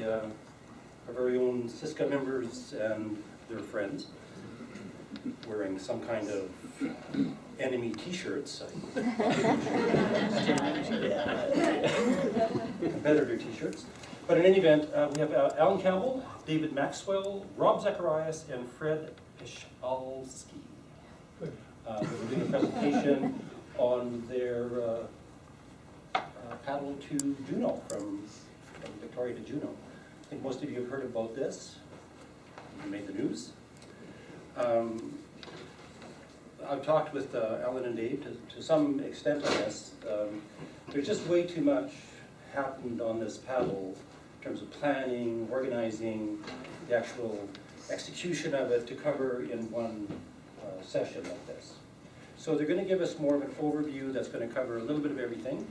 our very own Siska members and their friends wearing some kind of enemy t-shirts. Competitor t-shirts. But in any event, we have Alan Campbell, David Maxwell, Rob Zacharias, and Fred Ishalski. We're doing a presentation on their paddle to Juneau, from Victoria to Juneau. I think most of you have heard about this. You made the news. I've talked with Alan and Dave to some extent on this. There's just way too much happened on this paddle in terms of planning, organizing, the actual execution of it to cover in one session like this. So they're going to give us more of an overview that's going to cover a little bit of everything.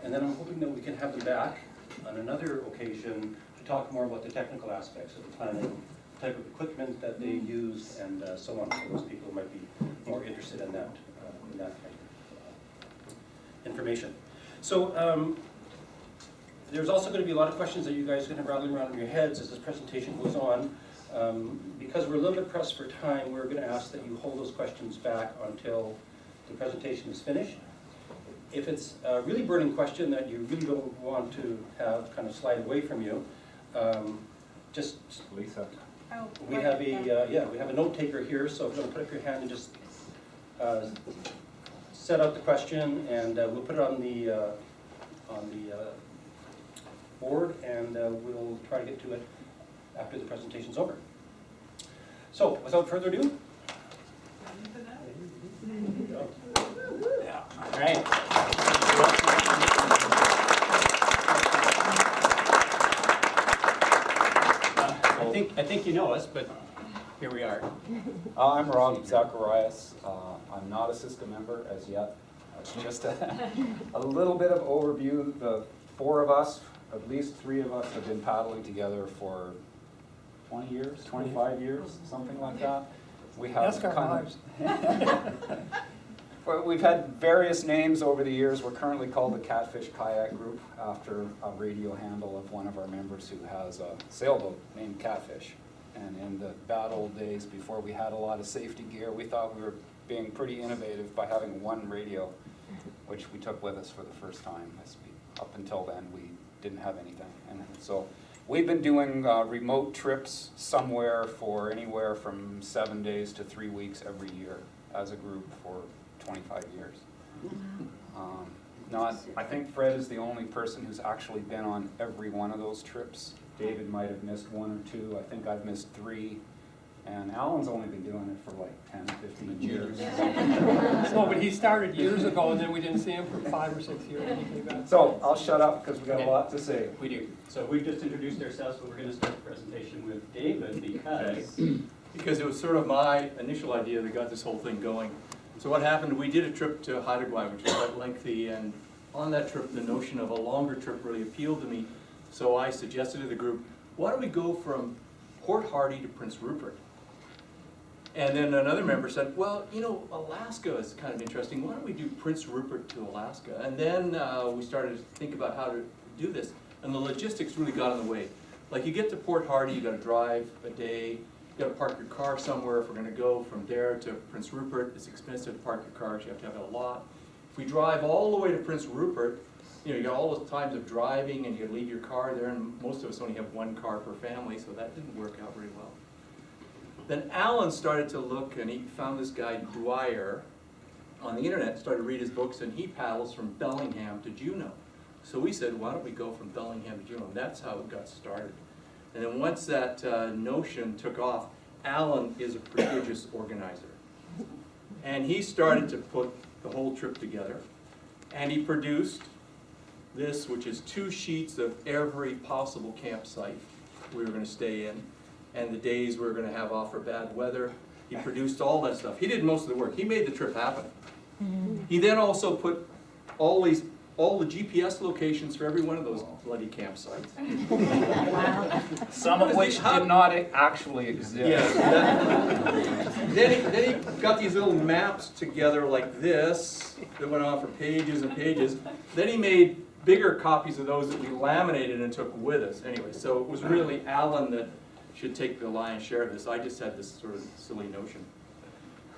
And then I'm hoping that we can have them back on another occasion to talk more about the technical aspects of the planning, type of equipment that they use, and so on, for those people who might be more interested in that kind of information. So there's also going to be a lot of questions that you guys are going to have rattling around in your heads as this presentation goes on. Because we're a little bit pressed for time, we're going to ask that you hold those questions back until the presentation is finished. If it's a really burning question that you really don't want to have kind of slide away from you, just Lisa. we have a note taker here, so if you want to put up your hand and just set out the question, and we'll put it on the board, and we'll try to get to it after the presentation's over. So, without further ado. Yeah. All right. I think you know us, but here we are. I'm Rob Zacharias. I'm not a Siska member as yet. Just a little bit of overview. The four of us, at least three of us, have been paddling together for 20 years, 25 years, something like that. We have we've had various names over the years. We're currently called the Catfish Kayak Group after a radio handle of one of our members who has a sailboat named Catfish. And in the bad old days, before we had a lot of safety gear, we thought we were being pretty innovative by having one radio, which we took with us for the first time. Up until then, we didn't have anything. And so we've been doing remote trips somewhere for anywhere from 7 days to 3 weeks every year as a group for 25 years. I think Fred is the only person who's actually been on every one of those trips. David might have missed 1 or 2. I think I've missed 3. And Alan's only been doing it for like 10, 15 years. No, but he started years ago, and then we didn't see him for 5 or 6 years. And he came back. So I'll shut up because we've got a lot to say. We do. So we've just introduced ourselves, but we're going to start the presentation with David because it was sort of my initial idea that got this whole thing going. So what happened, we did a trip to Haida Gwaii, which was quite lengthy, and on that trip the notion of a longer trip really appealed to me. So I suggested to the group, why don't we go from Port Hardy to Prince Rupert? And then another member said, well, you know, Alaska is kind of interesting. Why don't we do Prince Rupert to Alaska? And then we started to think about how to do this. And the logistics really got in the way. Like, you get to Port Hardy, you got to drive a day. You got to park your car somewhere. If we're going to go from there to Prince Rupert, it's expensive to park your car, so you have to have a lot. If we drive all the way to Prince Rupert, you know, you got all those times of driving, and you leave your car there, and most of us only have 1 car per family, so that didn't work out very well. Then Alan started to look, and he found this guy Dwyer on the internet, started to read his books, and he paddles from Bellingham to Juneau. So we said, why don't we go from Bellingham to Juneau? And that's how it got started. And then once that notion took off, Alan is a prodigious organizer. And he started to put the whole trip together. And he produced this, which is 2 sheets of every possible campsite we were going to stay in, and the days we were going to have off for bad weather. He produced all that stuff. He did most of the work. He made the trip happen. He then also put all the GPS locations for every one of those bloody campsites. Some of which did not actually exist. Yeah. Then he got these little maps together like this that went on for pages and pages. Then he made bigger copies of those that we laminated and took with us anyway. So it was really Alan that should take the lion's share of this. I just had this sort of silly notion.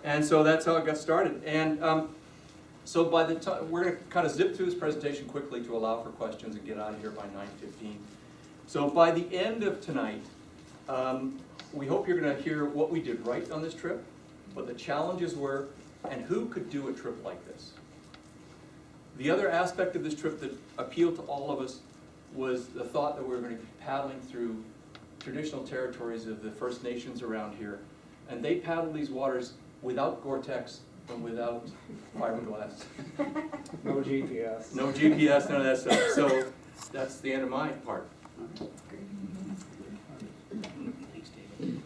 And so that's how it got started. And so by the time, we're going to kind of zip through this presentation quickly to allow for questions and get out of here by 9:15. So by the end of tonight, we hope you're going to hear what we did right on this trip, what the challenges were, and who could do a trip like this. The other aspect of this trip that appealed to all of us was the thought that we were going to be paddling through traditional territories of the First Nations around here. And they paddle these waters without Gore-Tex and without fiberglass. No GPS. No GPS, none of that stuff. So that's the end of my part. Thanks, David.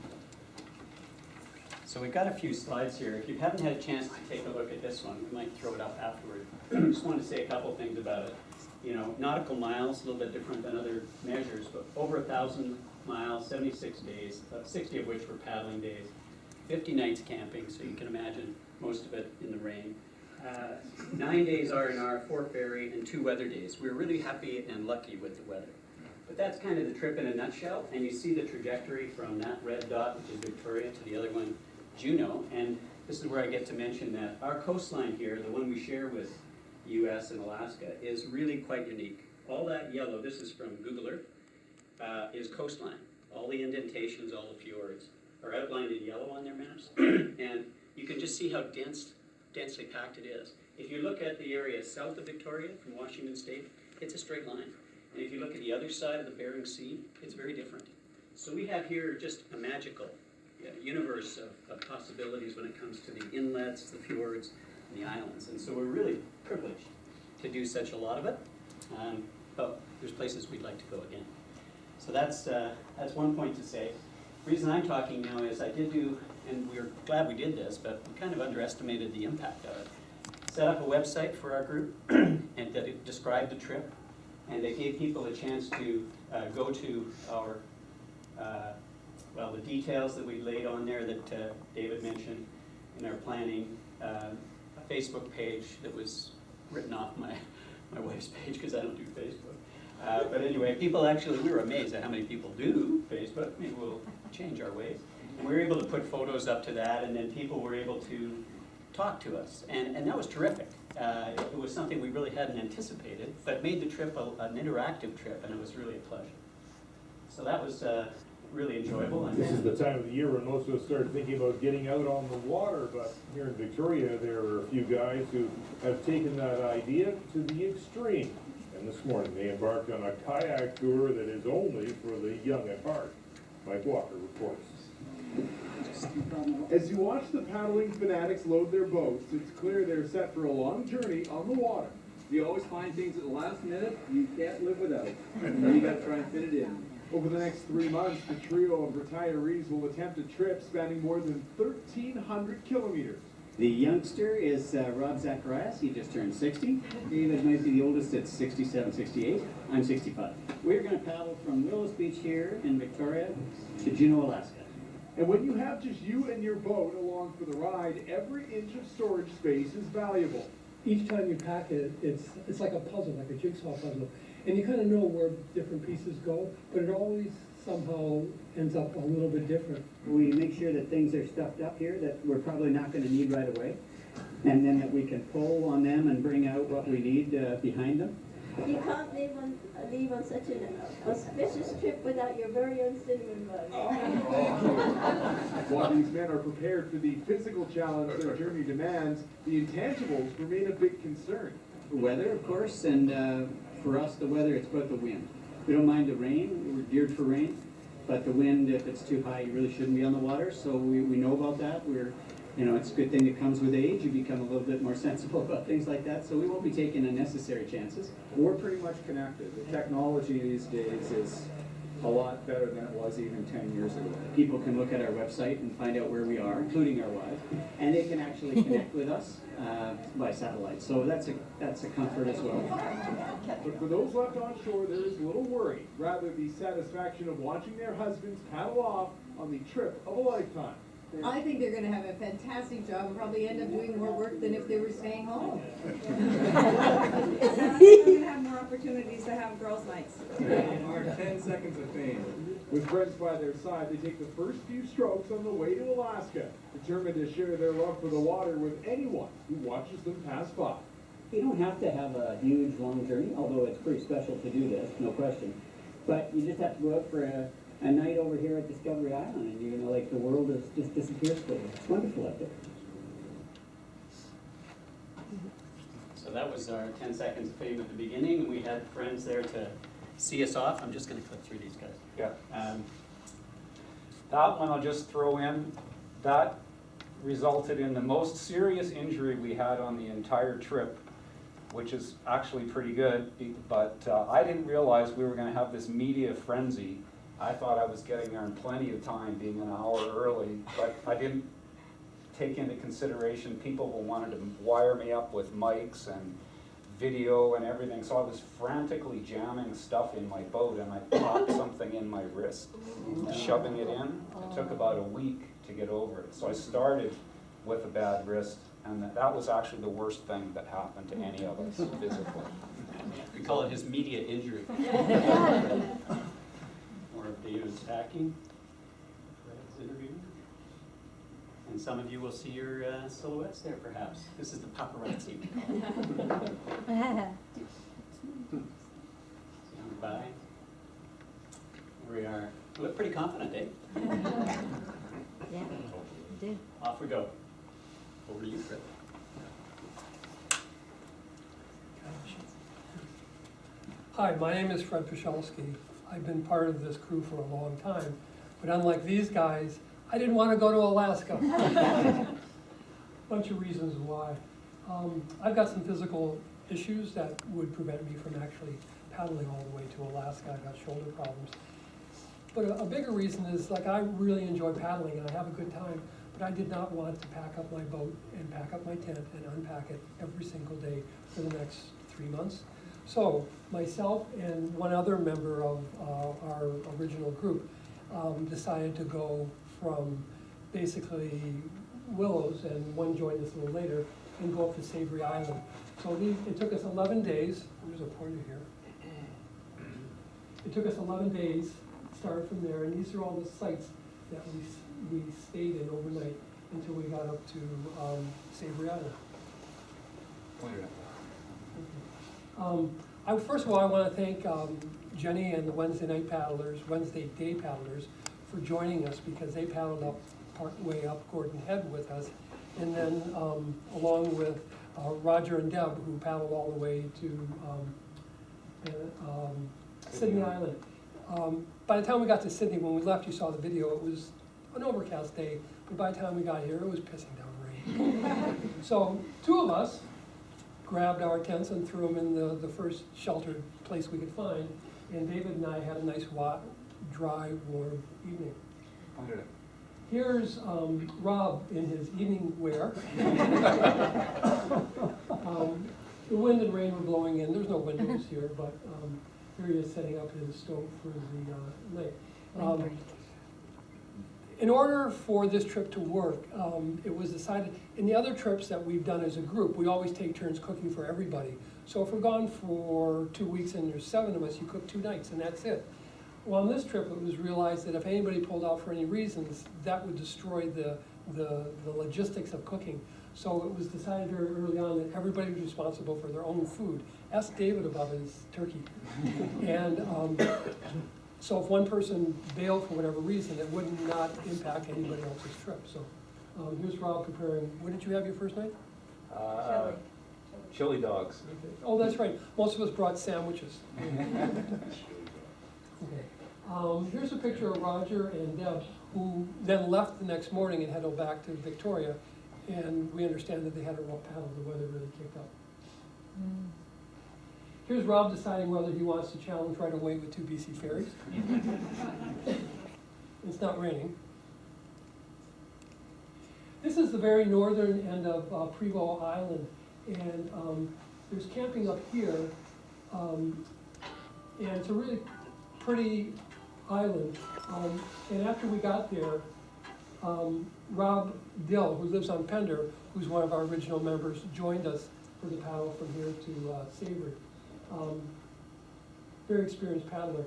So we've got a few slides here. If you haven't had a chance to take a look at this one, we might throw it up afterward. I just want to say a couple things about it. You know, nautical miles, a little bit different than other measures, but over 1,000 miles, 76 days, 60 of which were paddling days, 50 nights camping, so you can imagine most of it in the rain. 9 days R&R, 4 ferry, and 2 weather days. We were really happy and lucky with the weather. But that's kind of the trip in a nutshell, and you see the trajectory from that red dot, which is Victoria, to the other one, Juneau. And this is where I get to mention that our coastline here, the one we share with the US and Alaska, is really quite unique. All that yellow, this is from Google Earth, is coastline. All the indentations, all the fjords are outlined in yellow on their maps. And you can just see how densely packed it is. If you look at the area south of Victoria from Washington State, it's a straight line. And if you look at the other side of the Bering Sea, it's very different. So we have here just a magical universe of possibilities when it comes to the inlets, the fjords, and the islands. And so we're really privileged to do such a lot of it. But there's places we'd like to go again. So that's one point to say. The reason I'm talking now is I did do, and we're glad we did this, but we kind of underestimated the impact of it. Set up a website for our group and that it described the trip, and it gave people a chance to go to our, the details that we laid on there that David mentioned in our planning, a Facebook page that was written off my wife's page because I don't do Facebook. But anyway, people actually, we were amazed at how many people do Facebook. Maybe we'll change our ways. And we were able to put photos up to that, and then people were able to talk to us. And that was terrific. It was something we really hadn't anticipated, but made the trip an interactive trip, and it was really a pleasure. So that was really enjoyable. And this is the time of the year when most of us start thinking about getting out on the water, but here in Victoria there are a few guys who have taken that idea to the extreme. And this morning they embarked on a kayak tour that is only for the young at heart. Mike Walker reports. As you watch the paddling fanatics load their boats, it's clear they're set for a long journey on the water. You always find things at the last minute you can't live without, and then you gotta try and fit it in. Over the next 3 months, the trio of retirees will attempt a trip spanning more than 1,300 kilometers. The youngster is Rob Zacharias. He just turned 60. David might be the oldest at 67, 68. I'm 65. We're going to paddle from Willows Beach here in Victoria to Juneau, Alaska. And when you have just you and your boat along for the ride, every inch of storage space is valuable. Each time you pack it, it's like a puzzle, like a jigsaw puzzle. And you kind of know where different pieces go, but it always somehow ends up a little bit different. We make sure that things are stuffed up here that we're probably not going to need right away, and then that we can pull on them and bring out what we need behind them. You can't leave on such an auspicious trip without your very own cinnamon bun. While these men are prepared for the physical challenge their journey demands, the intangibles remain a big concern. The weather, of course, and for us, the weather, it's about the wind. We don't mind the rain, we're geared for rain, but the wind, if it's too high, you really shouldn't be on the water, so we know about that. It's a good thing that comes with age. You become a little bit more sensible about things like that, so we won't be taking unnecessary chances. We're pretty much connected. The technology these days is a lot better than it was even 10 years ago. People can look at our website and find out where we are, including our wives, and they can actually connect with us by satellite. So that's a comfort as well. But for those left on shore, there is little worry. Rather, the satisfaction of watching their husbands paddle off on the trip of a lifetime. I think they're gonna have a fantastic job and probably end up doing more work than if they were staying home. They're gonna have more opportunities to have girls' nights. Our 10 seconds of fame. With friends by their side, they take the first few strokes on the way to Alaska, determined to share their love for the water with anyone who watches them pass by. You don't have to have a huge, long journey, although it's pretty special to do this, no question. But you just have to go out for a night over here at Discovery Island, and you're gonna, like, the world has just disappears for you. It's wonderful up there. So that was our 10 seconds of fame at the beginning, and we had friends there to see us off. I'm just gonna click through these guys. Yeah. That one I'll just throw in, that resulted in the most serious injury we had on the entire trip, which is actually pretty good, but I didn't realize we were gonna have this media frenzy. I thought I was getting there in plenty of time, being an hour early, but I didn't take into consideration people who wanted to wire me up with mics and video and everything, so I was frantically jamming stuff in my boat, and I popped something in my wrist, shoving it in. It took about a week to get over it. So I started with a bad wrist, and that was actually the worst thing that happened to any of us physically. We call it his media injury. Or of David's packing, Fred's interviewing. And some of you will see your silhouettes there, perhaps. This is the paparazzi. Stand by. Here we are. We look pretty confident, eh? Yeah, do. Off we go. Over to you, Fred. Hi, my name is Fred Pachelski. I've been part of this crew for a long time, but unlike these guys, I didn't want to go to Alaska. Bunch of reasons why. I've got some physical issues that would prevent me from actually paddling all the way to Alaska. I've got shoulder problems. But a bigger reason is, like, I really enjoy paddling and I have a good time, but I did not want to pack up my boat and pack up my tent and unpack it every single day for the next 3 months. So myself and one other member of our original group decided to go from basically Willows, and one joined us a little later, and go up to Savory Island. So it took us 11 days. There's a pointer here. It took us 11 days, started from there, and these are all the sites that we stayed in overnight until we got up to Savory Island. First of all, I want to thank Jenny and the Wednesday day paddlers for joining us, because they paddled up part way up Gordon Head with us, and then along with Roger and Deb, who paddled all the way to Sydney Island. By the time we got to Sydney, when we left, you saw the video, it was an overcast day, but by the time we got here, it was pissing down rain. So 2 of us grabbed our tents and threw them in the first sheltered place we could find, and David and I had a nice dry, warm evening. Here's Rob in his evening wear. The wind and rain were blowing in. There's no windows here, but here he is setting up his stove for the night. In order for this trip to work, it was decided, in the other trips that we've done as a group, we always take turns cooking for everybody. So if we're gone for 2 weeks and there's 7 of us, you cook 2 nights and that's it. Well, on this trip, it was realized that if anybody pulled out for any reasons, that would destroy the logistics of cooking. So it was decided very early on that everybody was responsible for their own food. Ask David about his turkey. And so if one person bailed for whatever reason, it would not impact anybody else's trip. So here's Rob preparing. What did you have your first night? Chili dogs. Okay. Oh, that's right. Most of us brought sandwiches. Okay. Here's a picture of Roger and Deb, who then left the next morning and headed back to Victoria. And we understand that they had a rough paddle. The weather really kicked up. Here's Rob deciding whether he wants to challenge right away with 2 BC ferries. It's not raining. This is the very northern end of Prevost Island, and there's camping up here, and it's a really pretty island. And after we got there, Rob Dill, who lives on Pender, who's one of our original members, joined us for the paddle from here to Savory. Very experienced paddler.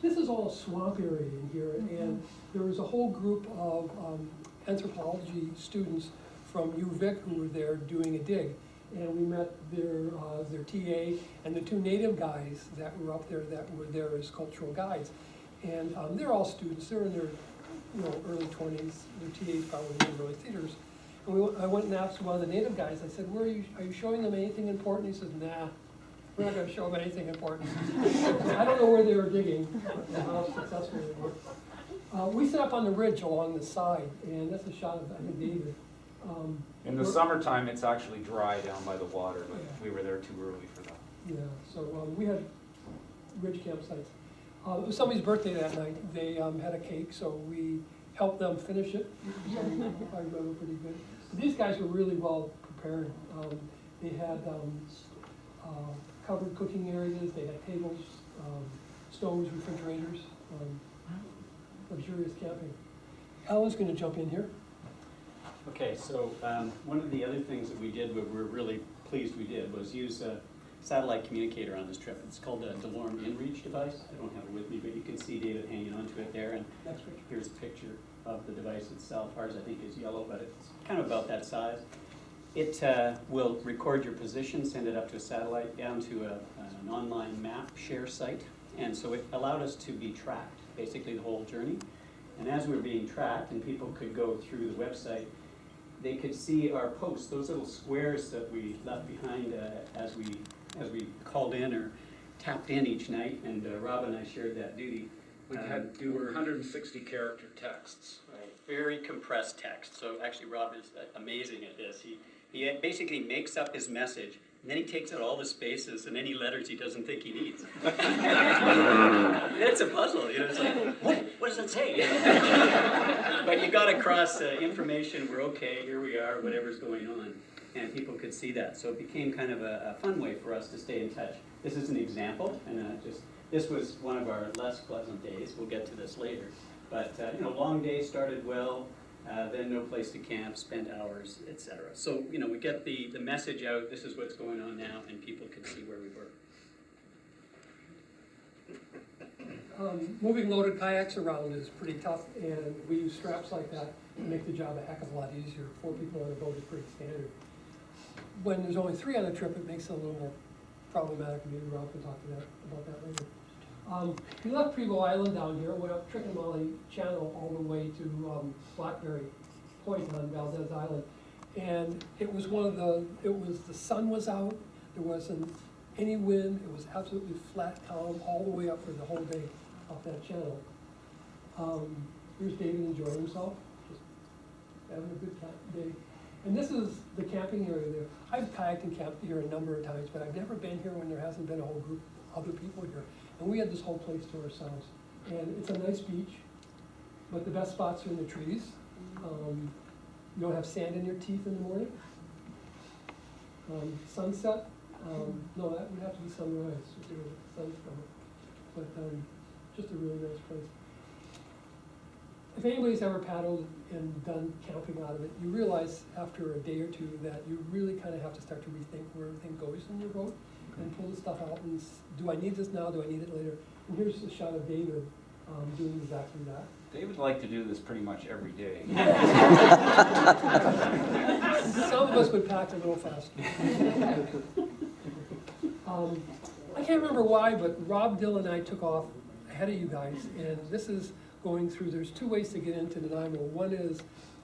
This is all a swamp area in here, and there was a whole group of anthropology students from UVic who were there doing a dig. And we met their TA and the two native guys that were up there that were there as cultural guides. And they're all students, they're in their early 20s, their TA's probably in their early theaters. And I went and asked one of the native guys, I said, are you showing them anything important? He said, nah, we're not gonna show them anything important. I don't know where they were digging, or how successful they were. We set up on the ridge along the side, and that's a shot of, I think, David. In the summertime, it's actually dry down by the water, but we were there too early for that. Yeah, so we had ridge campsites. It was somebody's birthday that night. They had a cake, so we helped them finish it. So I remember pretty good. But these guys were really well prepared. They had covered cooking areas, they had tables, stoves, refrigerators, luxurious camping. Alan's gonna jump in here. Okay, so one of the other things that we did, we're really pleased we did, was use a satellite communicator on this trip. It's called a DeLorme InReach device. I don't have it with me, but you can see David hanging onto it there. And here's a picture of the device itself. Ours, I think, is yellow, but it's kind of about that size. It will record your position, send it up to a satellite, down to an online map share site. And so it allowed us to be tracked, basically the whole journey. And as we were being tracked and people could go through the website, they could see our posts, those little squares that we left behind as we called in or tapped in each night, and Rob and I shared that duty. We had to do 160 character texts. Right. Very compressed text. So actually Rob is amazing at this. He basically makes up his message, and then he takes out all the spaces and any letters he doesn't think he needs. It's a puzzle, it's like, what does it say? But you got across information, we're okay, here we are, whatever's going on. And people could see that. So it became kind of a fun way for us to stay in touch. This is an example, and this was one of our less pleasant days. We'll get to this later. But long day started well, then no place to camp, spent hours, etc. So we get the message out, this is what's going on now, and people could see where we were. Moving loaded kayaks around is pretty tough, and we use straps like that to make the job a heck of a lot easier. 4 people on a boat is pretty standard. When there's only 3 on a trip, it makes it a little more problematic. Maybe Rob can talk about that later. We left Prevost Island down here, went up Trichomali Channel all the way to Blackberry Point on Valdez Island. And it was the sun was out, there wasn't any wind, it was absolutely flat, calm, all the way up for the whole day off that channel. Here's David enjoying himself, just having a good day. And this is the camping area there. I've kayaked and camped here a number of times, but I've never been here when there hasn't been a whole group of other people here. And we had this whole place to ourselves. And it's a nice beach, but the best spots are in the trees. You don't have sand in your teeth in the morning. Sunset, no, that would have to be sunrise if there was sun's coming. But just a really nice place. If anybody's ever paddled and done camping out of it, you realize after a day or two that you really kind of have to start to rethink where everything goes in your boat and pull the stuff out and do I need this now, do I need it later? And here's a shot of David doing exactly that. David liked to do this pretty much every day. Some of us would pack a little faster. I can't remember why, but Rob, Dill, and I took off ahead of you guys, and this is going through, there's 2 ways to get into Nanaimo. One is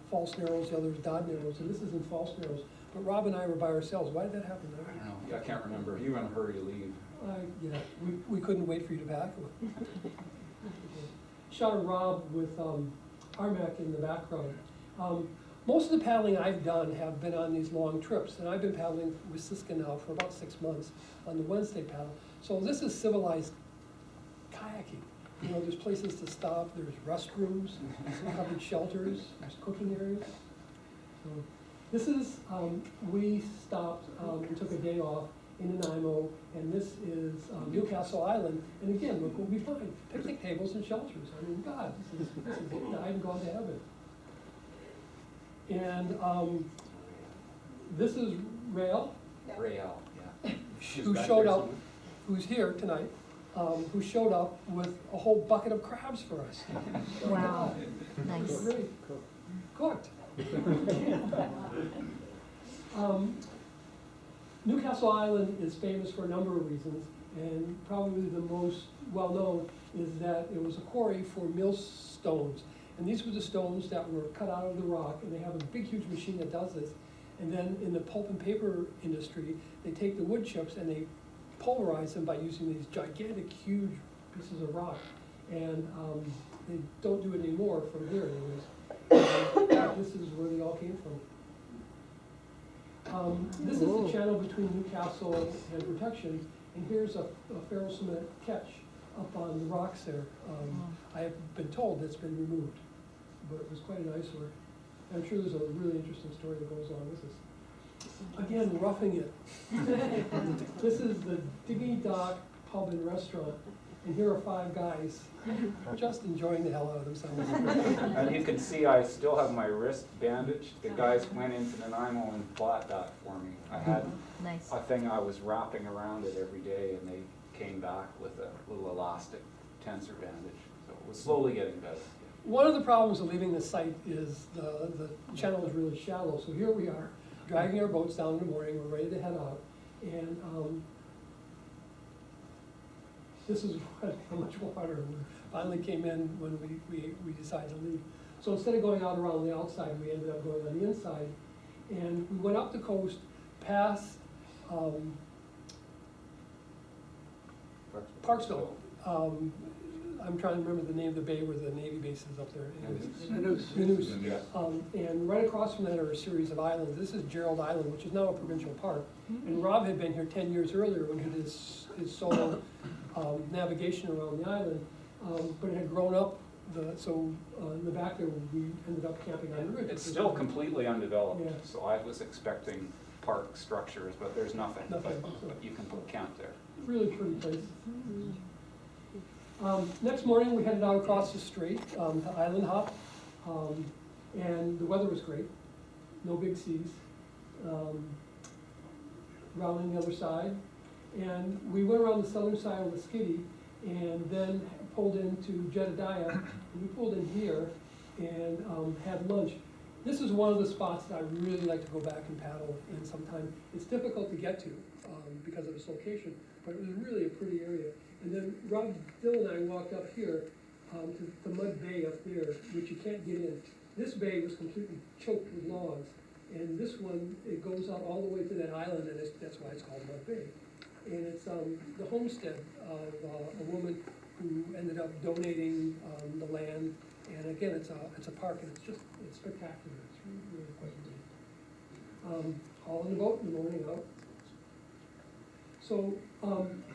False Narrows, the other is Dodd Narrows, and this is in False Narrows. But Rob and I were by ourselves. Why did that happen? I don't know. I can't remember. You were in a hurry to leave. Yeah, we couldn't wait for you to pack. Shot of Rob with Armac in the background. Most of the paddling I've done have been on these long trips, and I've been paddling with Siska now for about 6 months on the Wednesday paddle. So this is civilized kayaking. There's places to stop, there's restrooms, covered shelters, there's cooking areas. So this is, we stopped and took a day off in Nanaimo, and this is Newcastle Island, and again, look what we find, picnic tables and shelters. I mean, God, this is it, I've gone to heaven. And this is Rael, Rael, yeah. who showed up, who's here tonight, who showed up with a whole bucket of crabs for us. Wow, nice. Really cooked. Newcastle Island is famous for a number of reasons, and probably the most well-known is that it was a quarry for millstones. And these were the stones that were cut out of the rock, and they have a big, huge machine that does this. And then in the pulp and paper industry, they take the wood chips and they pulverize them by using these gigantic, huge pieces of rock. And they don't do it anymore from here anyways. This is where they all came from. This is the channel between Newcastle and Protection, and here's a ferrocement catch up on the rocks there. I have been told it's been removed, but it was quite an eyesore. I'm sure there's a really interesting story that goes on with this. Again, roughing it. This is the Diggy Dock Pub and Restaurant, and here are 5 guys just enjoying the hell out of themselves. And you can see I still have my wrist bandaged. The guys went into Nanaimo and bought that for me. I had Nice. a thing I was wrapping around it every day, and they came back with a little elastic tensor bandage. So it was slowly getting better. One of the problems of leaving the site is the channel is really shallow. So here we are, dragging our boats down in the morning, we're ready to head out. And this is how much water we finally came in when we decided to leave. So instead of going out around the outside, we ended up going on the inside. And we went up the coast past Parksville. I'm trying to remember the name of the bay where the Navy base is up there. Nanoose. And right across from that are a series of islands. This is Gerald Island, which is now a provincial park. And Rob had been here 10 years earlier when he did his solo navigation around the island, but it had grown up. In the back there, we ended up camping on the ridge. It's still completely undeveloped, Yeah. so I was expecting park structures, but there's nothing. But you can put camp there. Really pretty place. Next morning, we headed out across the strait to Island Hop, and the weather was great. No big seas. Rounding the other side, and we went around the southern side of the Skiddy, and then pulled into Jedediah, and we pulled in here and had lunch. This is one of the spots that I really like to go back and paddle in sometime. It's difficult to get to because of its location, but it was really a pretty area. And then Rob, Dill and I walked up here to the mud bay up there, which you can't get in. This bay was completely choked with logs, and this one, it goes out all the way to that island, and that's why it's called Mud Bay. And it's the homestead of a woman who ended up donating the land. And again, it's a park, and it's spectacular. It's really quite neat. All in the boat in the morning out. So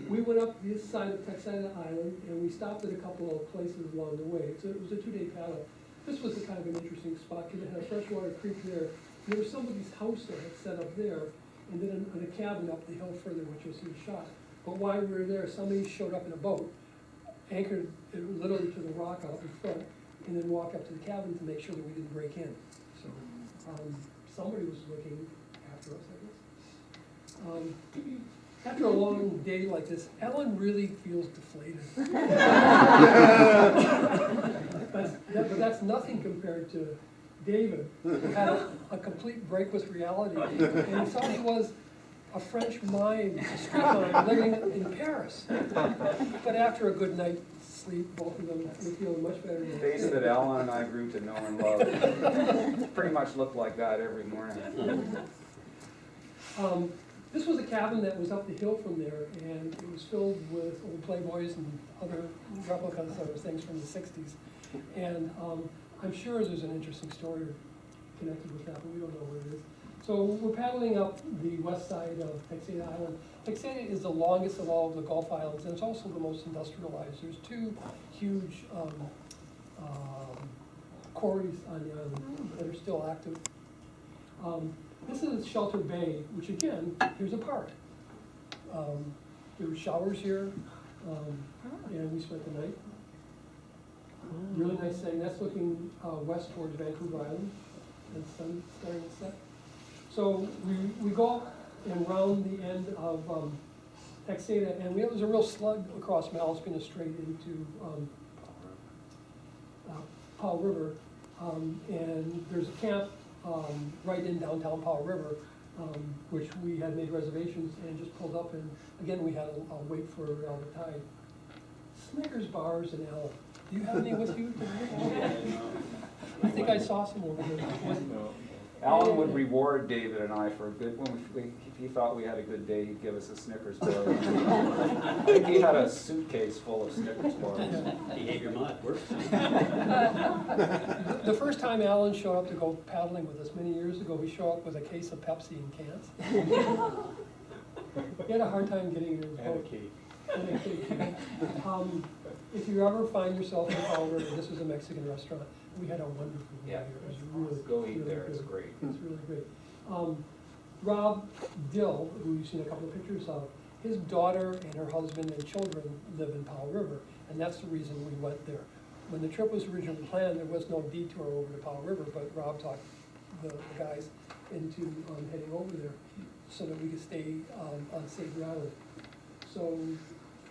we went up this side of Texana Island, and we stopped at a couple of places along the way. It was a 2-day paddle. This was a kind of an interesting spot because it had a freshwater creek there. And there was somebody's house that had set up there, and then a cabin up the hill further, which was in shot. But while we were there, somebody showed up in a boat, anchored it literally to the rock out in front, and then walked up to the cabin to make sure that we didn't break in. So somebody was looking after us, I guess. After a long day like this, Ellen really feels deflated. But that's nothing compared to David, who had a complete break with reality. And he thought he was a French mime, a street mime, living in Paris. But after a good night's sleep, both of them were feeling much better. The face that Alan and I grew to know and love pretty much looked like that every morning. This was a cabin that was up the hill from there, and it was filled with old Playboys and other replicas of things from the 60s. And I'm sure there's an interesting story connected with that, but we don't know what it is. So we're paddling up the west side of Texana Island. Texana is the longest of all of the Gulf Islands, and it's also the most industrialized. There's 2 huge quarries on the island that are still active. This is Shelter Bay, which again, here's a park. There were showers here, and we spent the night. Really nice thing. That's looking west towards Vancouver Island. and sun starting to set. So we go up and round the end of Texada, and it was a real slug across Malaspina straight into Powell River. And there's a camp right in downtown Powell River, which we had made reservations and just pulled up, and again, we had a wait for the tide. Snickers bars in Allen. Do you have any with you? I think I saw some over here. Alan would reward David and I for a good, if he thought we had a good day, he'd give us a Snickers bar. I think he had a suitcase full of Snickers bars. Behavior mod works. The first time Alan showed up to go paddling with us many years ago, he showed up with a case of Pepsi in cans. He had a hard time getting in his boat. And a cake. And a cake. If you ever find yourself in Powell River, this was a Mexican restaurant. We had a wonderful meal Yeah. here. It was really, Go eat really there, good. it's great. It's really great. Rob Dill, who you've seen a couple of pictures of, his daughter and her husband and children live in Powell River, and that's the reason we went there. When the trip was originally planned, there was no detour over to Powell River, but Rob talked the guys into heading over there so that we could stay on Sabre Island. So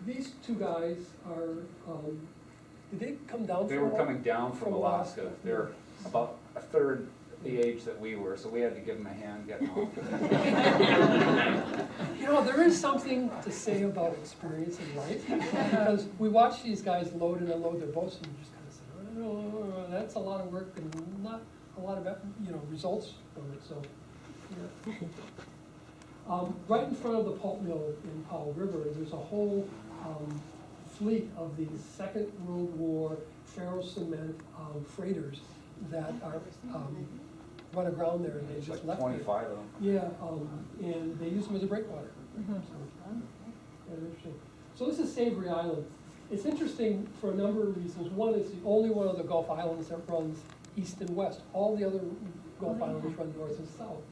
these two guys are, did they come down from? They were coming down from Alaska. They're about a third the age that we were, so we had to give them a hand getting off. You know, there is something to say about experience in life, because we watch these guys load and unload their boats, and you just kind of say, oh, that's a lot of work and not a lot of, results from it, so, yeah. Right in front of the pulp mill in Powell River, there's a whole fleet of these Second World War ferrocement freighters that are run aground there, and they There's just like left 25 of them. Yeah, and they use them as a breakwater. So, kind of interesting. So this is Savory Island. It's interesting for a number of reasons. One, it's the only one of the Gulf Islands that runs east and west. All the other Gulf Islands run north and south.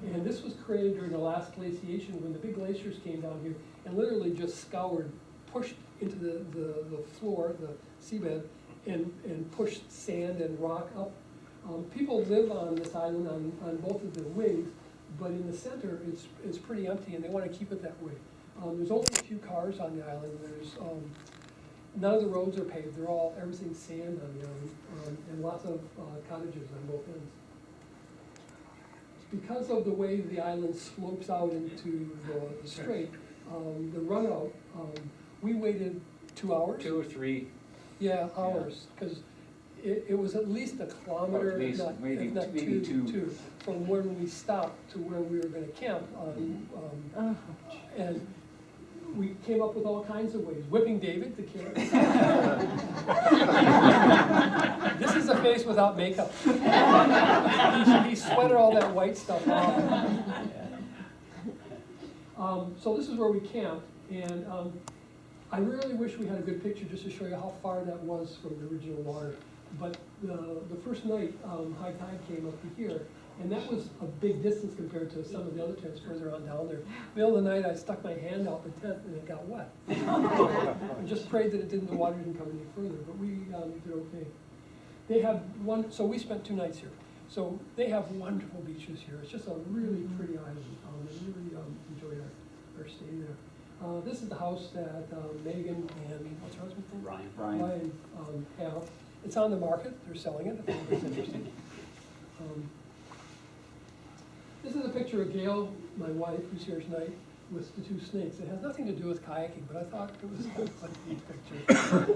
And this was created during the last glaciation when the big glaciers came down here and literally just scoured, pushed into the floor, the seabed, and pushed sand and rock up. People live on this island on both of their wings, but in the center, it's pretty empty, and they want to keep it that way. There's only a few cars on the island. There's none of the roads are paved. Everything's sand on the island, and lots of cottages on both ends. Because of the way the island slopes out into the strait, the run out, we waited 2 hours. 2 or 3. Yeah, hours, because it was at least a kilometer, At least, if maybe not two, from when we stopped to where we were gonna camp on, and we came up with all kinds of ways, whipping David to kill him. This is a face without makeup. He sweated all that white stuff off. So this is where we camped, and I really wish we had a good picture just to show you how far that was from the original water. But the first night, high tide came up to here, and that was a big distance compared to some of the other tents further on down there. Middle of the night, I stuck my hand out the tent and it got wet. I just prayed that the water didn't come any further, but we did okay. They have so we spent 2 nights here. So they have wonderful beaches here. It's just a really pretty island. I really enjoyed our stay there. This is the house that Megan and, what's her husband's name? Ryan. Have. It's on the market. They're selling it, if anybody's interested. This is a picture of Gail, my wife, who's here tonight, with the 2 snakes. It has nothing to do with kayaking, but I thought it was a neat picture.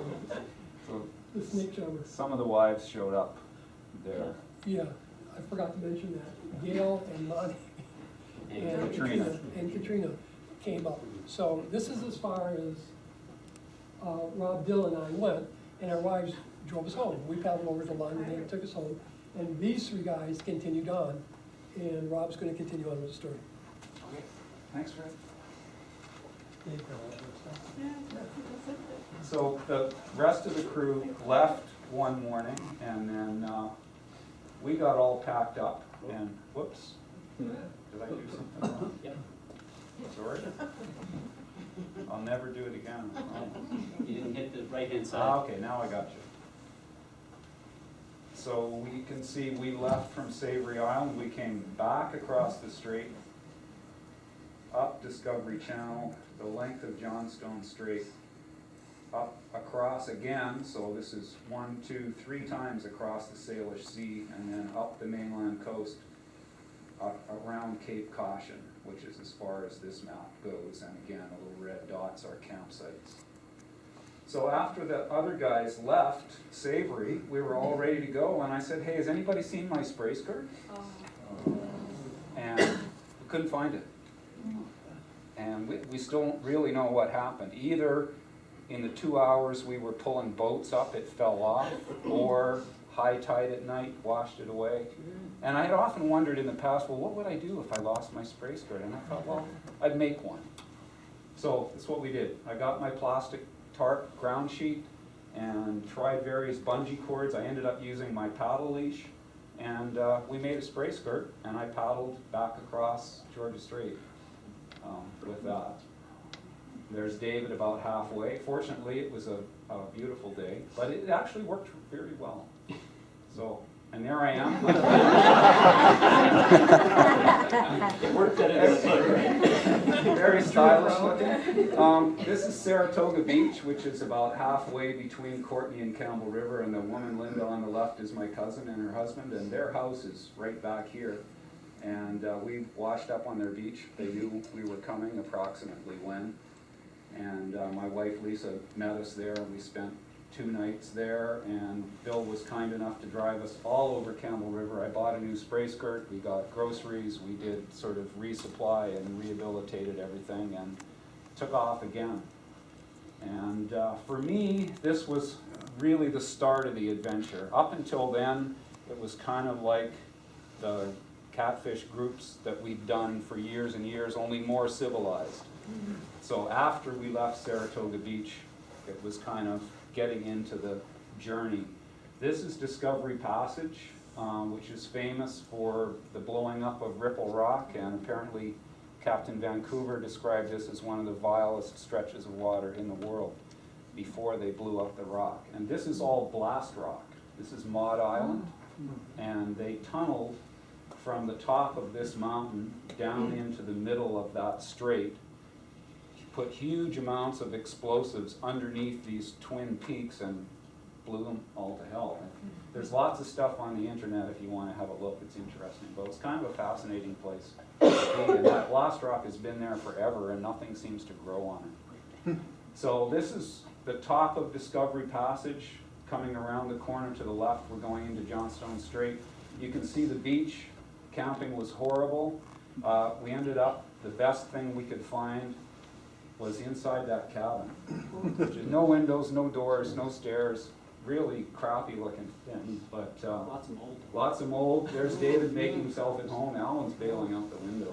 So The snake charmer. some of the wives showed up there. Yeah, I forgot to mention that. Gail and Monty And Katrina came up. So this is as far as Rob Dill and I went, and our wives drove us home. We paddled over to London and they took us home. And these 3 guys continued on, and Rob's going to continue on with the story. Okay, thanks, Fred. So the rest of the crew left one morning, and then we got all packed up, and whoops, did I do something wrong? Yep. Sorry. I'll never do it again. Oh. You didn't hit the right-hand side. Ah, okay, now I got you. So we can see we left from Savory Island, we came back across the strait, up Discovery Channel, the length of Johnstone Strait, up across again, so this is 1, 2, 3 times across the Salish Sea, and then up the mainland coast, around Cape Caution, which is as far as this map goes, and again, the little red dots are campsites. So after the other guys left Savory, we were all ready to go, and I said, hey, has anybody seen my spray skirt? And we couldn't find it. And we still don't really know what happened. Either in the 2 hours we were pulling boats up, it fell off, or high tide at night washed it away. And I had often wondered in the past, well, what would I do if I lost my spray skirt? And I thought, well, I'd make one. So that's what we did. I got my plastic tarp ground sheet and tried various bungee cords. I ended up using my paddle leash, and we made a spray skirt, and I paddled back across Georgia Strait with that. There's David about halfway. Fortunately, it was a beautiful day, but it actually worked very well. So, and there I am. It worked at it. Very stylish looking. This is Saratoga Beach, which is about halfway between Courtney and Campbell River, and the woman Linda on the left is my cousin and her husband, and their house is right back here. And we washed up on their beach. They knew we were coming approximately when. And my wife Lisa met us there, and we spent 2 nights there, and Bill was kind enough to drive us all over Campbell River. I bought a new spray skirt, we got groceries, we did sort of resupply and rehabilitated everything, and took off again. And for me, this was really the start of the adventure. Up until then, it was kind of like the catfish groups that we'd done for years and years, only more civilized. So after we left Saratoga Beach, it was kind of getting into the journey. This is Discovery Passage, which is famous for the blowing up of Ripple Rock, and apparently Captain Vancouver described this as one of the vilest stretches of water in the world before they blew up the rock. And this is all blast rock. This is Maud Island, and they tunneled from the top of this mountain down into the middle of that strait, put huge amounts of explosives underneath these twin peaks and blew them all to hell. There's lots of stuff on the internet if you want to have a look. It's interesting, but it's kind of a fascinating place. And that blast rock has been there forever, and nothing seems to grow on it. So this is the top of Discovery Passage. Coming around the corner to the left, we're going into Johnstone Strait. You can see the beach. Camping was horrible. We ended up, the best thing we could find was inside that cabin. No windows, no doors, no stairs, really crappy looking thing, but Lots of mold. lots of mold. There's David making himself at home. Alan's bailing out the window.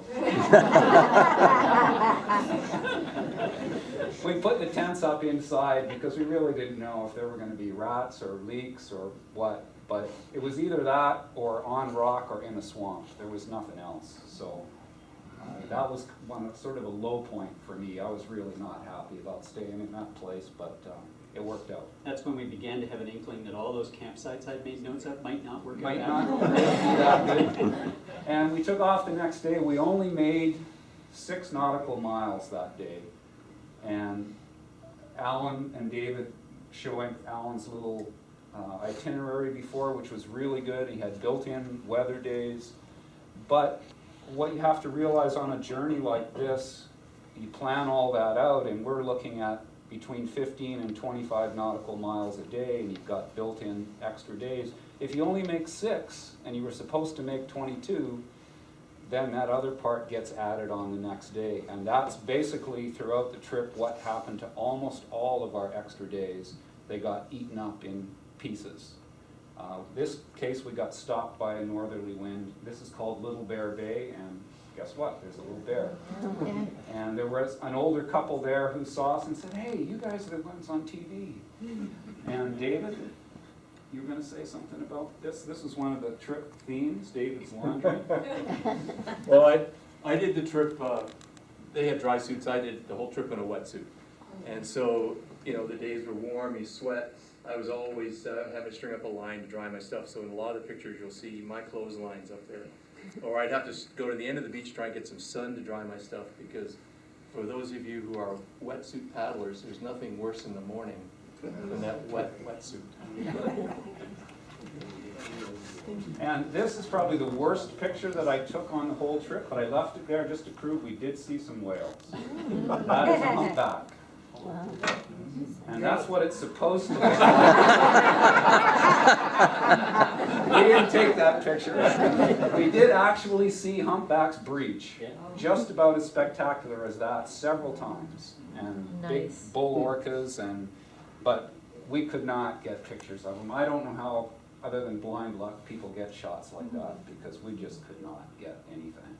We put the tents up inside because we really didn't know if there were going to be rats or leaks or what, but it was either that or on rock or in a swamp. There was nothing else. So that was sort of a low point for me. I was really not happy about staying in that place, but it worked out. That's when we began to have an inkling that all those campsites I'd made notes of might not work Might out. not be that good. And we took off the next day. We only made 6 nautical miles that day. And Alan and David showing Alan's little itinerary before, which was really good. He had built-in weather days. But what you have to realize on a journey like this, you plan all that out, and we're looking at between 15 and 25 nautical miles a day, and you've got built-in extra days. If you only make 6, and you were supposed to make 22, then that other part gets added on the next day. And that's basically throughout the trip what happened to almost all of our extra days. They got eaten up in pieces. This case, we got stopped by a northerly wind. This is called Little Bear Bay, and guess what? There's a little bear. Okay. And there was an older couple there who saw us and said, hey, you guys are the ones on TV. And David, you were going to say something about this? This was one of the trip themes, David's laundry. Well, I did the trip, they had dry suits, I did the whole trip in a wetsuit. And so, you know, the days were warm, you sweat, I was always having to string up a line to dry my stuff, so in a lot of the pictures you'll see my clotheslines up there. Or I'd have to go to the end of the beach, try and get some sun to dry my stuff, because for those of you who are wetsuit paddlers, there's nothing worse in the morning than that wetsuit. And this is probably the worst picture that I took on the whole trip, but I left it there just to prove we did see some whales. That is a humpback. And that's what it's supposed to look like. We didn't take that picture. We did actually see humpbacks breach, just about as spectacular as that several times. And big Nice. bull orcas, but we could not get pictures of them. I don't know how, other than blind luck, people get shots like that, because we just could not get anything.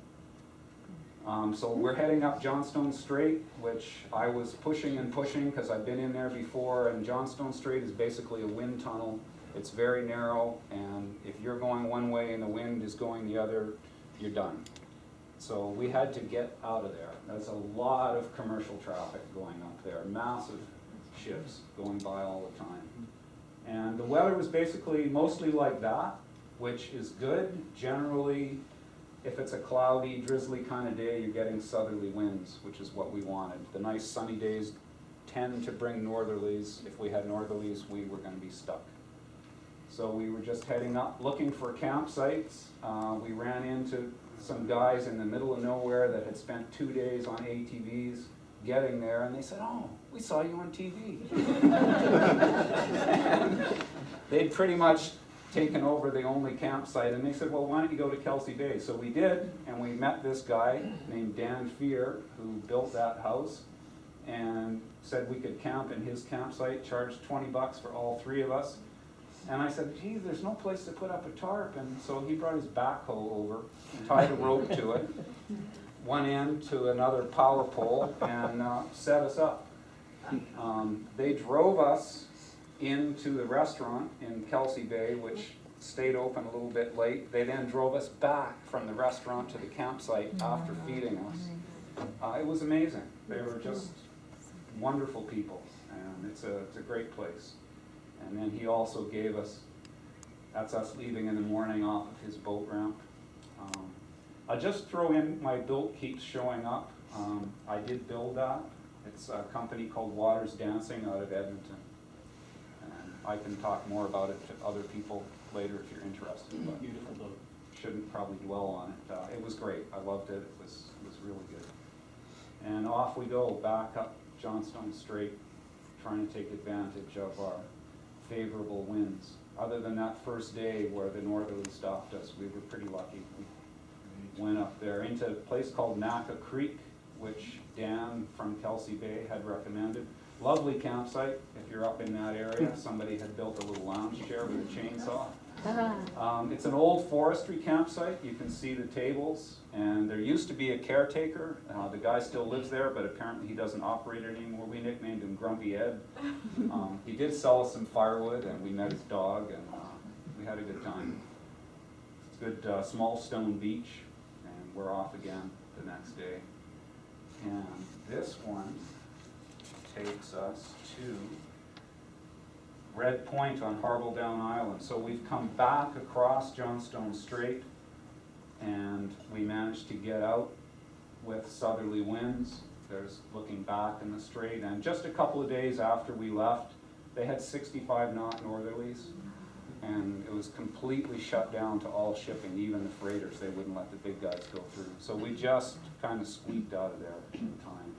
So we're heading up Johnstone Strait, which I was pushing and pushing because I've been in there before, and Johnstone Strait is basically a wind tunnel. It's very narrow, and if you're going one way and the wind is going the other, you're done. So we had to get out of there. There's a lot of commercial traffic going up there, massive ships going by all the time. And the weather was basically mostly like that, which is good. Generally, if it's a cloudy, drizzly kind of day, you're getting southerly winds, which is what we wanted. The nice sunny days tend to bring northerlies. If we had northerlies, we were going to be stuck. So we were just heading up, looking for campsites. We ran into some guys in the middle of nowhere that had spent 2 days on ATVs getting there, and they said, "Oh, we saw you on TV." They'd pretty much taken over the only campsite, and they said, "Well, why don't you go to Kelsey Bay?" So we did, and we met this guy named Dan Fear, who built that house, and said we could camp in his campsite, charged $20 for all 3 of us. And I said, "Gee, there's no place to put up a tarp." And so he brought his backhoe over, tied a rope to it, one end to another power pole, and set us up. They drove us into the restaurant in Kelsey Bay, which stayed open a little bit late. They then drove us back from the restaurant to the campsite after feeding us. It was amazing. They were just wonderful people, and it's a great place. And then he also gave us, that's us leaving in the morning off of his boat ramp. I'll just throw in, my built keeps showing up. I did build that. It's a company called Waters Dancing out of Edmonton. And I can talk more about it to other people later if you're interested, but Beautiful boat. shouldn't probably dwell on it. It was great. I loved it. It was really good. And off we go, back up Johnstone Strait, trying to take advantage of our favorable winds. Other than that first day where the northerly stopped us, we were pretty lucky. We went up there into a place called Naka Creek, which Dan from Kelsey Bay had recommended. Lovely campsite if you're up in that area. Somebody had built a little lounge chair with a chainsaw. It's an old forestry campsite. You can see the tables, and there used to be a caretaker. The guy still lives there, but apparently he doesn't operate it anymore. We nicknamed him Grumpy Ed. He did sell us some firewood, and we met his dog, and we had a good time. It's a good small stone beach, and we're off again the next day. And this one takes us to Red Point on Harbledown Island. So we've come back across Johnstone Strait, and we managed to get out with southerly winds. There's looking back in the strait, and just a couple of days after we left, they had 65 knot northerlies, and it was completely shut down to all shipping, even the freighters. They wouldn't let the big guys go through. So we just kind of squeaked out of there in time.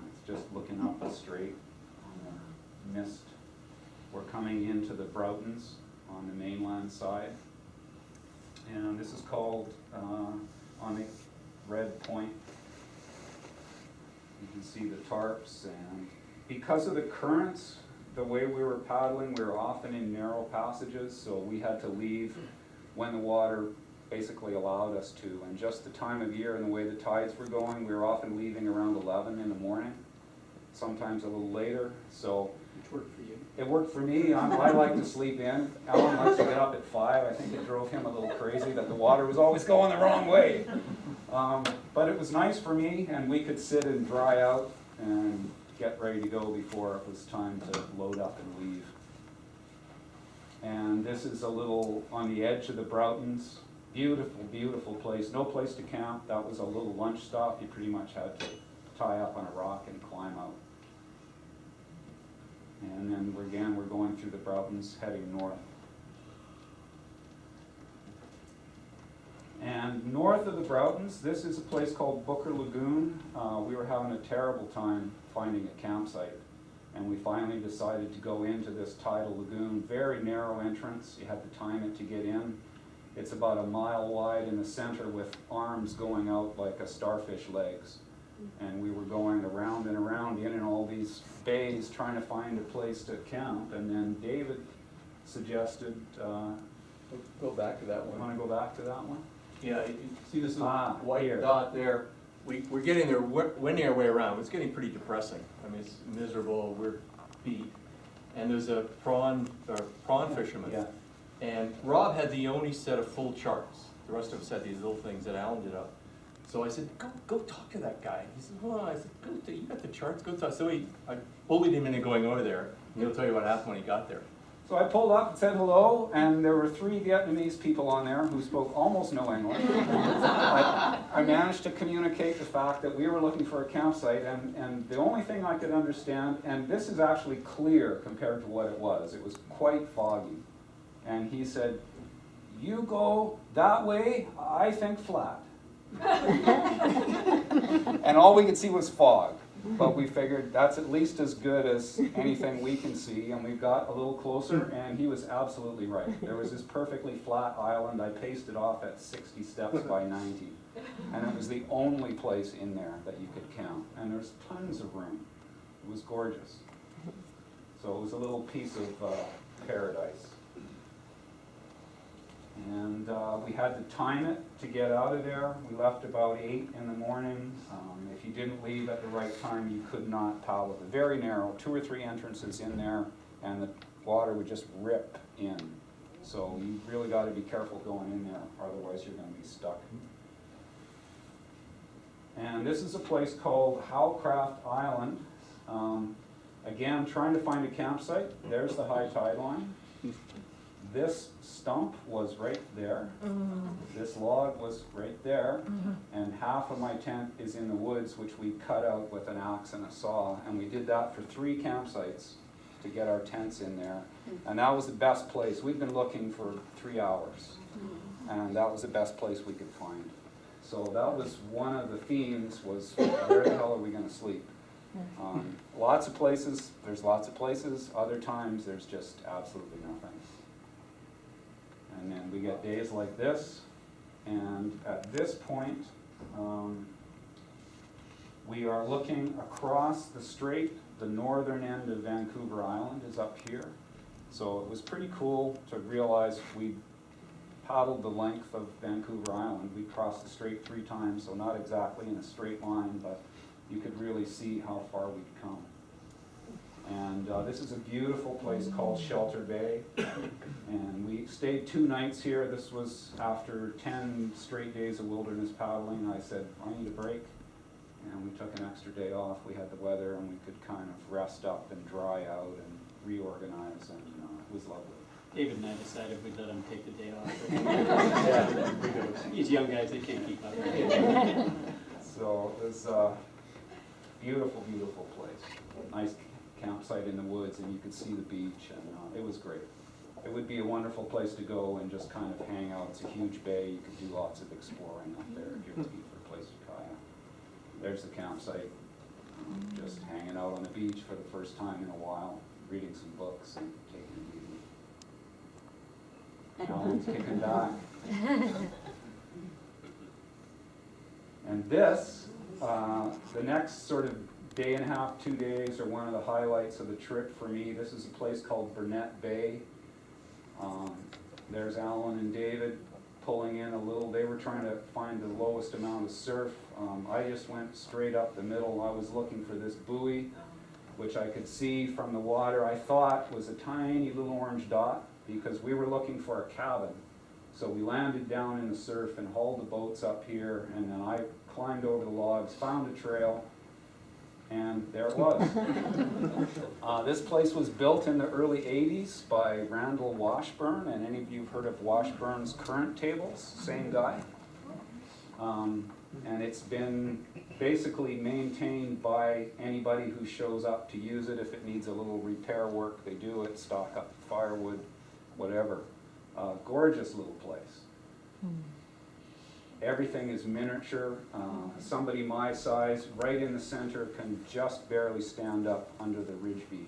It's just looking up the strait. Mist. We're coming into the Broughtons on the mainland side, and this is called on the Red Point. You can see the tarps, and because of the currents, the way we were paddling, we were often in narrow passages, so we had to leave when the water basically allowed us to, and just the time of year and the way the tides were going, we were often leaving around 11 in the morning, sometimes a little later, so Which worked for you? it worked for me. I like to sleep in. Alan likes to get up at 5. I think it drove him a little crazy that the water was always going the wrong way. But it was nice for me, and we could sit and dry out and get ready to go before it was time to load up and leave. And this is a little on the edge of the Broughtons. Beautiful, beautiful place. No place to camp. That was a little lunch stop. You pretty much had to tie up on a rock and climb out. And then we're going through the Broughtons, heading north. And north of the Broughtons, this is a place called Booker Lagoon. We were having a terrible time finding a campsite. And we finally decided to go into this tidal lagoon. Very narrow entrance. You had to time it to get in. It's about a mile wide in the center with arms going out like a starfish legs. And we were going around and around in all these bays trying to find a place to camp. And then David suggested, Go back to that you one. want to go back to that one? Yeah, you see this little Ah, white here. dot there? We're getting there, wending our way around. It's getting pretty depressing. I mean, it's miserable, we're beat. And there's a prawn fisherman. Yeah. And Rob had the only set of full charts. The rest of us had these little things that Alan did up. So I said, go talk to that guy. He said, oh, I said, you got the charts, go talk. So I bullied him into going over there, and he'll tell you what happened when he got there. So I pulled up and said hello, and there were 3 Vietnamese people on there who spoke almost no English. I managed to communicate the fact that we were looking for a campsite, and the only thing I could understand, and this is actually clear compared to what it was quite foggy. And he said, you go that way, I think flat. And all we could see was fog. But we figured that's at least as good as anything we can see, and we got a little closer, and he was absolutely right. There was this perfectly flat island. I paced it off at 60 steps by 90, and it was the only place in there that you could camp, and there's tons of room. It was gorgeous. So it was a little piece of paradise. And we had to time it to get out of there. We left about 8 in the morning. If you didn't leave at the right time, you could not paddle it. Very narrow, 2 or 3 entrances in there, and the water would just rip in. So you really got to be careful going in there, otherwise you're going to be stuck. And this is a place called Howcraft Island. Again, trying to find a campsite. There's the high tide line. This stump was right there. This log was right there. And half of my tent is in the woods, which we cut out with an axe and a saw. And we did that for 3 campsites to get our tents in there. And that was the best place. We'd been looking for 3 hours. And that was the best place we could find. So that was one of the themes, was where the hell are we going to sleep? Lots of places, there's lots of places. Other times there's just absolutely nothing. And then we get days like this, and at this point, we are looking across the strait. The northern end of Vancouver Island is up here. So it was pretty cool to realize we paddled the length of Vancouver Island. We crossed the strait 3 times, so not exactly in a straight line, but you could really see how far we'd come. And this is a beautiful place called Shelter Bay. And we stayed 2 nights here. This was after 10 straight days of wilderness paddling. I said, I need a break. And we took an extra day off. We had the weather, and we could kind of rest up and dry out and reorganize, and it was lovely. David and I decided we'd let him take the day off. These young guys, they can't keep up. So it was a beautiful, beautiful place. Nice campsite in the woods, and you could see the beach, and it was great. It would be a wonderful place to go and just kind of hang out. It's a huge bay. You could do lots of exploring up there if you're looking for a place to kayak. There's the campsite. Just hanging out on the beach for the first time in a while, reading some books and taking it easy. Alan's kicking back. And this, the next sort of day and a half, 2 days, are one of the highlights of the trip for me. This is a place called Burnett Bay. There's Alan and David pulling in a little. They were trying to find the lowest amount of surf. I just went straight up the middle. I was looking for this buoy, which I could see from the water. I thought was a tiny little orange dot, because we were looking for a cabin. So we landed down in the surf and hauled the boats up here, and then I climbed over the logs, found a trail, And there it was. This place was built in the early 80s by Randall Washburn, and any of you have heard of Washburn's current tables? Same guy. And it's been basically maintained by anybody who shows up to use it. If it needs a little repair work, they do it, stock up firewood, whatever. Gorgeous little place. Everything is miniature. Somebody my size, right in the center, can just barely stand up under the ridge beam.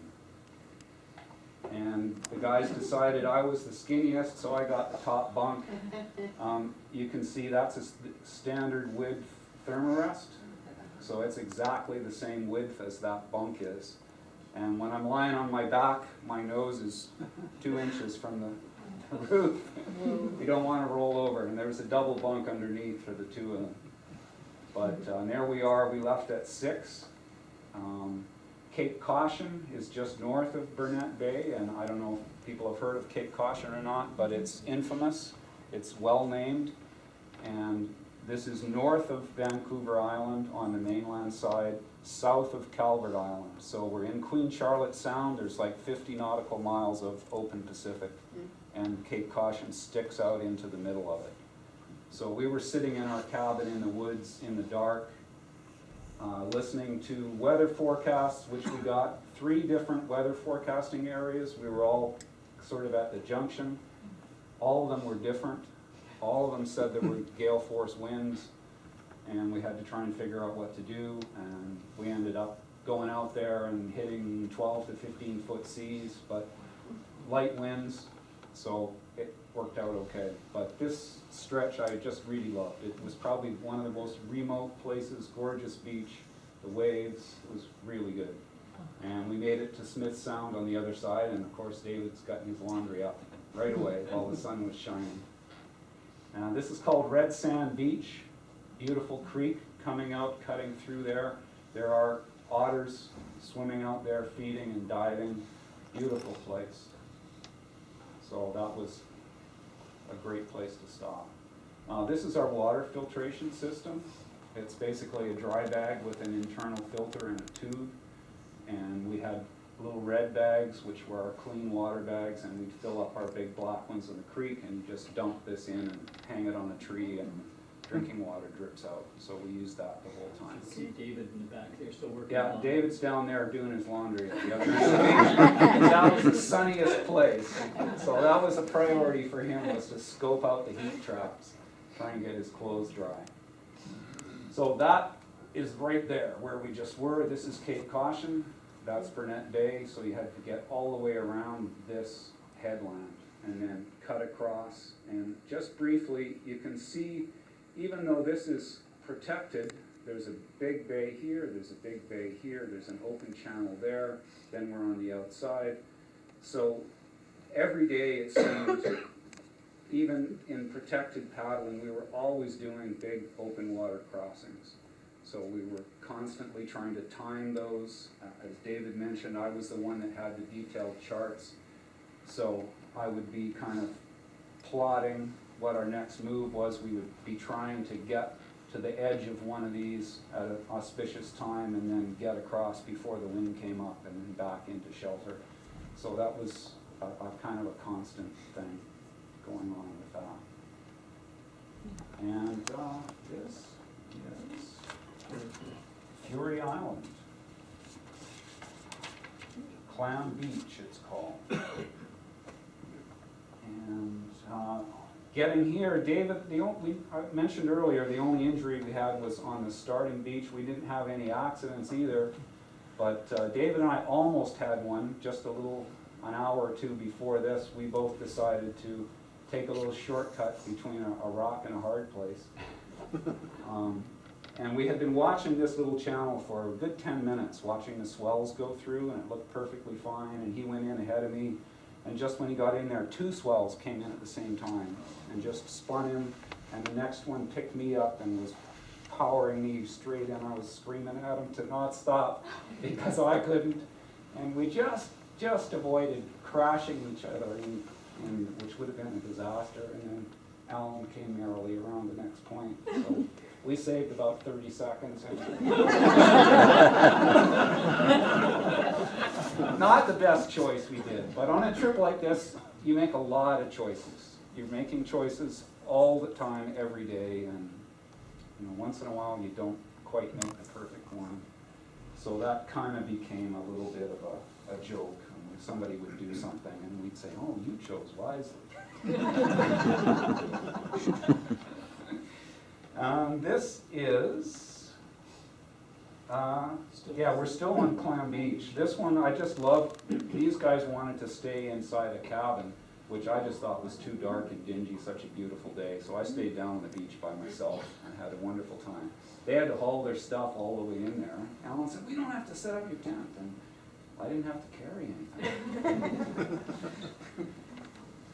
And the guys decided I was the skinniest, so I got the top bunk. You can see that's a standard width thermarest. So it's exactly the same width as that bunk is. And when I'm lying on my back, my nose is 2 inches from the roof. You don't want to roll over. And there's a double bunk underneath for the two of them. But there we are. We left at 6. Cape Caution is just north of Burnett Bay, and I don't know if people have heard of Cape Caution or not, but it's infamous. It's well named, and this is north of Vancouver Island on the mainland side, south of Calvert Island. So we're in Queen Charlotte Sound. There's like 50 nautical miles of open Pacific, and Cape Caution sticks out into the middle of it. So we were sitting in our cabin in the woods in the dark, listening to weather forecasts, which we got 3 different weather forecasting areas. We were all sort of at the junction. All of them were different. All of them said there were gale force winds, and we had to try and figure out what to do. And we ended up going out there and hitting 12 to 15 foot seas, but light winds, so it worked out okay. But this stretch I just really loved. It was probably one of the most remote places, gorgeous beach, the waves, it was really good. And we made it to Smith Sound on the other side, and of course David's gotten his laundry up right away while the sun was shining. This is called Red Sand Beach, beautiful creek coming out, cutting through there. There are otters swimming out there, feeding and diving, beautiful place. So that was a great place to stop. This is our water filtration system. It's basically a dry bag with an internal filter and a tube. And we had little red bags, which were our clean water bags, and we'd fill up our big black ones in the creek and just dump this in and hang it on a tree, and drinking water drips out. So we use that the whole time. See David in the back there still working. Yeah, on. David's down there doing his laundry at the other end of the beach. That was the sunniest place. So that was a priority for him, was to scope out the heat traps, try and get his clothes dry. So that is right there where we just were. This is Cape Caution. That's Burnett Bay. So you had to get all the way around this headland and then cut across. And just briefly, you can see, even though this is protected, there's a big bay here, there's a big bay here, there's an open channel there, then we're on the outside. So every day it seemed, even in protected paddling, we were always doing big open water crossings. So we were constantly trying to time those. As David mentioned, I was the one that had the detailed charts. So I would be kind of plotting what our next move was. We would be trying to get to the edge of one of these at an auspicious time and then get across before the wind came up and then back into shelter. So that was a kind of a constant thing going on with that. And this is Fury Island. Clam Beach it's called. And getting here, David, I mentioned earlier, the only injury we had was on the starting beach. We didn't have any accidents either, but David and I almost had one just an hour or two before this. We both decided to take a little shortcut between a rock and a hard place. And we had been watching this little channel for a good 10 minutes, watching the swells go through, and it looked perfectly fine, and he went in ahead of me. And just when he got in there, 2 swells came in at the same time and just spun him, and the next one picked me up and was powering me straight in. I was screaming at him to not stop because I couldn't. And we just avoided crashing each other, which would have been a disaster. And then Alan came merrily around the next point. So We saved about 30 seconds. Not the best choice we did, but on a trip like this, you make a lot of choices. You're making choices all the time, every day, and once in a while you don't quite make the perfect one. So that kind of became a little bit of a joke. Somebody would do something and we'd say, oh, you chose wisely. This is, yeah, we're still on Clam Beach. This one, I just love, these guys wanted to stay inside a cabin, which I just thought was too dark and dingy, such a beautiful day. So I stayed down on the beach by myself and had a wonderful time. They had to haul their stuff all the way in there. Alan said, we don't have to set up your tent. And I didn't have to carry anything.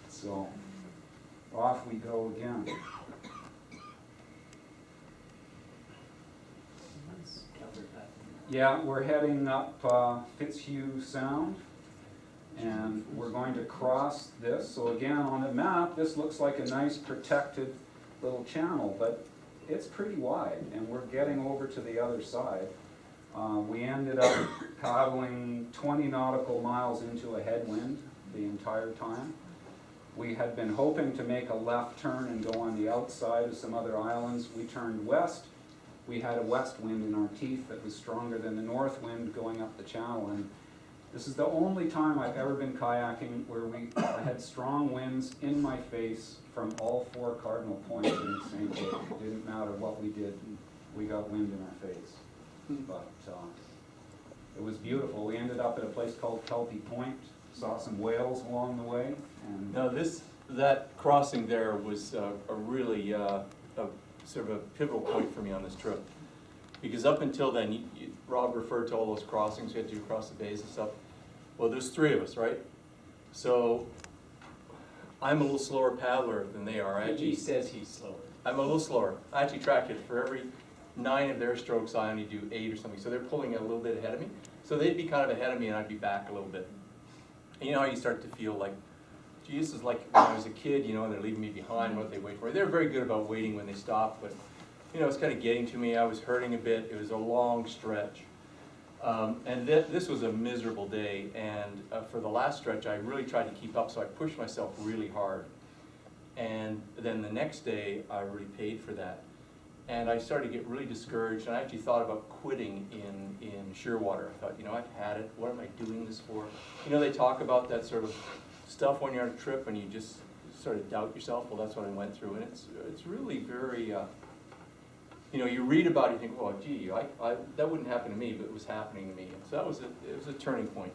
So off we go again. Yeah, we're heading up Fitzhugh Sound, and we're going to cross this. So again, on the map, this looks like a nice protected little channel, but it's pretty wide, and we're getting over to the other side. We ended up paddling 20 nautical miles into a headwind the entire time. We had been hoping to make a left turn and go on the outside of some other islands. We turned west. We had a west wind in our teeth that was stronger than the north wind going up the channel. And this is the only time I've ever been kayaking where I had strong winds in my face from all 4 cardinal points in the same day. It didn't matter what we did, we got wind in our face. But it was beautiful. We ended up at a place called Kelpie Point, saw some whales along the way. And Now that crossing there was a really sort of a pivotal point for me on this trip. Because up until then, Rob referred to all those crossings we had to do across the bays and stuff. Well, there's 3 of us, right? So I'm a little slower paddler than they are. He says he's slower. I'm a little slower. I actually track it for every 9 of their strokes, I only do 8 or something. So they're pulling it a little bit ahead of me. So they'd be kind of ahead of me and I'd be back a little bit. And you know how you start to feel like, gee, this is like when I was a kid, and they're leaving me behind, what they wait for. They're very good about waiting when they stop, but it's kind of getting to me. I was hurting a bit. It was a long stretch. And this was a miserable day. And for the last stretch, I really tried to keep up, so I pushed myself really hard. And then the next day, I really paid for that. And I started to get really discouraged, and I actually thought about quitting in Shearwater. I thought, I've had it. What am I doing this for? They talk about that sort of stuff when you're on a trip and you just sort of doubt yourself. Well, that's what I went through, and it's really very, you read about it, you think, oh, gee, that wouldn't happen to me, but it was happening to me. And so it was a turning point.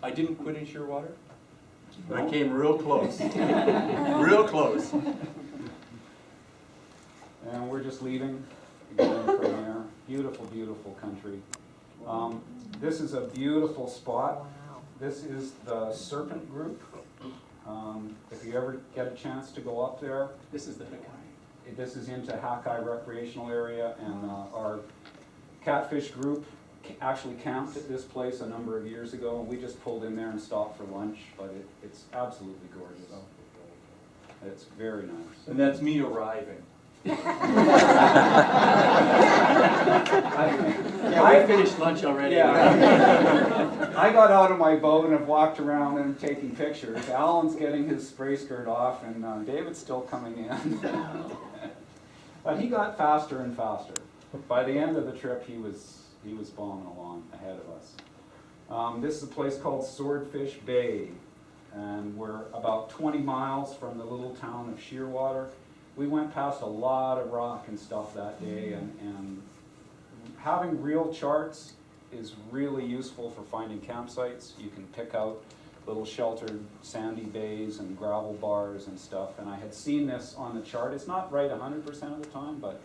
I didn't quit in Shearwater, but I came real close, real close. And we're just leaving, going from there. Beautiful, beautiful country. This is a beautiful spot. This is the Serpent Group. If you ever get a chance to go up there. This is the Hakai. This is into Hakai Recreational Area, and our catfish group actually camped at this place a number of years ago, and we just pulled in there and stopped for lunch, but it's absolutely gorgeous. It's very nice. And that's me arriving. I finished lunch already. Yeah. I got out of my boat and have walked around and taking pictures. Alan's getting his spray skirt off, and David's still coming in. But he got faster and faster. By the end of the trip, he was bombing along ahead of us. This is a place called Swordfish Bay, and we're about 20 miles from the little town of Shearwater. We went past a lot of rock and stuff that day, and having real charts is really useful for finding campsites. You can pick out little sheltered sandy bays and gravel bars and stuff, and I had seen this on the chart. It's not right 100% of the time, but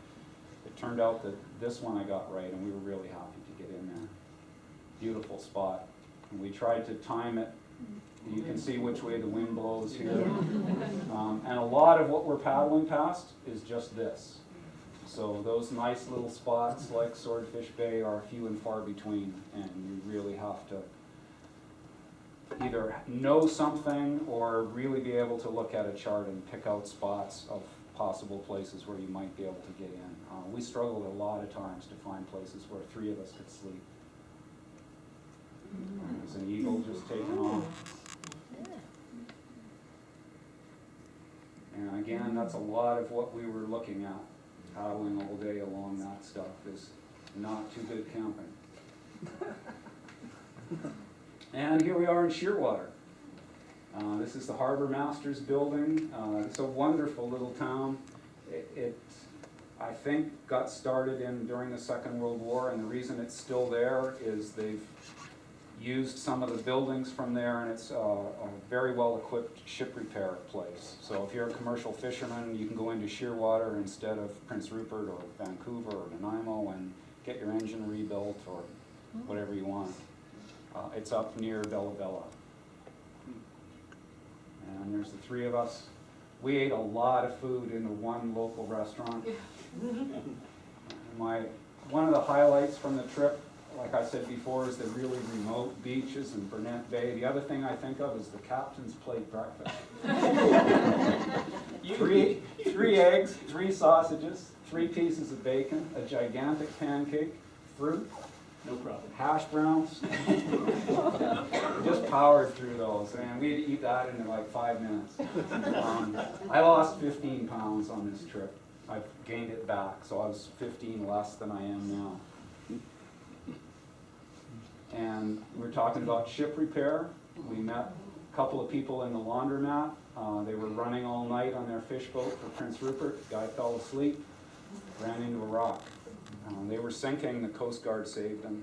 it turned out that this one I got right, and we were really happy to get in there. Beautiful spot. And we tried to time it. You can see which way the wind blows here. And a lot of what we're paddling past is just this. So those nice little spots like Swordfish Bay are few and far between, and you really have to either know something or really be able to look at a chart and pick out spots possible places where you might be able to get in. We struggled a lot of times to find places where 3 of us could sleep. There's an eagle just taking off. And again, that's a lot of what we were looking at, paddling all day along that stuff is not too good camping. And here we are in Shearwater. This is the Harbor Masters building. It's a wonderful little town. It I think, got started during the Second World War, and the reason it's still there is they've used some of the buildings from there, and it's a very well-equipped ship repair place. So if you're a commercial fisherman, you can go into Shearwater instead of Prince Rupert or Vancouver or Nanaimo and get your engine rebuilt or whatever you want. It's up near Bella Bella. And there's the 3 of us. We ate a lot of food in the one local restaurant. One of the highlights from the trip, like I said before, is the really remote beaches in Burnett Bay. The other thing I think of is the captain's plate breakfast. 3 eggs, 3 sausages, 3 pieces of bacon, a gigantic pancake, fruit, No problem. hash browns. Just powered through those, and we'd eat that in like 5 minutes. I lost 15 pounds on this trip. I've gained it back, so I was 15 less than I am now. And we're talking about ship repair. We met a couple of people in the laundromat. They were running all night on their fish boat for Prince Rupert. Guy fell asleep, ran into a rock. They were sinking, the Coast Guard saved them.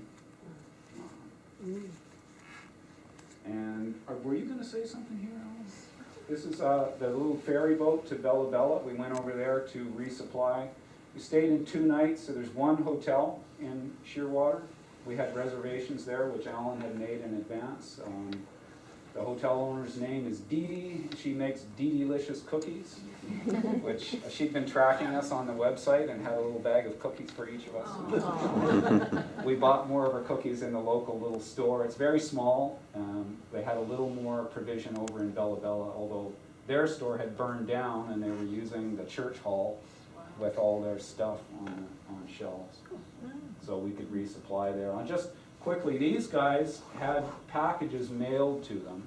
And were you going to say something here, Alan? This is the little ferry boat to Bella Bella. We went over there to resupply. We stayed in 2 nights, so there's 1 hotel in Shearwater. We had reservations there, which Alan had made in advance. The hotel owner's name is Dee Dee. She makes Dee-Delicious cookies, which she'd been tracking us on the website and had a little bag of cookies for each of us. We bought more of her cookies in the local little store. It's very small. They had a little more provision over in Bella Bella, although their store had burned down and they were using the church hall with all their stuff on shelves. So we could resupply there. Just quickly, these guys had packages mailed to them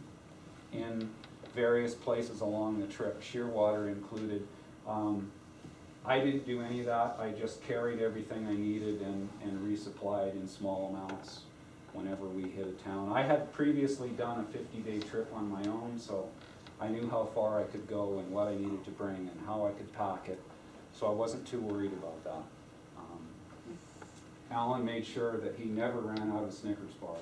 in various places along the trip, Shearwater included. I didn't do any of that. I just carried everything I needed and resupplied in small amounts whenever we hit a town. I had previously done a 50-day trip on my own, so I knew how far I could go and what I needed to bring and how I could pack it, so I wasn't too worried about that. Alan made sure that he never ran out of Snickers bars.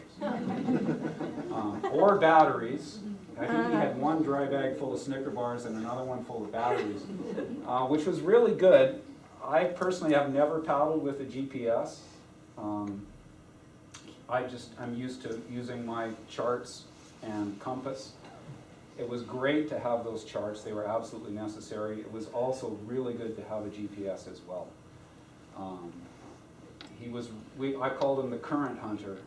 Or batteries. I think he had 1 dry bag full of Snicker bars and another one full of batteries, which was really good. I personally have never paddled with a GPS. I'm used to using my charts and compass. It was great to have those charts. They were absolutely necessary. It was also really good to have a GPS as well. I called him the current hunter.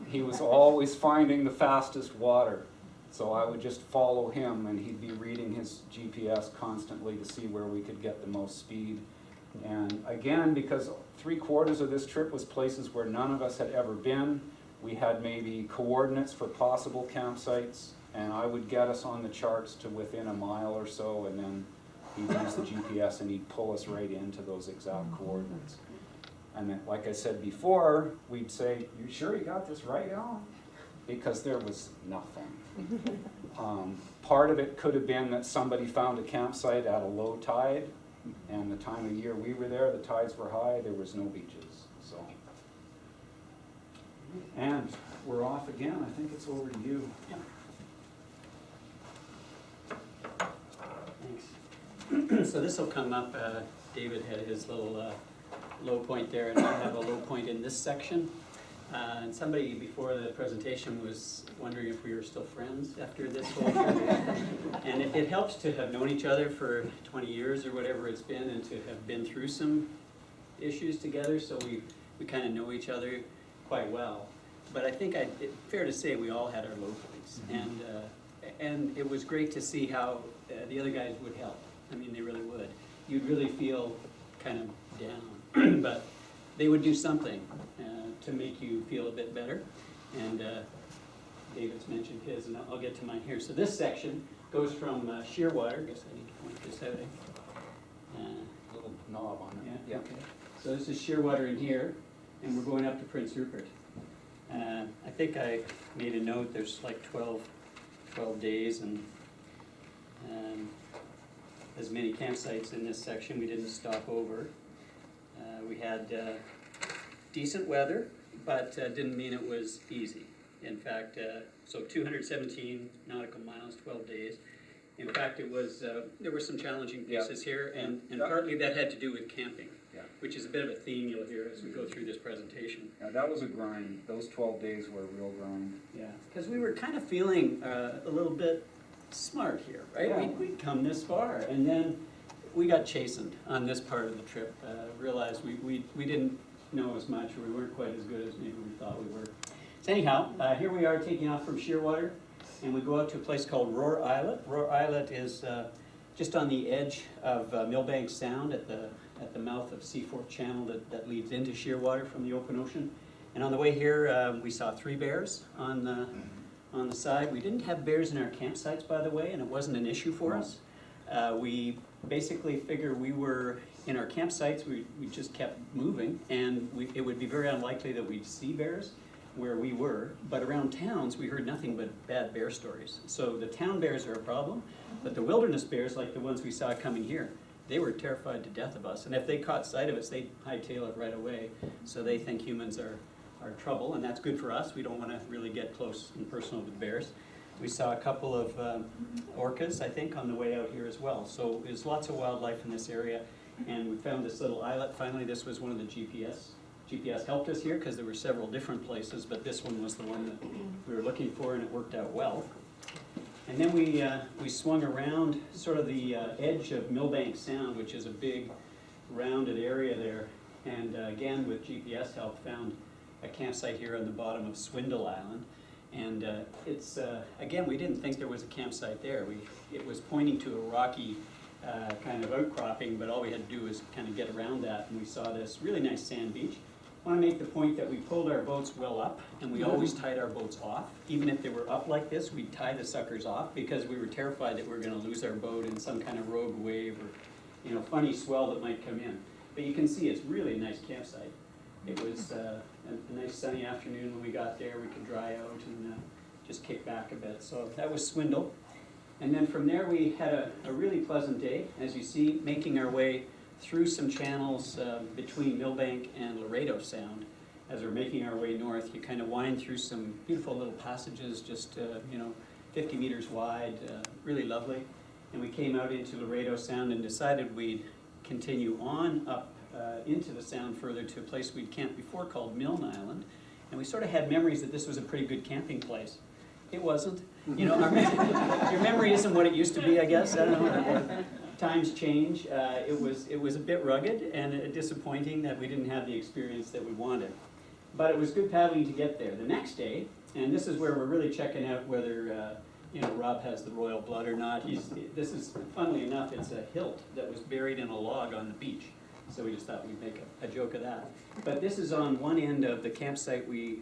He was always finding the fastest water. So I would just follow him and he'd be reading his GPS constantly to see where we could get the most speed. And again, because 3/4 of this trip was places where none of us had ever been, we had maybe coordinates for possible campsites, and I would get us on the charts to within a mile or so, and then he'd use the GPS and he'd pull us right into those exact coordinates. And then, like I said before, we'd say, "You sure you got this right, Alan?" Because there was nothing. Part of it could have been that somebody found a campsite at a low tide, and the time of year we were there, the tides were high, there was no beaches. So, and we're off again. I think it's over to you. Thanks. So this will come up, David had his little low point there, and I have a low point in this section. And somebody before the presentation was wondering if we were still friends after this whole trip. And it helps to have known each other for 20 years or whatever it's been, and to have been through some issues together, so we kind of know each other quite well. But I think it's fair to say we all had our low points. And it was great to see how the other guys would help. I mean, they really would. you'd really feel kind of down. But they would do something to make you feel a bit better. And David's mentioned his, and I'll get to mine here. So this section goes from Shearwater. I guess I need to point this out. Little knob on it. Yeah, okay. So this is Shearwater in here, and we're going up to Prince Rupert. I think I made a note, there's like 12 days and as many campsites in this section. We didn't stop over. We had decent weather, but didn't mean it was easy. In fact, so 217 nautical miles, 12 days. In fact, it was there were some challenging pieces here, and partly that had to do with camping, which is a bit of a theme you'll hear as we go through this presentation. Yeah, that was a grind. Those 12 days were a real grind. Yeah, because we were kind of feeling a little bit smart here, right? Yeah. We'd come this far, and then we got chastened on this part of the trip. Realized we didn't know as much, or we weren't quite as good as maybe we thought we were. So anyhow, here we are taking off from Shearwater, and we go out to a place called Roar Islet. Roar Islet is just on the edge of Millbank Sound at the mouth of Seaforth Channel that leads into Shearwater from the open ocean. And on the way here, we saw 3 bears on the side. We didn't have bears in our campsites, by the way, and it wasn't an issue for us. We basically figured we were in our campsites, we just kept moving, and it would be very unlikely that we'd see bears where we were, but around towns we heard nothing but bad bear stories. So the town bears are a problem, but the wilderness bears, like the ones we saw coming here, they were terrified to death of us, and if they caught sight of us, they'd hightail it right away. So they think humans are trouble, and that's good for us. We don't want to really get close and personal with bears. We saw a couple of orcas, I think, on the way out here as well. So there's lots of wildlife in this area, and we found this little islet. Finally, this was one of the GPS helped us here because there were several different places, but this one was the one that we were looking for, and it worked out well. And then we swung around sort of the edge of Millbank Sound, which is a big rounded area there, and again with GPS help found a campsite here on the bottom of Swindle Island. And it's, again, we didn't think there was a campsite there. It was pointing to a rocky kind of outcropping, but all we had to do was kind of get around that, and we saw this really nice sand beach. I want to make the point that we pulled our boats well up, and we always tied our boats off. Even if they were up like this, we'd tie the suckers off because we were terrified that we were going to lose our boat in some kind of rogue wave or, funny swell that might come in. But you can see it's really a nice campsite. It was a nice sunny afternoon when we got there. We could dry out and just kick back a bit. So that was Swindle. And then from there we had a really pleasant day, as you see, making our way through some channels between Millbank and Laredo Sound. As we're making our way north, you kind of wind through some beautiful little passages, just 50 meters wide, really lovely. And we came out into Laredo Sound and decided we'd continue on up into the sound further to a place we'd camped before called Milne Island. And we sort of had memories that this was a pretty good camping place. It wasn't. Your memory isn't what it used to be, I guess. I don't know. Times change. It was a bit rugged and disappointing that we didn't have the experience that we wanted. But it was good paddling to get there. The next day, and this is where we're really checking out whether Rob has the royal blood or not. This is, funnily enough, it's a hilt that was buried in a log on the beach. So we just thought we'd make a joke of that. But this is on one end of the campsite we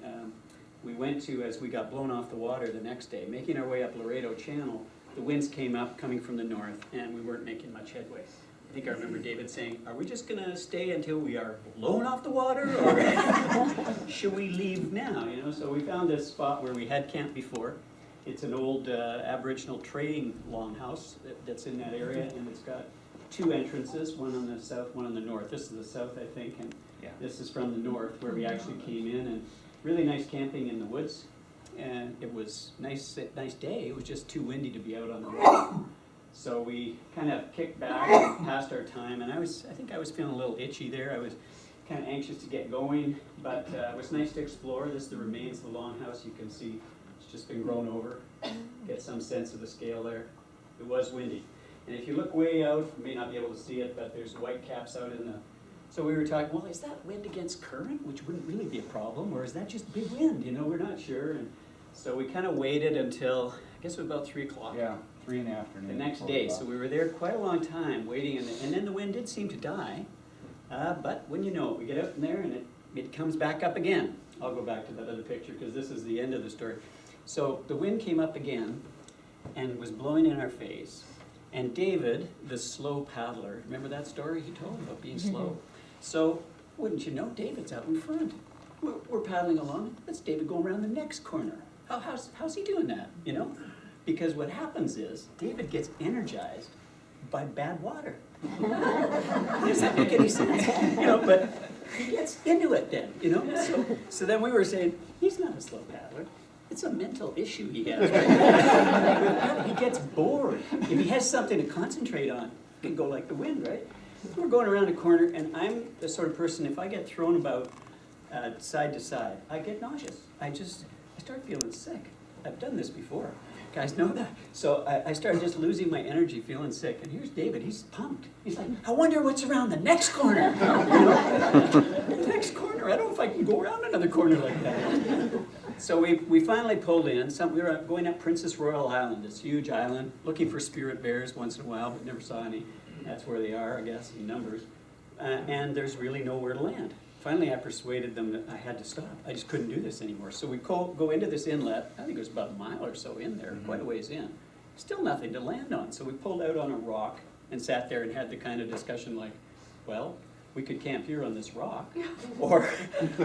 went to as we got blown off the water the next day. Making our way up Laredo Channel, the winds came up coming from the north, and we weren't making much headway. I think I remember David saying, are we just going to stay until we are blown off the water, or should we leave now? So we found this spot where we had camped before. It's an old Aboriginal trading longhouse that's in that area, and it's got 2 entrances, one on the south, one on the north. This is the south, I think, and this is from the north, where we actually came in, and really nice camping in the woods. And it was nice day. It was just too windy to be out on the road. So we kind of kicked back past our time, and I think I was feeling a little itchy there. I was kind of anxious to get going, but it was nice to explore. This is the remains of the longhouse. You can see it's just been grown over. Get some sense of the scale there. It was windy. And if you look way out, you may not be able to see it, but there's white caps out in the... So we were talking, well, is that wind against current, which wouldn't really be a problem, or is that just big wind? We're not sure. And so we kind of waited until, I guess it was about 3 o'clock. Yeah, 3 in the afternoon. the next before day. left. So we were there quite a long time waiting, and then the wind did seem to die. But when you know it, we get out in there and it comes back up again. I'll go back to that other picture because this is the end of the story. So the wind came up again and was blowing in our face. And David, the slow paddler, remember that story he told about being slow? So wouldn't you know, David's out in front. We're paddling along. Let's David go around the next corner. How's he doing that, you know? Because what happens is David gets energized by bad water. Does that make any sense? You know, but he gets into it then, you know? So then we were saying, he's not a slow paddler. It's a mental issue he has. Right? He gets bored. If he has something to concentrate on, he can go like the wind, right? We're going around a corner, and I'm the sort of person, if I get thrown about side to side, I get nauseous. I start feeling sick. I've done this before. Guys know that. So I started just losing my energy, feeling sick. And here's David, he's pumped. He's like, I wonder what's around the next corner. You know? The next corner, I don't know if I can go around another corner like that. So we finally pulled in. We were going up Princess Royal Island, this huge island, looking for spirit bears once in a while, but never saw any. That's where they are, I guess, in numbers. And there's really nowhere to land. Finally, I persuaded them that I had to stop. I just couldn't do this anymore. So we go into this inlet. I think it was about a mile or so in there, quite a ways in. Still nothing to land on. So we pulled out on a rock and sat there and had the kind of discussion like, well, we could camp here on this rock, or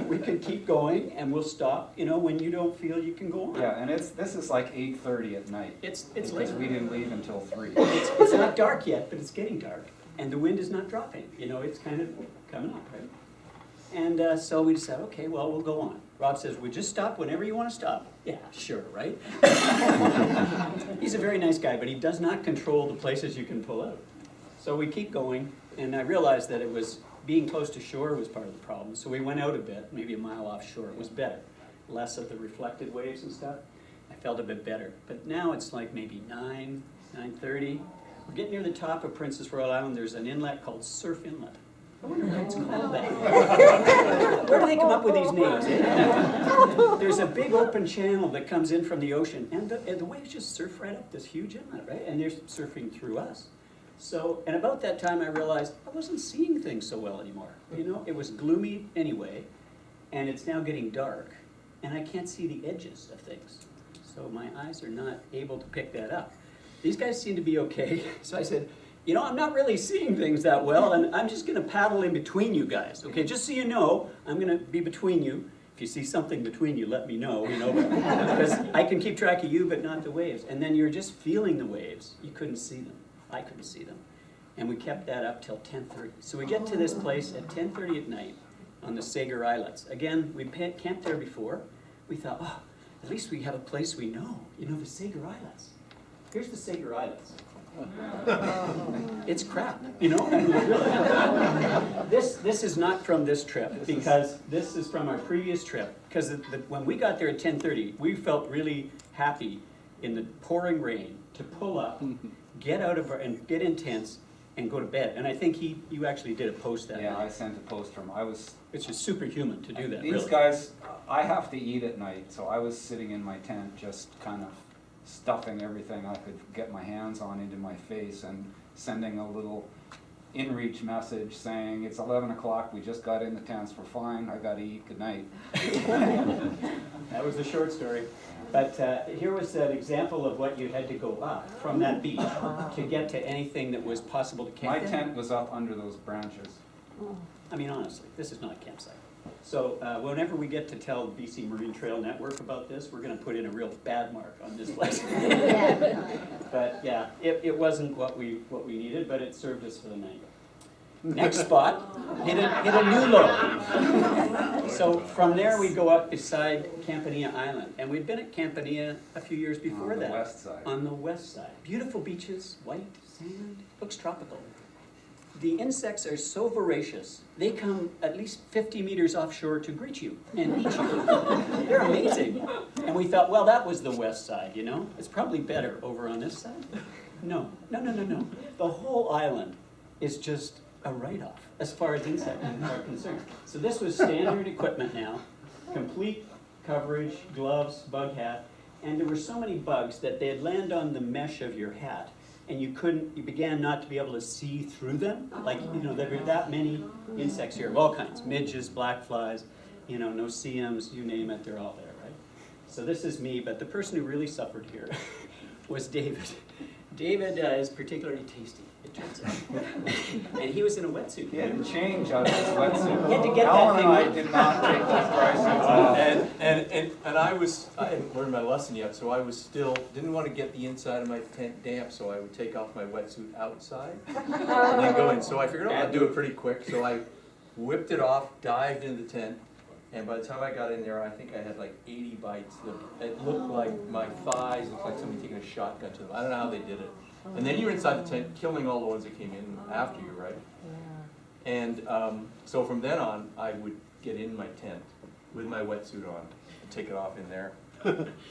we could keep going and we'll stop, you know, when you don't feel you can go on. Yeah, and this is like 8:30 at night. It's because late. we didn't leave until 3. It's not dark yet, but it's getting dark. And the wind is not dropping. You know, it's kind of coming up, right? And so we decided, okay, well, we'll go on. Rob says, we just stop whenever you want to stop. Yeah, sure, right? He's a very nice guy, but he does not control the places you can pull out. So we keep going, and I realized that it was being close to shore was part of the problem. So we went out a bit, maybe a mile offshore. It was better. Less of the reflected waves and stuff. I felt a bit better. But now it's like maybe 9:30. We're getting near the top of Princess Royal Island. There's an inlet called Surf Inlet. I wonder why it's called that. Where do they come up with these names? There's a big open channel that comes in from the ocean, and the waves just surf right up this huge inlet, right? And they're surfing through us. So, and about that time I realized I wasn't seeing things so well anymore. You know, it was gloomy anyway, and it's now getting dark, and I can't see the edges of things. So my eyes are not able to pick that up. These guys seem to be okay, so I said, you know, I'm not really seeing things that well, and I'm just gonna paddle in between you guys, okay? Just so you know, I'm gonna be between you. If you see something between you, let me know, you know, because I can keep track of you, but not the waves. And then you're just feeling the waves. You couldn't see them. I couldn't see them. And we kept that up till 10:30. So we get to this place at 10:30 at night on the Sagar Islets. Again, we camped there before. We thought, oh, at least we have a place we know. You know, the Sagar Islets. Here's the Sagar Islets. It's crap, you know? I mean, really. This is not from this trip, because this is from our previous trip. Because when we got there at 10:30, we felt really happy in the pouring rain to pull up, get out of our, and get in tents, and go to bed. And I think you actually did a post that Yeah, night. I sent a post from, It's just superhuman to do that, These really. guys, I have to eat at night, so I was sitting in my tent just kind of stuffing everything I could get my hands on into my face and sending a little in-reach message saying, it's 11 o'clock, we just got in the tents, we're fine, I gotta eat, good night. That was the short story. But here was an example of what you had to go up from that beach to get to anything that was possible to camp My in. tent was up under those branches. I mean, honestly, this is not a campsite. So whenever we get to tell the BC Marine Trail Network about this, we're going to put in a real bad mark on this place. But yeah, it wasn't what we needed, but it served us for the night. Next spot, hit a new low. So from there we go up beside Campania Island, and we'd been at Campania a few years before that. On the west side. On the west side. Beautiful beaches, white sand, looks tropical. The insects are so voracious, they come at least 50 meters offshore to greet you and eat you. They're amazing. And we thought, well, that was the west side, you know? It's probably better over on this side. No. The whole island is just a write-off as far as insects are concerned. So this was standard equipment now, complete coverage, gloves, bug hat, and there were so many bugs that they'd land on the mesh of your hat, and you began not to be able to see through them. Like, you know, there were that many insects here of all kinds, midges, black flies, you know, no-see-ums, you name it, they're all there, right? So this is me, but the person who really suffered here was David. David is particularly tasty, it turns out. And he was in a wetsuit. He had to change out of his wetsuit. He had to get Alan that and I thing did not take those dry suits off. I hadn't learned my lesson yet, so I was still, didn't want to get the inside of my tent damp, so I would take off my wetsuit outside and then go in. So I figured, oh, I'd do it pretty quick, so I whipped it off, dived into the tent, and by the time I got in there, I think I had like 80 bites. It looked like my thighs looked like somebody taking a shotgun to them. I don't know how they did it. And then you're inside the tent, killing all the ones that came in after you, right? And so from then on, I would get in my tent with my wetsuit on and take it off in there.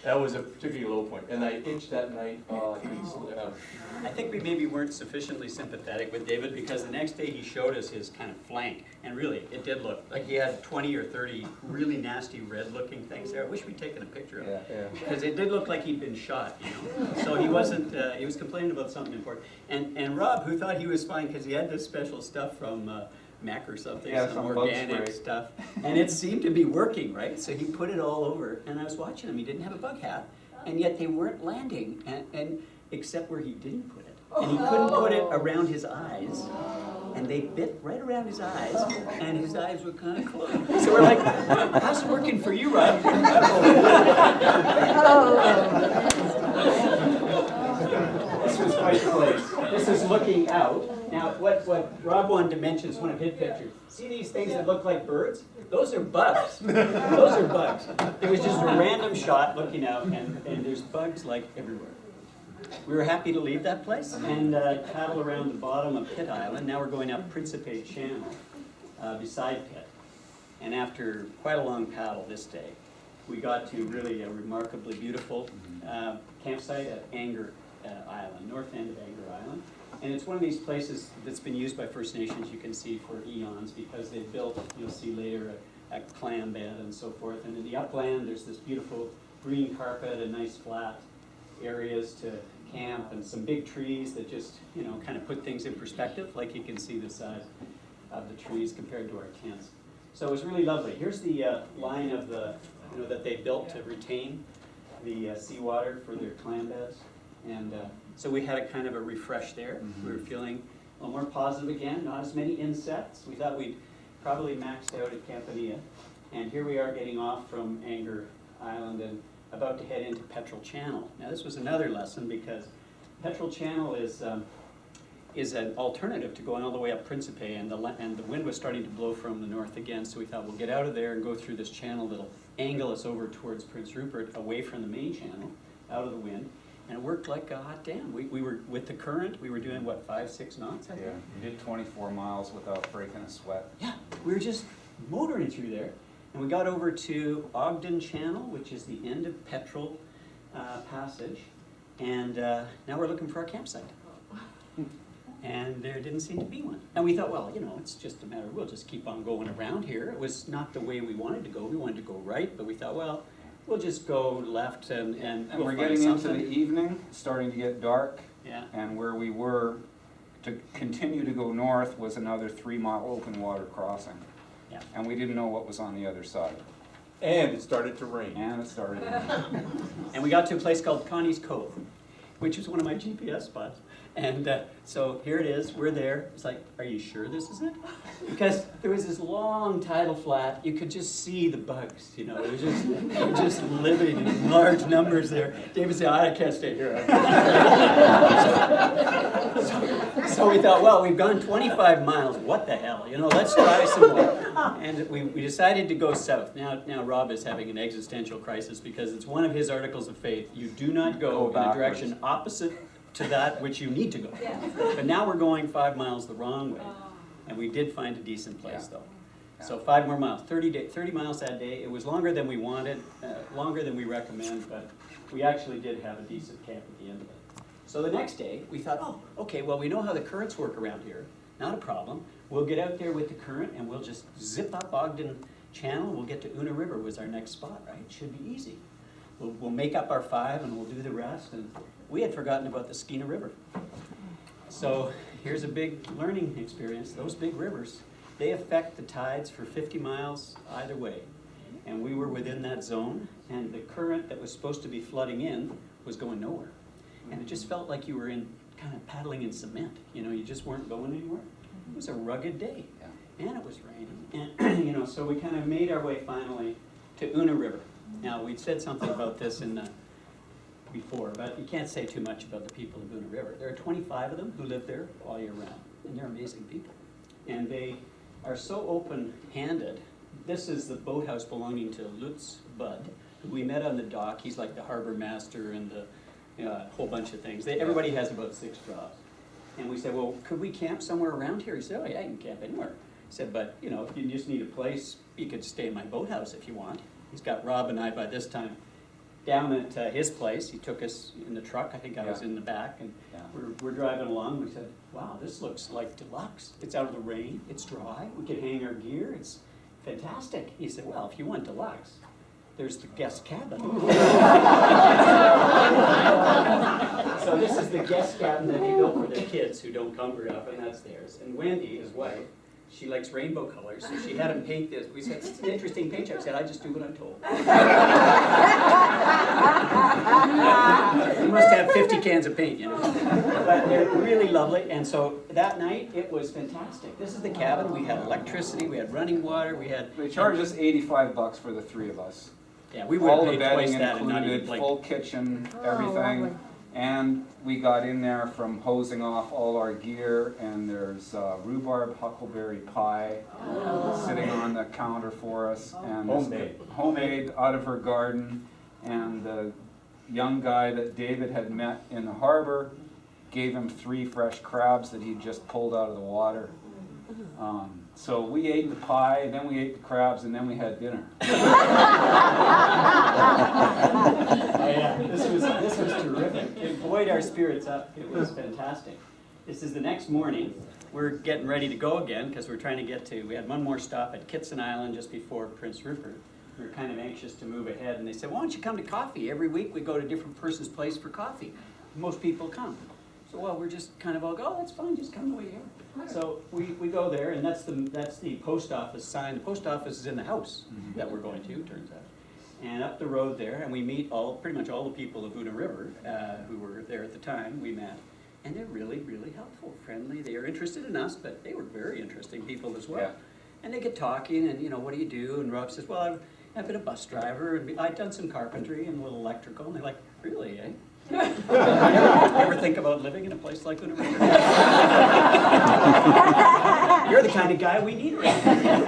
That was a particularly low point. And I itched that night. I think we maybe weren't sufficiently sympathetic with David, because the next day he showed us his kind of flank, and really, it did look like he had 20 or 30 really nasty red-looking things there. I wish we'd taken a picture of it, because it did look like he'd been shot, you know. So he wasn't, he was complaining about something important. And Rob, who thought he was fine because he had this special stuff from Mac or something, some organic stuff, and it seemed to be working, right? So he put it all over, and I was watching him. He didn't have a bug hat, and yet they weren't landing, and except where he didn't put it, and he couldn't put it around his eyes, and they bit right around his eyes, and his eyes were kind of closed. So we're like, how's it working for you, Rob? This was quite the place. This is looking out. Now, what Rob wanted to mention is one of his pictures. See these things that look like birds? Those are bugs. Those are bugs. It was just a random shot looking out, and there's bugs like everywhere. We were happy to leave that place and paddle around the bottom of Pitt Island. Now we're going up Principe Channel beside Pitt. And after quite a long paddle this day, we got to really a remarkably beautiful campsite at Anger Island, north end of Anger Island. And it's one of these places that's been used by First Nations, you can see, for eons, because they've built, you'll see later, a clam bed and so forth. And in the upland, there's this beautiful green carpet and nice flat areas to camp, and some big trees that just, you know, kind of put things in perspective, like you can see the size of the trees compared to our tents. So it was really lovely. Here's the line of the, you know, that they built to retain the seawater for their clam beds. And so we had a kind of a refresh there. We were feeling a little more positive again, not as many insects. We thought we'd probably maxed out at Campania. And here we are getting off from Anger Island and about to head into Petrel Channel. Now this was another lesson, because Petrel Channel is an alternative to going all the way up Principe, and the wind was starting to blow from the north again, so we thought we'll get out of there and go through this channel that'll angle us over towards Prince Rupert, away from the main channel, out of the wind. And it worked like a hot damn. We were, with the current, we were doing, what, 5-6 knots, I think? Yeah, we did 24 miles without breaking a sweat. Yeah, we were just motoring through there. And we got over to Ogden Channel, which is the end of Petrel Passage. And now we're looking for our campsite. And there didn't seem to be one. And we thought, well, you know, it's just a matter, we'll just keep on going around here. It was not the way we wanted to go. We wanted to go right, but we thought, well, we'll just go left and we'll we're find getting something. into the evening, starting to get dark. Yeah. And where we were to continue to go north was another 3-mile open water crossing. Yeah. And we didn't know what was on the other side. And it started to rain. And it started to rain. And we got to a place called Connie's Cove, which was one of my GPS spots. And so here it is, we're there. It's like, are you sure this is it? Because there was this long tidal flat. You could just see the bugs, you know. It was just, they were just living in large numbers there. David said, I can't stay here. So we thought, well, we've gone 25 miles. What the hell? You know, let's try some more. And we decided to go south. Now Rob is having an existential crisis, because it's one of his articles of faith. You do not go in a direction opposite to that which you need to go. Yeah. But now we're going 5 miles the wrong way. And we did find a decent place, though. So 5 more miles, 30 miles that day. It was longer than we wanted, longer than we recommend, but we actually did have a decent camp at the end of it. So the next day, we thought, oh, okay, well, we know how the currents work around here. Not a problem. We'll get out there with the current, and we'll just zip up Ogden Channel. We'll get to Una River was our next spot, right? Should be easy. we'll make up our 5 and we'll do the rest. And we had forgotten about the Skeena River. So here's a big learning experience. Those big rivers, they affect the tides for 50 miles either way. And we were within that zone, and the current that was supposed to be flooding in was going nowhere. And it just felt like you were in kind of paddling in cement. You know, you just weren't going anywhere. It was a rugged day, and it was raining. And you know, so we kind of made our way finally to Una River. Now, we'd said something about this in the before, but you can't say too much about the people of Una River. There are 25 of them who live there all year round, and they're amazing people. And they are so open-handed. This is the boathouse belonging to Lutz Budd, who we met on the dock. He's like the harbor master and the whole bunch of things. Everybody has about 6 jobs. And we said, well, could we camp somewhere around here? He said, oh yeah, you can camp anywhere. He said, but you know, if you just need a place, you could stay in my boathouse if you want. He's got Rob and I by this time down at his place. He took us in the truck. I think I was in the back, and we're driving along. We said, wow, this looks like deluxe. It's out of the rain. It's dry. We can hang our gear. It's fantastic. He said, well, if you want deluxe, there's the guest cabin. So this is the guest cabin that he built for the kids who don't come very often. That's theirs. And Wendy, his wife, she likes rainbow colors, so she had him paint this. We said, it's an interesting paint job. I said, I just do what I'm told. You must have 50 cans of paint, you know. But they're really lovely, and so that night, it was fantastic. This is the cabin. We had electricity, we had running water, we had... They charged us $85 for the 3 of us. Yeah, we would all have the paid twice bedding that and not included, even, like... full kitchen, everything. lovely. And we got in there from hosing off all our gear, and there's rhubarb huckleberry pie sitting on the counter for us. And homemade out of her garden. And the young guy that David had met in the harbor gave him 3 fresh crabs that he'd just pulled out of the water. So we ate the pie, and then we ate the crabs, and then we had dinner. Oh yeah, this was terrific. It buoyed our spirits up. It was fantastic. This is the next morning. We're getting ready to go again because we're trying to get to, we had one more stop at Kitson Island just before Prince Rupert. We were kind of anxious to move ahead, and they said, why don't you come to coffee? Every week we go to a different person's place for coffee. Most people come. So, well, we're just kind of all go, oh, that's fine, just come away here. So we go there, and that's the post office sign. The post office is in the house that we're going to, turns out. And up the road there, and we meet pretty much all the people of Una River who were there at the time we met. And they're really, really helpful, friendly. They are interested in us, but they were very interesting people as well. Yeah. And they get talking, and, you know, what do you do? And Rob says, well, I've been a bus driver, and I've done some carpentry and a little electrical. And they're like, really, eh? Ever think about living in a place like Una River? You're the kind of guy we need around here.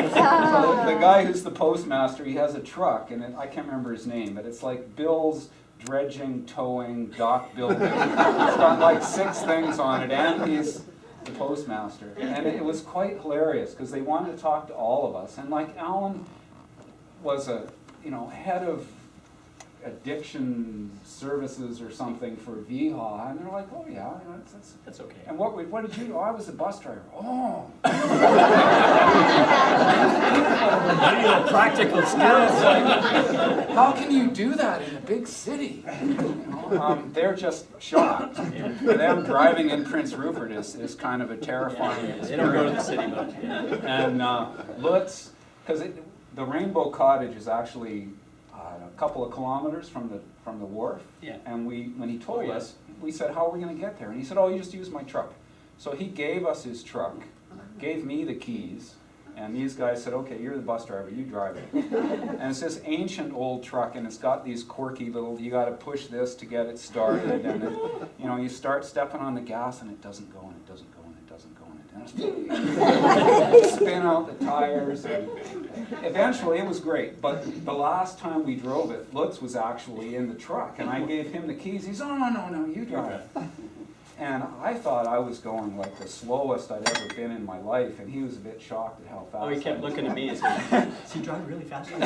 So the guy who's the postmaster, he has a truck, and I can't remember his name, but it's like Bill's Dredging, Towing, Dock Building. It's got like 6 things on it, and he's the postmaster. And it was quite hilarious, because they wanted to talk to all of us. And like Alan was head of addiction services or something for VHA, and they're like, oh yeah, that's okay. And what did you do? Oh, I was a bus driver. Oh. Practical skills. How can you do that in a big city? They're just shocked. For them, driving in Prince Rupert is kind of a terrifying experience. They don't go to the city much. And Lutz, because the Rainbow Cottage is actually a couple of kilometers from the wharf. Yeah. And when he told us, we said, how are we going to get there? And he said, oh, you just use my truck. So he gave us his truck, gave me the keys, and these guys said, okay, you're the bus driver, you drive it. And it's this ancient old truck, and it's got these quirky little, you got to push this to get it started, and you start stepping on the gas, and it doesn't go, and it doesn't go, and it doesn't go, and it doesn't spin out the tires, and eventually it was great. But the last time we drove it, Lutz was actually in the truck, and I gave him the keys. He's, oh, no, you drive it. And I thought I was going like the slowest I'd ever been in my life, and he was a bit shocked at how fast. Oh, he kept looking at me and saying, does he drive really fast? Oh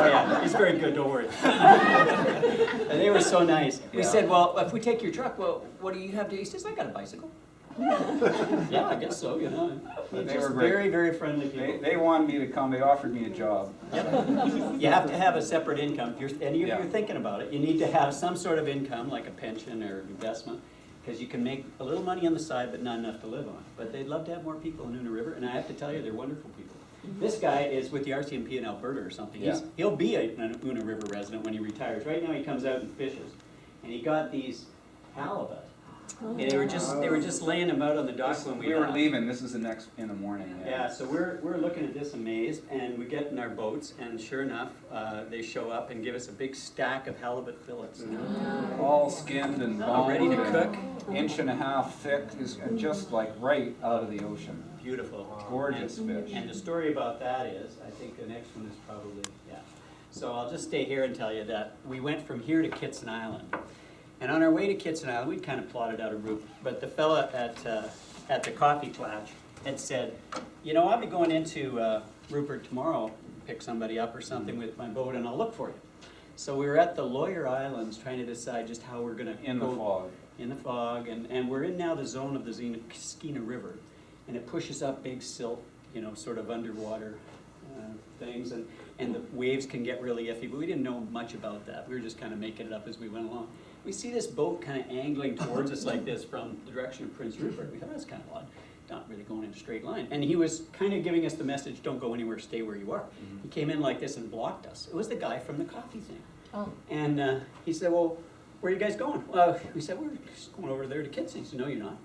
yeah, he's very good, don't worry. And they were so nice. We said, well, if we take your truck, well, what do you have to? He says, I got a bicycle. Yeah, I guess so, you know. But they Just were great. very, very friendly people. They wanted me to come, they offered me a job. Yep. You have to have a separate income. If you're, any of you Yeah. are thinking about it, you need to have some sort of income, like a pension or investment, because you can make a little money on the side, but not enough to live on. But they'd love to have more people in Una River, and I have to tell you, they're wonderful people. This guy is with the RCMP in Alberta or something. Yeah. He'll be an Una River resident when he retires. Right now, he comes out and fishes, and he got these halibut. And they were just laying them out on the dock when We were leaving, this is the next, in the morning. yeah, so we're looking at this amazed, and we get in our boats, and sure enough, they show up and give us a big stack of halibut fillets. All skinned and All boned. ready to and cook. Inch and a half thick, is just like right out of the ocean. Beautiful. Gorgeous And- fish. And the story about that is, I think the next one is probably, yeah. So I'll just stay here and tell you that we went from here to Kitson Island. And on our way to Kitson Island, we'd kind of plotted out a route, but the fella at the coffee clutch had said, you know, I'll be going into Rupert tomorrow, pick somebody up or something with my boat, and I'll look for you. So we were at the Lawyer Islands trying to decide just how we're gonna In the go fog. in the fog, and we're in now the zone of the Skeena River, and it pushes up big silt, you know, sort of underwater things, and the waves can get really iffy, but we didn't know much about that. We were just kind of making it up as we went along. We see this boat kind of angling towards us like this from the direction of Prince Rupert. We thought, that's kind of odd, not really going in a straight line. And he was kind of giving us the message, don't go anywhere, stay where you are. He came in like this and blocked us. It was the guy from the coffee thing. Oh. And he said, well, where are you guys going? Well, we said, we're just going over there to Kitson. He said, no, you're not.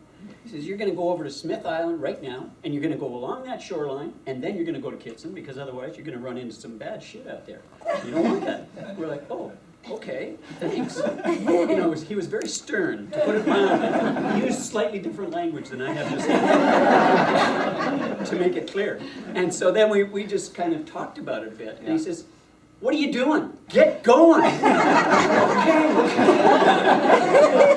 He says, you're gonna go over to Smith Island right now, and you're gonna go along that shoreline, and then you're gonna go to Kitson, because otherwise you're gonna run into some bad shit out there. You don't want that. We're like, oh, okay, thanks. You know, he was very stern, to put it mildly. He used slightly different language than I have to say, to make it clear. And so then we just kind of talked about it a bit, and he says, what are you doing? Get going!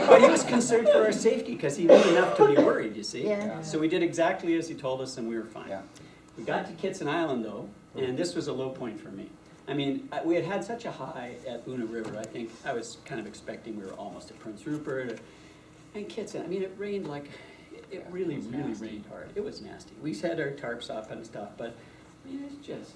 But he was concerned for our safety because he knew enough to be worried, you see. Yeah. So we did exactly as he told us and we were fine. Yeah. We got to Kitson Island though, and this was a low point for me. I mean, we had had such a high at Una River. I think I was kind of expecting we were almost at Prince Rupert. And Kitson, I mean, it rained like, it really rained hard. It was nasty. We had our tarps up and stuff, but I mean, it's just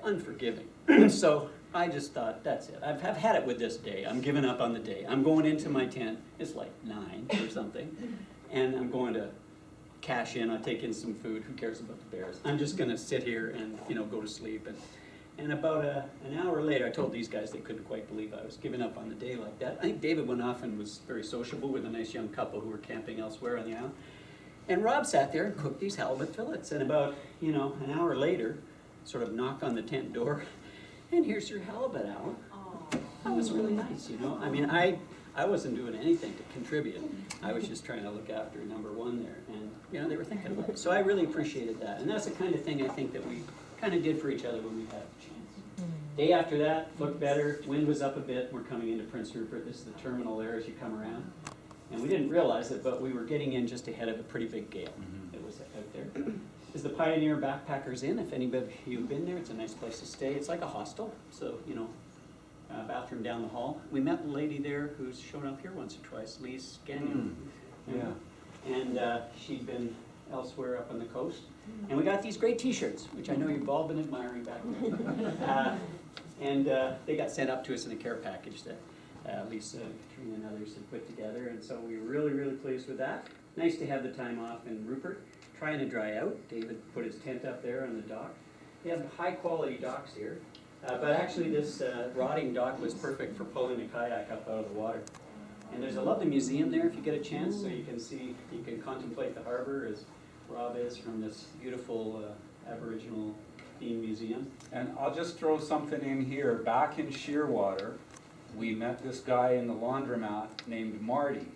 unforgiving. So I just thought, that's it. I've had it with this day. I'm giving up on the day. I'm going into my tent. It's like 9 or something. And I'm going to cash in. I'll take in some food. Who cares about the bears? I'm just going to sit here and, you know, go to sleep. And about an hour later, I told these guys they couldn't quite believe I was giving up on the day like that. I think David went off and was very sociable with a nice young couple who were camping elsewhere on the island. And Rob sat there and cooked these halibut fillets. And about, you know, an hour later, sort of knock on the tent door, and here's your halibut, Alan. That was really nice, you know. I mean, I wasn't doing anything to contribute. I was just trying to look after number one there, and you know, they were thinking about it. So I really appreciated that, and that's the kind of thing I think that we kind of did for each other when we had a chance. Day after that, looked better. Wind was up a bit. We're coming into Prince Rupert. This is the terminal there as you come around, and we didn't realize it, but we were getting in just ahead of a pretty big gale. It was out there. Is the Pioneer Backpackers Inn. If anybody you've been there, it's a nice place to stay. It's like a hostel, so you know, bathroom down the hall. We met a lady there who's shown up here once or twice, Lee Scannion. Yeah. And she'd been elsewhere up on the coast. And we got these great T-shirts, which I know you've all been admiring back then. And they got sent up to us in a care package that Lisa, Katrina, and others had put together. And so we were really, really pleased with that. Nice to have the time off in Rupert. Trying to dry out. David put his tent up there on the dock. We have high quality docks here. But actually this rotting dock was perfect for pulling a kayak up out of the water. And there's a lovely museum there if you get a chance, so you can see, you can contemplate the harbor as Rob is from this beautiful Aboriginal themed museum. And I'll just throw something in here. Back in Shearwater, we met this guy in the laundromat named Marty,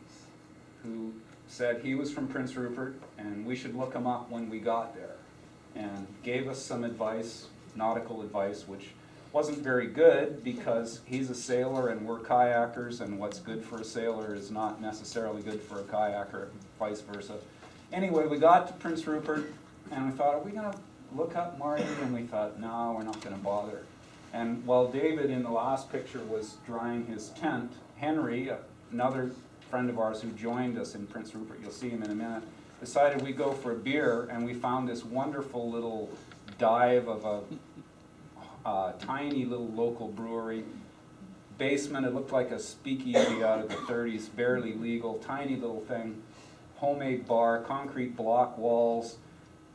who said he was from Prince Rupert and we should look him up when we got there, and gave us some advice, nautical advice, which wasn't very good because he's a sailor and we're kayakers, and what's good for a sailor is not necessarily good for a kayaker, vice versa. Anyway, we got to Prince Rupert and we thought, are we gonna look up Marty? And we thought, no, we're not gonna bother. And while David in the last picture was drying his tent, Henry, another friend of ours who joined us in Prince Rupert, you'll see him in a minute, decided we'd go for a beer, and we found this wonderful little dive of a tiny little local brewery. Basement, it looked like a speakeasy out of the 30s, barely legal, tiny little thing. Homemade bar, concrete block walls,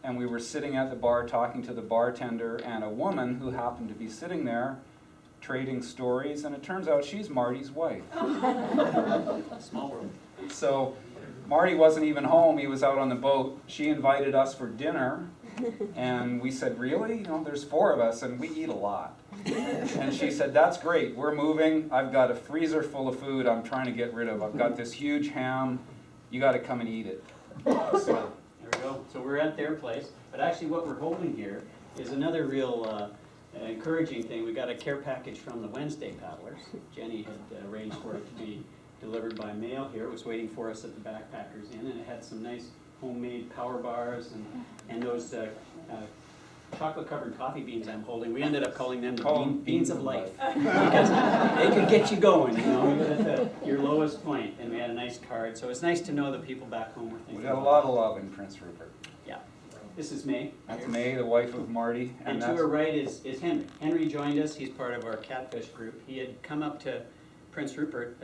and we were sitting at the bar talking to the bartender and a woman who happened to be sitting there trading stories, and it turns out she's Marty's wife. Small world. So Marty wasn't even home, he was out on the boat. She invited us for dinner, and we said, really? You know, there's 4 of us, and we eat a lot. And she said, that's great, we're moving, I've got a freezer full of food I'm trying to get rid of. I've got this huge ham, you gotta come and eat it. So, there we go. So we're at their place, but actually what we're holding here is another real encouraging thing. We got a care package from the Wednesday paddlers. Jenny had arranged for it to be delivered by mail here. It was waiting for us at the Backpackers Inn, and it had some nice homemade power bars and those chocolate-covered coffee beans I'm holding. We ended up calling them the beans of life. Because they could get you going, you know, even at your lowest point. And we had a nice card. So it's nice to know that people back home were thinking We got a about lot of love in Prince Rupert. Yeah. This is May. That's May, the wife of Marty. And to her right is Henry. Henry joined us. He's part of our catfish group. He had come up to Prince Rupert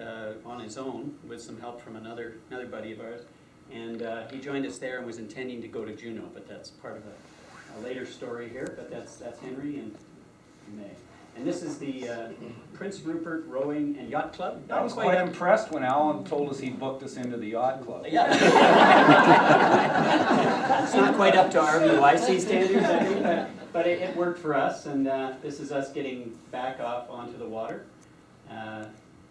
on his own with some help from another buddy of ours. And he joined us there and was intending to go to Juneau, but that's part of a later story here. But that's Henry and May. And this is the Prince Rupert Rowing and Yacht Club. I was quite impressed when Alan told us he booked us into the yacht club. Yeah. It's not quite up to RVYC standards, I think, but it worked for us, and this is us getting back off onto the water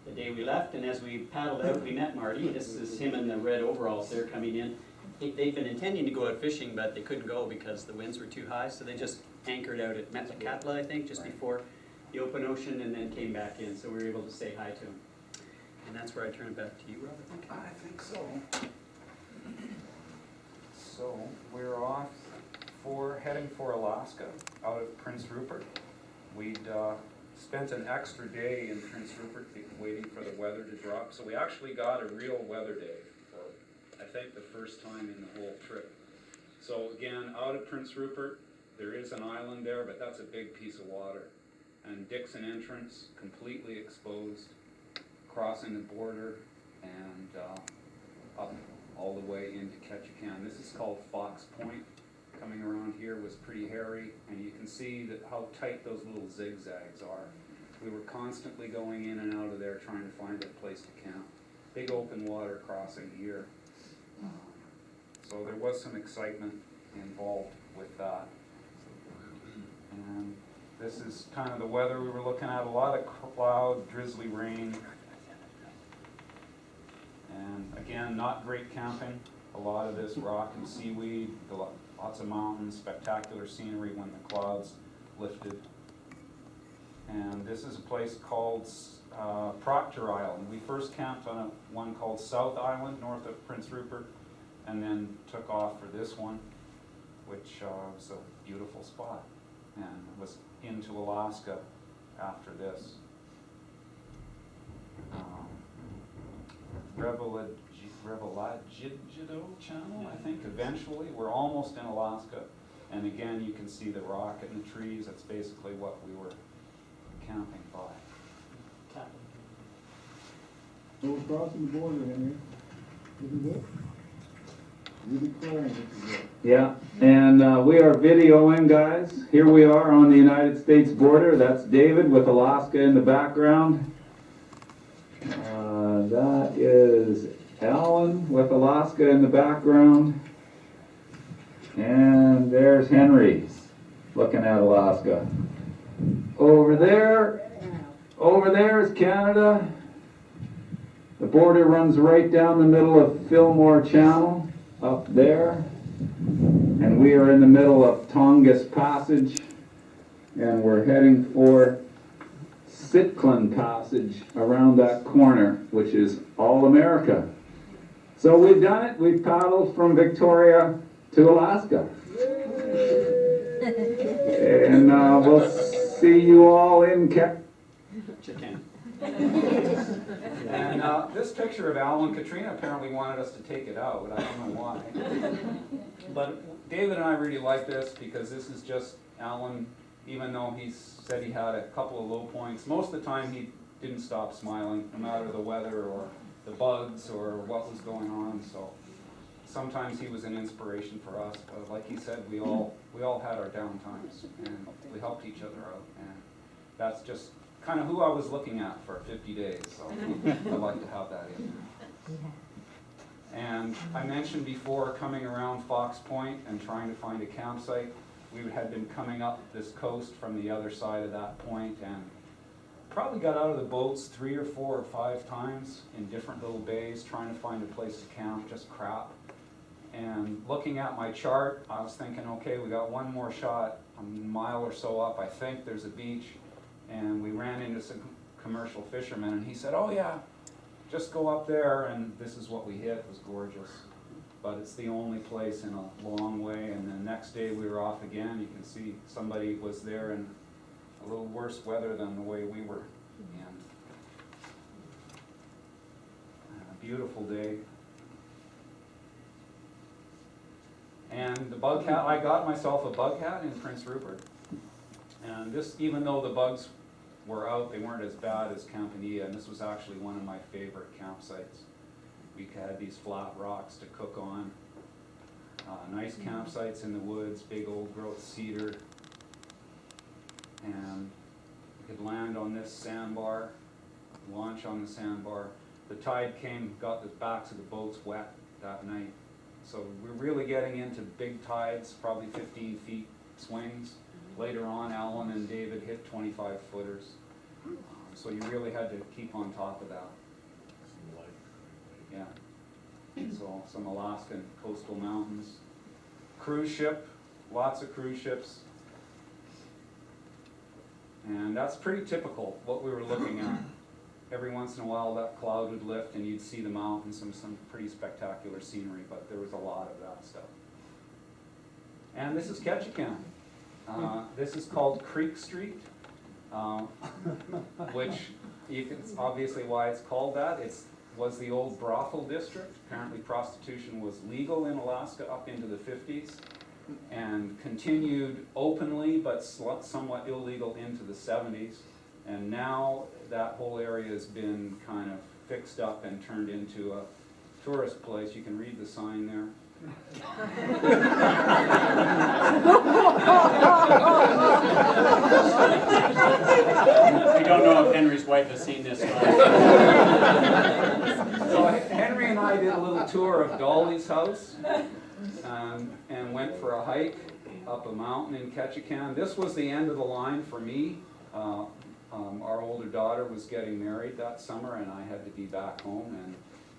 the day we left, and as we paddled out, we met Marty. This is him in the red overalls there coming in. They'd been intending to go out fishing, but they couldn't go because the winds were too high, so they just anchored out at Metlakatla, I think, just before the open ocean, and then came back in, so we were able to say hi to him. And that's where I turn it back to you, Rob, I think so. So we're off heading for Alaska out of Prince Rupert. We'd spent an extra day in Prince Rupert waiting for the weather to drop. So we actually got a real weather day for, I think, the first time in the whole trip. So again, out of Prince Rupert, there is an island there, but that's a big piece of water. And Dixon Entrance, completely exposed, crossing the border, and up all the way into Ketchikan. This is called Fox Point. Coming around here was pretty hairy, and you can see that how tight those little zigzags are. We were constantly going in and out of there trying to find a place to camp. Big open water crossing here. So there was some excitement involved with that. And this is kind of the weather we were looking at. A lot of cloud, drizzly rain. And again, not great camping. A lot of this rock and seaweed, lots of mountains, spectacular scenery when the clouds lifted. And this is a place called Proctor Island. We first camped on one called South Island, north of Prince Rupert, and then took off for this one, which was a beautiful spot, and was into Alaska after this. Revelagido channel, I think, eventually. We're almost in Alaska. And again, you can see the rock and the trees. That's basically what we were camping by. So we're crossing the border, Henry. This is it? You're declaring this is it. Yeah, and we are videoing, guys. Here we are on the United States border. That's David with Alaska in the background. That is Alan with Alaska in the background. And there's Henry looking at Alaska. Over there is Canada. The border runs right down the middle of Fillmore Channel, up there. And we are in the middle of Tongass Passage, and we're heading for Sitka Passage around that corner, which is all America. So we've done it. We've paddled from Victoria to Alaska. And we'll see you all in Japan. And this picture of Alan, Katrina apparently wanted us to take it out, I don't know why. But David and I really like this because this is just Alan, even though he said he had a couple of low points, most of the time he didn't stop smiling, no matter the weather or the bugs or what was going on. So sometimes he was an inspiration for us, but like he said, we all had our down times and we helped each other out, and that's just kind of who I was looking at for 50 days, so I'd like to have that in there. And I mentioned before coming around Fox Point and trying to find a campsite. We had been coming up this coast from the other side of that point and probably got out of the boats 3 or 4 or 5 times in different little bays trying to find a place to camp, just crap. And looking at my chart, I was thinking, okay, we got one more shot, a mile or so up, I think there's a beach. And we ran into some commercial fishermen, and he said, oh yeah, just go up there, and this is what we hit. It was gorgeous. But it's the only place in a long way, and the next day we were off again. You can see somebody was there in a little worse weather than the way we were in. A beautiful day. And the bug hat, I got myself a bug hat in Prince Rupert. And this, even though the bugs were out, they weren't as bad as Campania, and this was actually one of my favorite campsites. We had these flat rocks to cook on, nice campsites in the woods, big old growth cedar, and we could land on this sandbar, launch on the sandbar. The tide came, got the backs of the boats wet that night. So we're really getting into big tides, probably 15 feet swings. Later on, Alan and David hit 25 footers. So you really had to keep on top of that. Yeah. So some Alaskan coastal mountains. Cruise ship, lots of cruise ships. And that's pretty typical, what we were looking at. Every once in a while that cloud would lift and you'd see the mountains and some pretty spectacular scenery, but there was a lot of that stuff. And this is Ketchikan. This is called Creek Street, which you can, obviously why it's called that. It was the old brothel district. Apparently prostitution was legal in Alaska up into the 50s and continued openly but somewhat illegal into the 70s. And now that whole area has been kind of fixed up and turned into a tourist place. You can read the sign there. We don't know if Henry's wife has seen this. So Henry and I did a little tour of Dolly's house and went for a hike up a mountain in Ketchikan. This was the end of the line for me. Our older daughter was getting married that summer and I had to be back home. And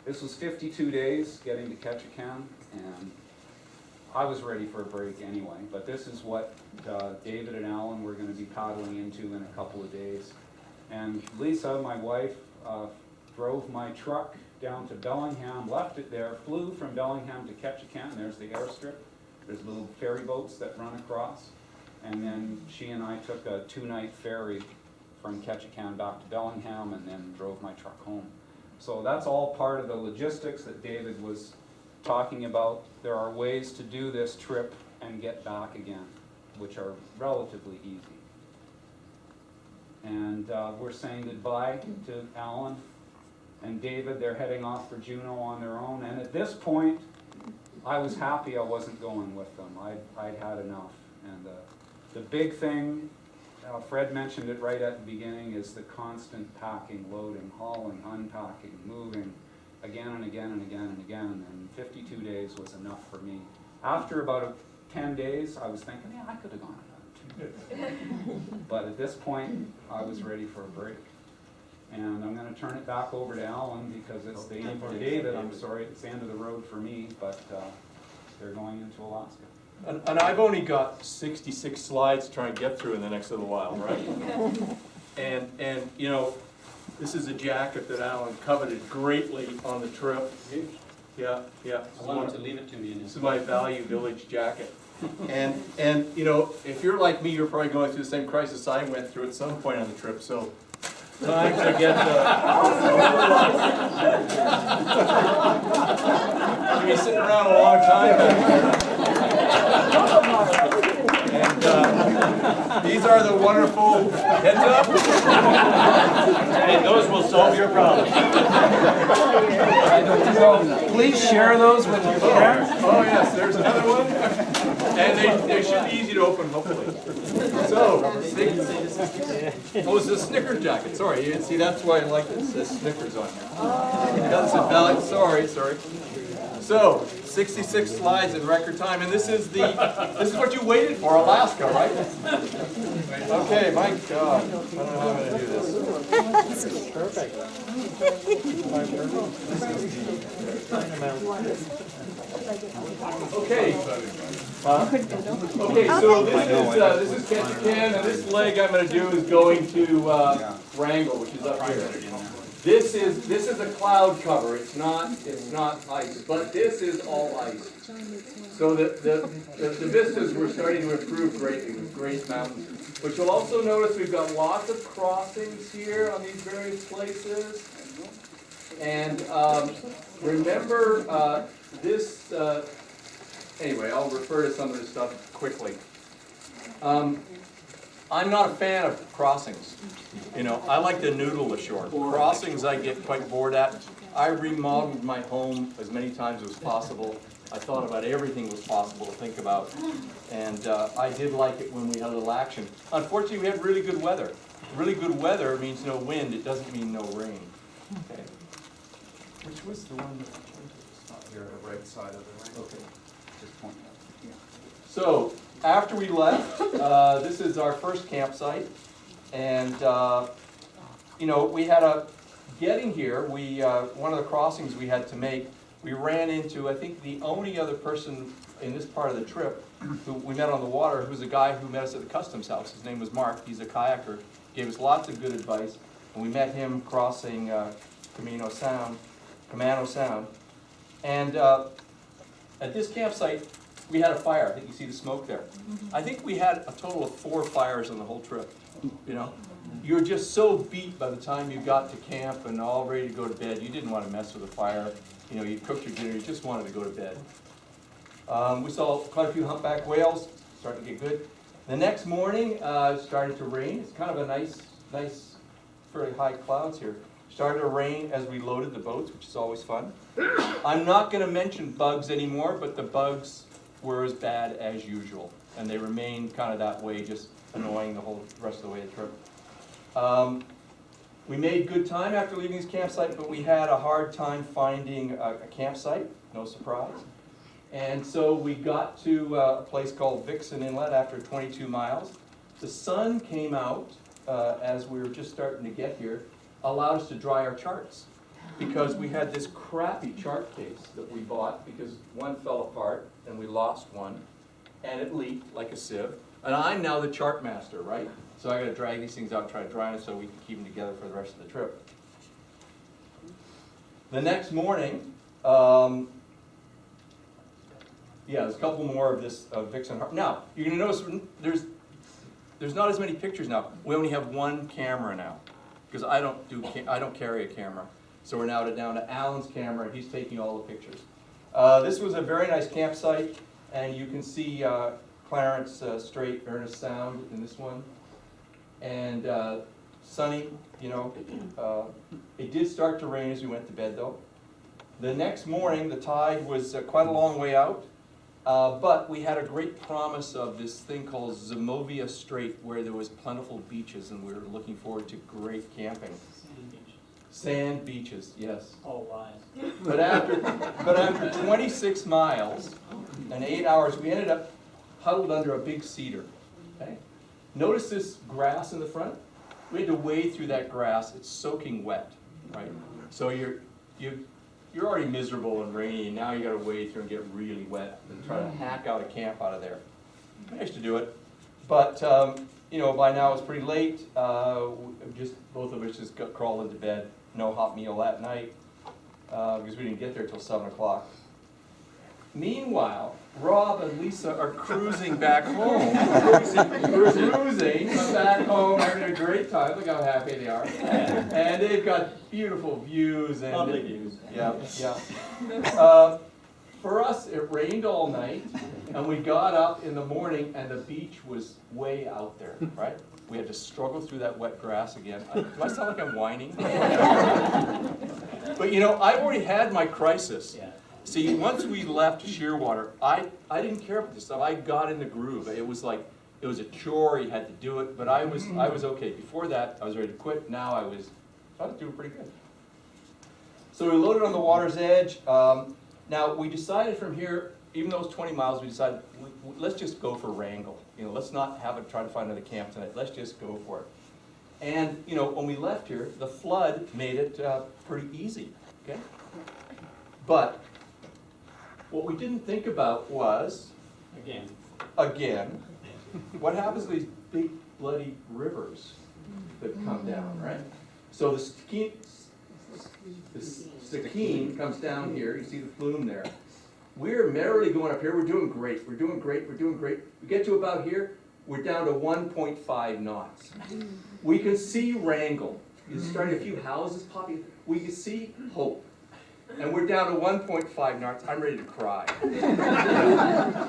this was 52 days getting to Ketchikan, and I was ready for a break anyway. But this is what David and Alan were going to be paddling into in a couple of days. And Lisa, my wife, drove my truck down to Bellingham, left it there, flew from Bellingham to Ketchikan. There's the airstrip. There's little ferry boats that run across. And then she and I took a 2-night ferry from Ketchikan back to Bellingham and then drove my truck home. So that's all part of the logistics that David was talking about. There are ways to do this trip and get back again, which are relatively easy. And we're saying goodbye to Alan and David. They're heading off for Juneau on their own. And at this point, I was happy I wasn't going with them. I'd had enough. And the big thing, Fred mentioned it right at the beginning, is the constant packing, loading, hauling, unpacking, moving again and again and again and again. And 52 days was enough for me. After about 10 days, I was thinking, yeah, I could have gone another 2. But at this point, I was ready for a break. And I'm going to turn it back over to Alan because it's the end for David. I'm sorry, it's the end of the road for me, but they're going into Alaska. And I've only got 66 slides to try and get through in the next little while, right? And you know, this is a jacket that Alan coveted greatly on the trip. Yeah. I want him to leave it to me. This is my Value Village jacket. And you know, if you're like me, you're probably going through the same crisis I went through at some point on the trip. So time to get You've been sitting around a long time back there. And these are the wonderful heads up. And those will solve your problem. Please share those with your friends. Oh yes, there's another one. And they should be easy to open, hopefully. So, oh, it's a Snickers jacket. Sorry, you see, that's why I like it. It says Snickers on here. That's a valid. Sorry. So, 66 slides in record time, and this is what you waited for, Alaska, right? Okay, my God, I don't know how I'm going to do this. Perfect. Okay. Okay, so this is Ketchikan, and this leg I'm going to do is going to Wrangell, which is up here. This is a cloud cover. It's not ice, but this is all ice. So the vistas were starting to improve greatly with great mountains. But you'll also notice we've got lots of crossings here on these various places. And remember this. Anyway, I'll refer to some of this stuff quickly. I'm not a fan of crossings. You know, I like to noodle ashore. Crossings I get quite bored at. I remodeled my home as many times as possible. I thought about everything was possible to think about. And I did like it when we had a little action. Unfortunately, we had really good weather. Really good weather means no wind. It doesn't mean no rain. Okay. Which was the one that Here, the right side of the ring. okay. Just point out. So, after we left, this is our first campsite, and you know, we had getting here, one of the crossings we had to make, we ran into, I think, the only other person in this part of the trip who we met on the water, who was a guy who met us at the customs house. His name was Mark. He's a kayaker. Gave us lots of good advice, and we met him crossing Camano Sound, and at this campsite, we had a fire. I think you see the smoke there. I think we had a total of 4 fires on the whole trip. You know, you were just so beat by the time you got to camp and all ready to go to bed. You didn't want to mess with the fire. You know, you cooked your dinner. You just wanted to go to bed. We saw quite a few humpback whales. Starting to get good. The next morning, it started to rain. It's kind of a nice, fairly high clouds here. Started to rain as we loaded the boats, which is always fun. I'm not going to mention bugs anymore, but the bugs were as bad as usual, and they remained kind of that way, just annoying the whole rest of the way of the trip. We made good time after leaving this campsite, but we had a hard time finding a campsite, no surprise. And so we got to a place called Vixen Inlet after 22 miles. The sun came out as we were just starting to get here, allowed us to dry our charts, because we had this crappy chart case that we bought because one fell apart and we lost one, and it leaked like a sieve. And I'm now the chart master, right? So I got to drag these things out and try to dry them so we can keep them together for the rest of the trip. The next morning, there's a couple more of this Vixen. Now you're going to notice there's not as many pictures now. We only have one camera now, because I don't carry a camera. So we're now down to Alan's camera, and he's taking all the pictures. This was a very nice campsite, and you can see Clarence Strait, Ernest Sound in this one. And sunny, you know. It did start to rain as we went to bed, though. The next morning, the tide was quite a long way out, but we had a great promise of this thing called Zimovia Strait, where there was plentiful beaches, and we were looking forward to great camping. Sand beaches, yes. All lies. But after 26 miles and 8 hours, we ended up huddled under a big cedar. Okay? Notice this grass in the front? We had to wade through that grass. It's soaking wet, right? So you're already miserable and rainy, and now you got to wade through and get really wet and try to hack out a camp out of there. Managed to do it, but you know, by now it's pretty late. Both of us just crawled into bed. No hot meal that night because we didn't get there till 7 o'clock. Meanwhile, Rob and Lisa are cruising back home. Cruising back home, having a great time. Look how happy they are. And they've got beautiful views. And Lovely views. Yeah, yeah. For us, it rained all night, and we got up in the morning, and the beach was way out there, right? We had to struggle through that wet grass again. Do I sound like I'm whining? But you know, I already had my crisis. Yeah. See, once we left Shearwater, I didn't care about this stuff. I got in the groove. It was like, it was a chore, you had to do it, but I was okay. Before that, I was ready to quit. Now I was doing pretty good. So we loaded on the water's edge. Now we decided from here, even though it's 20 miles, we decided, let's just go for Wrangell. You know, let's not try to find another camp tonight. Let's just go for it. And you know, when we left here, the flood made it pretty easy, okay? But what we didn't think about was, again, what happens to these big bloody rivers that come down, right? So the Stikine comes down here, you see the flume there. We're merrily going up here, we're doing great, we're doing great, we're doing great. We get to about here, we're down to 1.5 knots. We can see Wrangell. There's starting a few houses popping. We can see hope. And we're down to 1.5 knots. I'm ready to cry.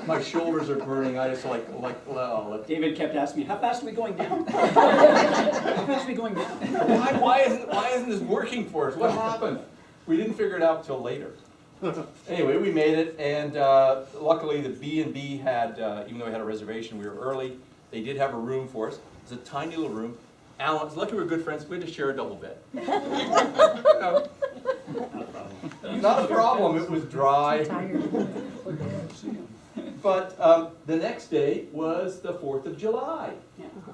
My shoulders are burning. I just well. David kept asking me, how fast are we going down? How fast are we going down? Why isn't this working for us? What happened? We didn't figure it out till later. Anyway, we made it, and luckily the B&B had, even though we had a reservation, we were early. They did have a room for us. It was a tiny little room. Alan, lucky we were good friends. We had to share a double bed. No. Not a problem. It was dry. But the next day was the 4th of July.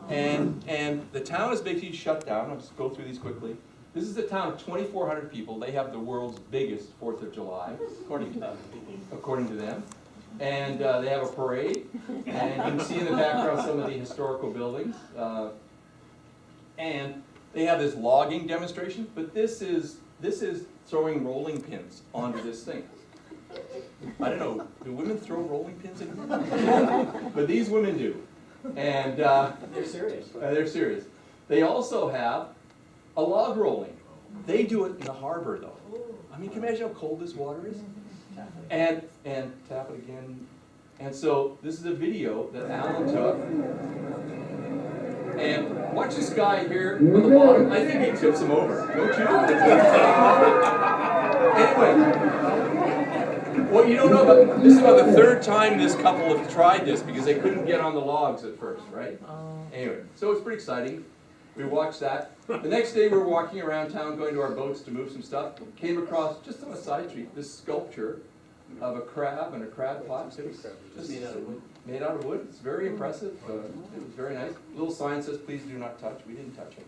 And the town is basically shut down. I'll just go through these quickly. This is a town of 2,400 people. They have the world's biggest 4th of July, according to them. And they have a parade. And you can see in the background some of the historical buildings. And they have this logging demonstration, but this is throwing rolling pins onto this thing. I don't know, do women throw rolling pins in here? But these women do. And They're serious. they're serious. They also have a log rolling. They do it in the harbor though. I mean, can you imagine how cold this water is? And tap it again. And so this is a video that Alan took. And watch this guy here on the bottom. I think he tips him over, don't you? Anyway, what you don't know about, this is about the 3rd time this couple have tried this because they couldn't get on the logs at first, right? Anyway, so it's pretty exciting. We watched that. The next day we were walking around town going to our boats to move some stuff. Came across, just on a side street, this sculpture of a crab and a crab pot. It was just made out of wood. Made out of wood. It's very impressive. It was very nice. Little sign says, please do not touch. We didn't touch it.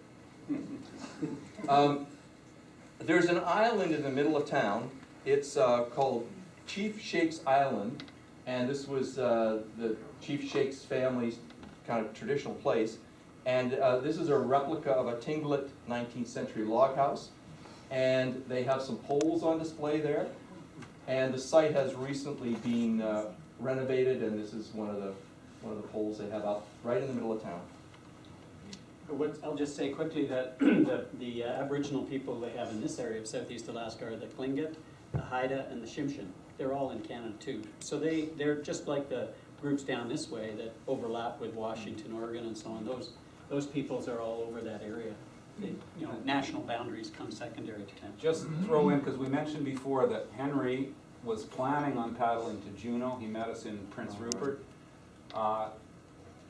There's an island in the middle of town. It's called Chief Shake's Island. And this was the Chief Shake's family's kind of traditional place. And this is a replica of a Tinglet 19th century log house. And they have some poles on display there. And the site has recently been renovated, and this is one of the poles they have up right in the middle of town. I'll just say quickly that the Aboriginal people they have in this area of Southeast Alaska are the Tlingit, the Haida, and the Tsimshian. They're all in Canada too. So they're just like the groups down this way that overlap with Washington, Oregon, and so on. Those peoples are all over that area. National boundaries come secondary to them. Just throw in, because we mentioned before that Henry was planning on paddling to Juneau. He met us in Prince Rupert.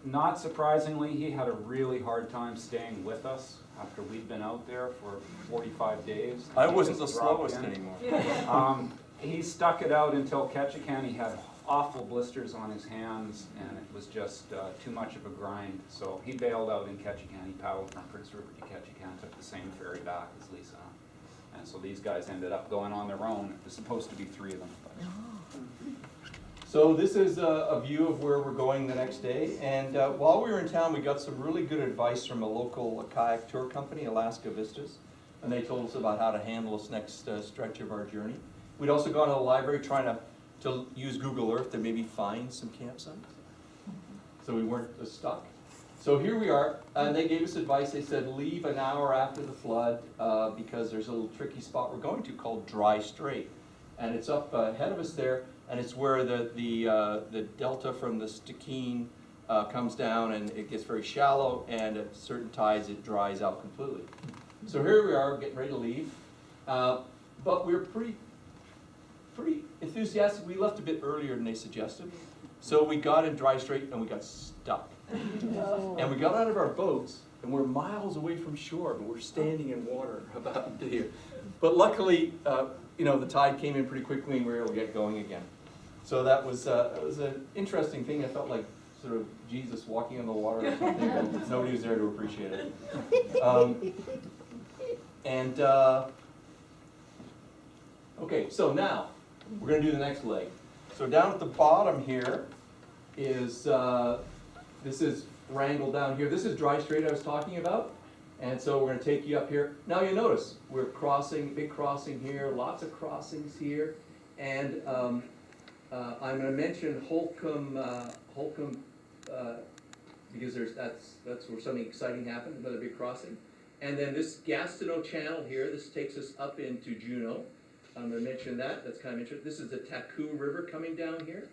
Not surprisingly, he had a really hard time staying with us after we'd been out there for 45 days. I wasn't the slowest anymore. He stuck it out until Ketchikan. He had awful blisters on his hands, and it was just too much of a grind. So he bailed out in Ketchikan. He paddled from Prince Rupert to Ketchikan, took the same ferry back as Lisa. And so these guys ended up going on their own. There's supposed to be 3 of them. But. So this is a view of where we're going the next day. And while we were in town, we got some really good advice from a local kayak tour company, Alaska Vistas. And they told us about how to handle this next stretch of our journey. We'd also gone to the library trying to to use Google Earth to maybe find some campsites, so we weren't stuck. So here we are, and they gave us advice. They said leave an hour after the flood because there's a little tricky spot we're going to called Dry Strait, and it's up ahead of us there, and it's where the delta from the Stikine comes down, and it gets very shallow, and at certain tides it dries out completely. So here we are, getting ready to leave, but we're pretty enthusiastic. We left a bit earlier than they suggested, so we got in Dry Strait and we got stuck. And we got out of our boats, and we're miles away from shore, but we're standing in water about here. But luckily, the tide came in pretty quickly, and we were able to get going again. So that was an interesting thing. I felt like sort of Jesus walking on the water or something, but nobody was there to appreciate it. Okay, so now we're going to do the next leg. So down at the bottom here is, this is Wrangell down here. This is Dry Strait I was talking about. And so we're going to take you up here. Now you notice we're crossing, big crossing here, lots of crossings here. And I'm going to mention Holcomb, because that's where something exciting happened, another big crossing. And then this Gastineau Channel here, this takes us up into Juneau. I'm going to mention that. That's kind of interesting. This is the Taku River coming down here.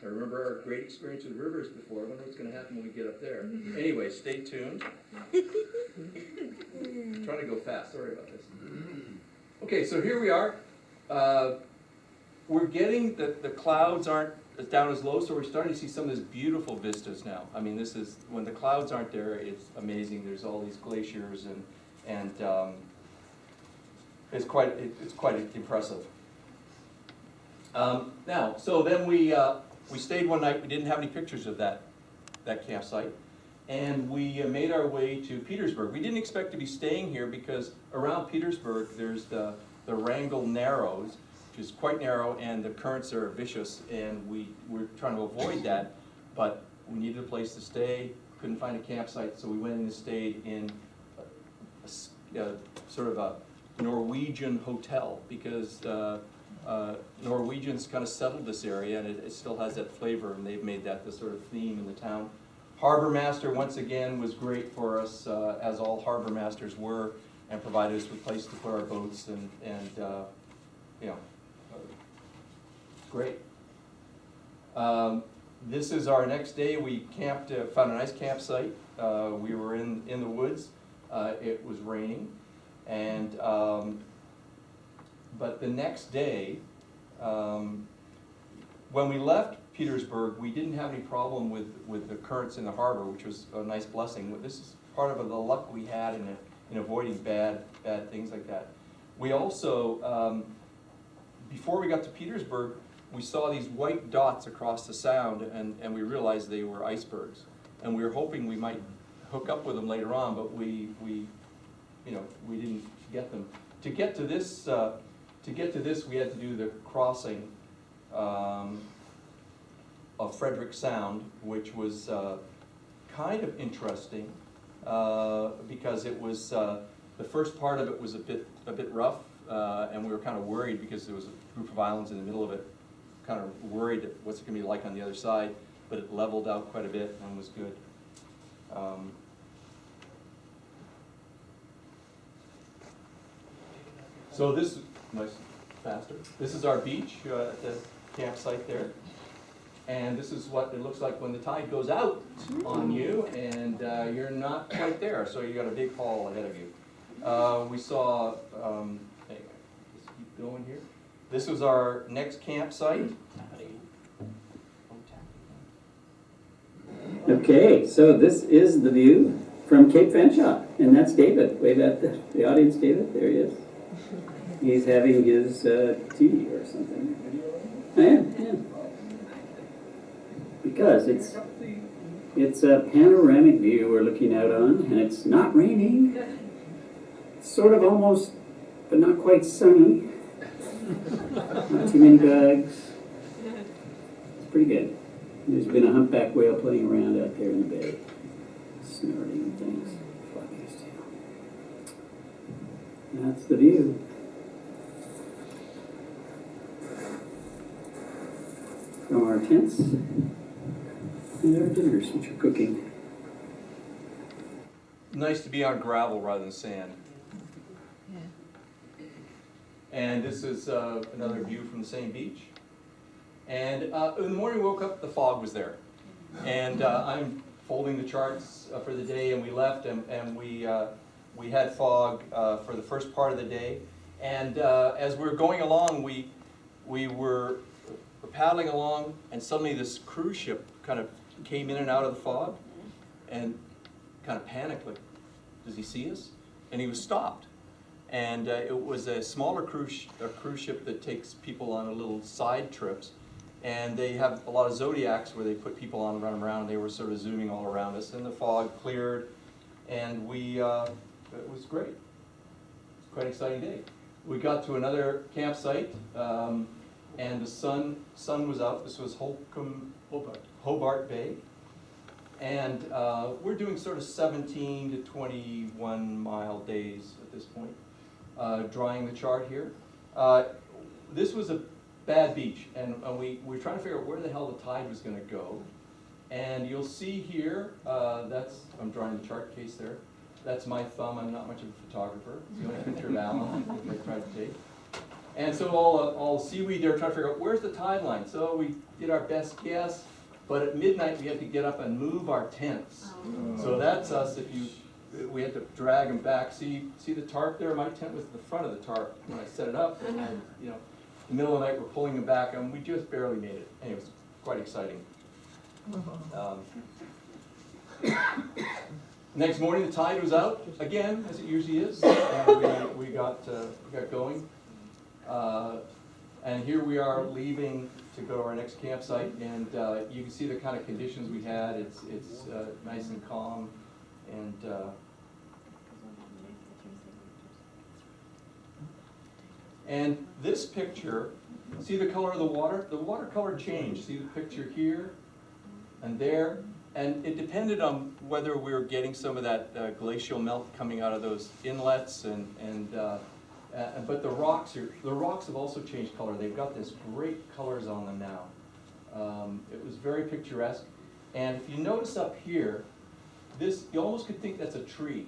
I remember our great experience with rivers before. I wonder what's going to happen when we get up there. Anyway, stay tuned. I'm trying to go fast. Sorry about this. Okay, so here we are. We're getting, the clouds aren't down as low, so we're starting to see some of these beautiful vistas now. I mean, this is, when the clouds aren't there, it's amazing. There's all these glaciers, and it's quite impressive. Now, so then we stayed one night. We didn't have any pictures of that campsite, and we made our way to Petersburg. We didn't expect to be staying here because around Petersburg there's the Wrangell Narrows, which is quite narrow, and the currents are vicious, and we're trying to avoid that, but we needed a place to stay, couldn't find a campsite, so we went in and stayed in sort of a Norwegian hotel, because Norwegians kind of settled this area, and it still has that flavor, and they've made that the sort of theme in the town. Harbor Master, once again, was great for us, as all harbor masters were, and provided us with a place to put our boats, and great. This is our next day. We camped, found a nice campsite. We were in the woods. It was raining, and but the next day, when we left Petersburg, we didn't have any problem with the currents in the harbor, which was a nice blessing. This is part of the luck we had in avoiding bad things like that. We also, before we got to Petersburg, we saw these white dots across the sound, and we realized they were icebergs. And we were hoping we might hook up with them later on, but we didn't get them. To get to this, we had to do the crossing of Frederick Sound, which was kind of interesting because it was the first part of it was a bit rough, and we were kind of worried because there was a group of islands in the middle of it. Kind of worried what's it going to be like on the other side, but it leveled out quite a bit and was good. So this, nice, faster. This is our beach at the campsite there. And this is what it looks like when the tide goes out on you, and you're not quite there, so you got a big haul ahead of you. We saw, anyway, let's keep going here. This was our next campsite. Okay, so this is the view from Cape Fanshawe, and that's David. Wave at the audience, David. There he is. He's having his tea or something. I am, yeah. Because it's a panoramic view we're looking out on, and it's not raining. It's sort of almost, but not quite sunny. Not too many bugs. It's pretty good. There's been a humpback whale playing around out there in the bay, snorting and things, flapping his tail. That's the view. our tents, and our dinners, which are cooking. Nice to be on gravel rather than sand. And this is another view from the same beach. And in the morning we woke up, the fog was there. And I'm folding the charts for the day, and we left, and we had fog for the first part of the day. And as we were going along, we were paddling along, and suddenly this cruise ship kind of came in and out of the fog, and kind of panicked, like, does he see us? And he was stopped. And it was a smaller cruise ship that takes people on a little side trips. And they have a lot of Zodiacs where they put people on and run them around. They were sort of zooming all around us, and the fog cleared, and it was great. It was quite an exciting day. We got to another campsite, and the sun was out. This was Hobart Bay. And we're doing sort of 17 to 21 mile days at this point, drawing the chart here. This was a bad beach, and we were trying to figure out where the hell the tide was going to go. And you'll see here, I'm drawing the chart case there. That's my thumb. I'm not much of a photographer. It's the only picture of Alan I tried to take. And so all seaweed there, trying to figure out where's the tide line. So we did our best guess. But at midnight, we had to get up and move our tents. So that's us. We had to drag them back. See the tarp there? My tent was at the front of the tarp when I set it up. And in the middle of the night, we're pulling them back, and we just barely made it. Anyway, it was quite exciting. Next morning, the tide was out again, as it usually is, and we got going. And here we are leaving to go to our next campsite, and you can see the kind of conditions we had. It's nice and calm, and this picture, see the color of the water? The water color changed. See the picture here and there, and it depended on whether we were getting some of that glacial melt coming out of those inlets, but the rocks have also changed color. They've got this great colors on them now. It was very picturesque. And if you notice up here, you almost could think that's a tree,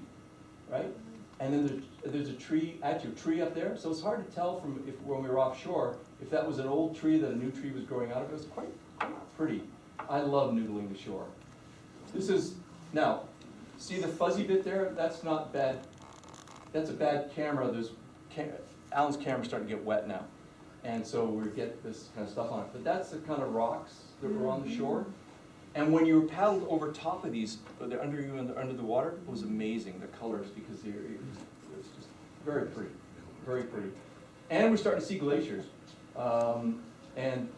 right? And then there's a tree up there. So it's hard to tell when we were offshore if that was an old tree that a new tree was growing out of. It was quite pretty. I love noodling the shore. Now, see the fuzzy bit there? That's not bad. That's a bad camera. Alan's camera's starting to get wet now, and so we get this kind of stuff on it. But that's the kind of rocks that were on the shore. And when you paddled over top of these, they're under you and under the water, it was amazing, the colors, because it was just very pretty, very pretty. And we're starting to see glaciers. And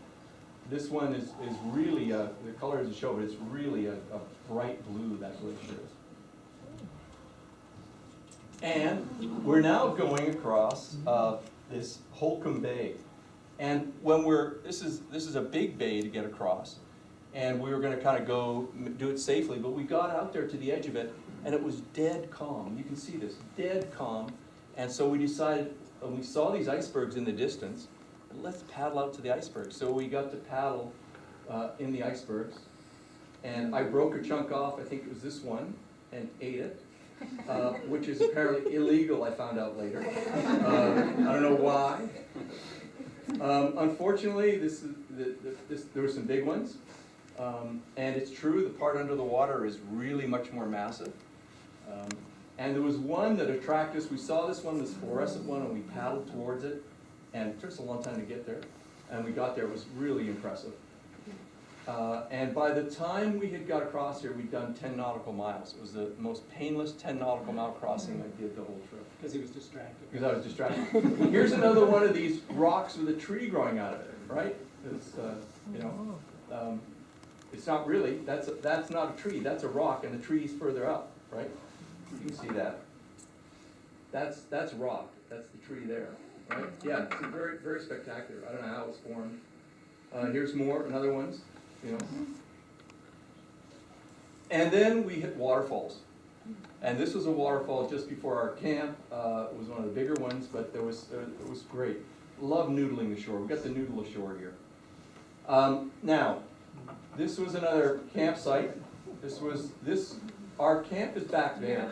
this one is really, the color doesn't show, but it's really a bright blue, that glacier is. And we're now going across this Holcomb Bay. And this is a big bay to get across. And we were going to kind of go do it safely, but we got out there to the edge of it, and it was dead calm. You can see this, dead calm. And so we decided, and we saw these icebergs in the distance, let's paddle out to the icebergs. So we got to paddle in the icebergs. And I broke a chunk off, I think it was this one, and ate it. Which is apparently illegal, I found out later. I don't know why. Unfortunately, there were some big ones. And it's true, the part under the water is really much more massive. And there was one that attracted us. We saw this one, this fluorescent one, and we paddled towards it. And it took us a long time to get there. And we got there, it was really impressive. And by the time we had got across here, we'd done 10 nautical miles. It was the most painless 10 nautical mile crossing I did the whole trip. Because he was distracted. Because I was distracted. Here's another one of these rocks with a tree growing out of it, right? It's, it's not really, that's not a tree, that's a rock, and the tree's further up, right? You can see that. That's rock, that's the tree there, right? Yeah, it's very, very spectacular. I don't know how it was formed. Here's another ones. And then we hit waterfalls. And this was a waterfall just before our camp. It was one of the bigger ones, but it was great. Love noodling the shore. We got the noodle ashore here. Now, this was another campsite. Our camp is back there,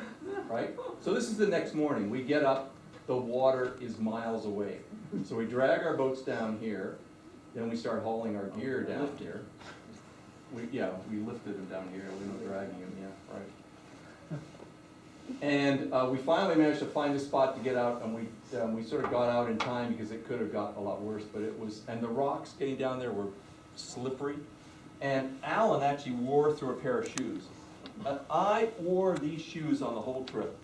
right? So this is the next morning. We get up, the water is miles away. So we drag our boats down here, then we start hauling our gear down here. We lifted them down here, we were dragging them, yeah, right. And we finally managed to find a spot to get out, and we sort of got out in time because it could have got a lot worse, but and the rocks getting down there were slippery. And Alan actually wore through a pair of shoes. And I wore these shoes on the whole trip.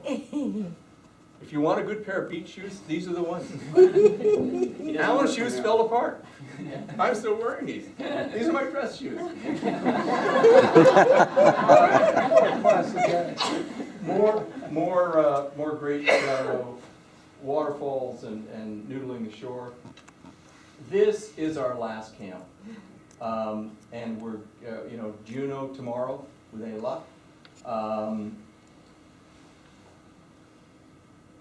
If you want a good pair of beach shoes, these are the ones. Alan's shoes fell apart. I'm still wearing these. These are my dress shoes. More great waterfalls and noodling the shore. This is our last camp. And we're, Juneau tomorrow with any luck.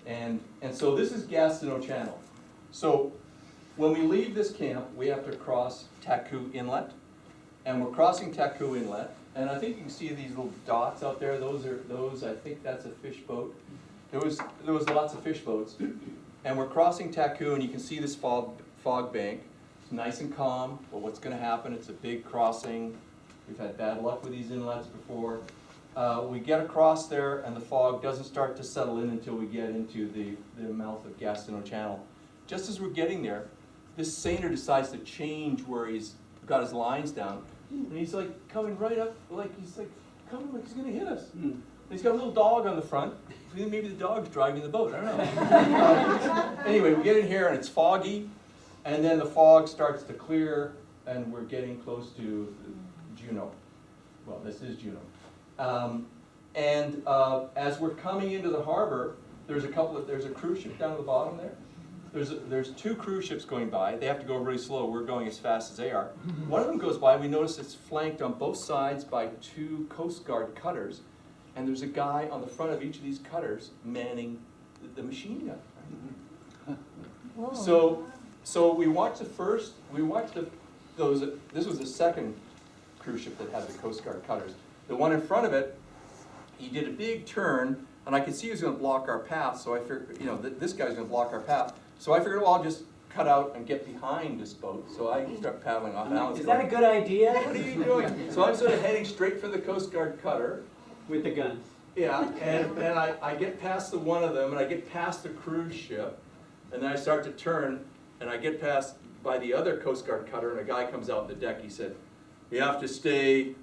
And so this is Gastineau Channel. So when we leave this camp, we have to cross Taku Inlet. And we're crossing Taku Inlet. And I think you can see these little dots out there. I think that's a fish boat. There was lots of fish boats. And we're crossing Taku, and you can see this fog bank. It's nice and calm. Well, what's going to happen? It's a big crossing. We've had bad luck with these inlets before. We get across there, and the fog doesn't start to settle in until we get into the mouth of Gastineau Channel. Just as we're getting there, this seiner decides to change where he's got his lines down, and he's like coming right up, he's coming like he's going to hit us. And he's got a little dog on the front. Maybe the dog's driving the boat. I don't know. Anyway, we get in here, and it's foggy, and then the fog starts to clear, and we're getting close to Juneau. Well, this is Juneau. As we're coming into the harbor, there's a cruise ship down at the bottom there. There's two cruise ships going by. They have to go really slow. We're going as fast as they are. One of them goes by. We notice it's flanked on both sides by two Coast Guard cutters, and there's a guy on the front of each of these cutters manning the machine gun. Right? So we watched this was the second cruise ship that had the Coast Guard cutters. The one in front of it, he did a big turn, and I could see he was going to block our path, so I figured, this guy's going to block our path. So I figured, well, I'll just cut out and get behind this boat. So I start paddling off. Alan's Is that a good idea? What are you doing? So I'm sort of heading straight for the Coast Guard cutter. With the gun. Yeah, and I get past the one of them, and I get past the cruise ship, and then I start to turn, and I get past by the other Coast Guard cutter, and a guy comes out on the deck. He said, "You have to stay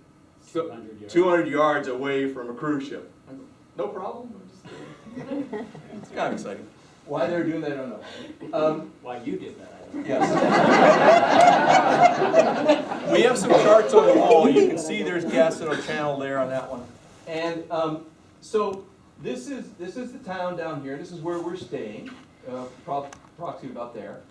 200 yards away from a cruise ship." I go, "No problem." It's kind of exciting. Why they're doing that, I don't know. Why you did that, I don't know. Yes. We have some charts on the wall. You can see there's Gastineau Channel there on that one. And so this is the town down here. This is where we're staying, approximately about there.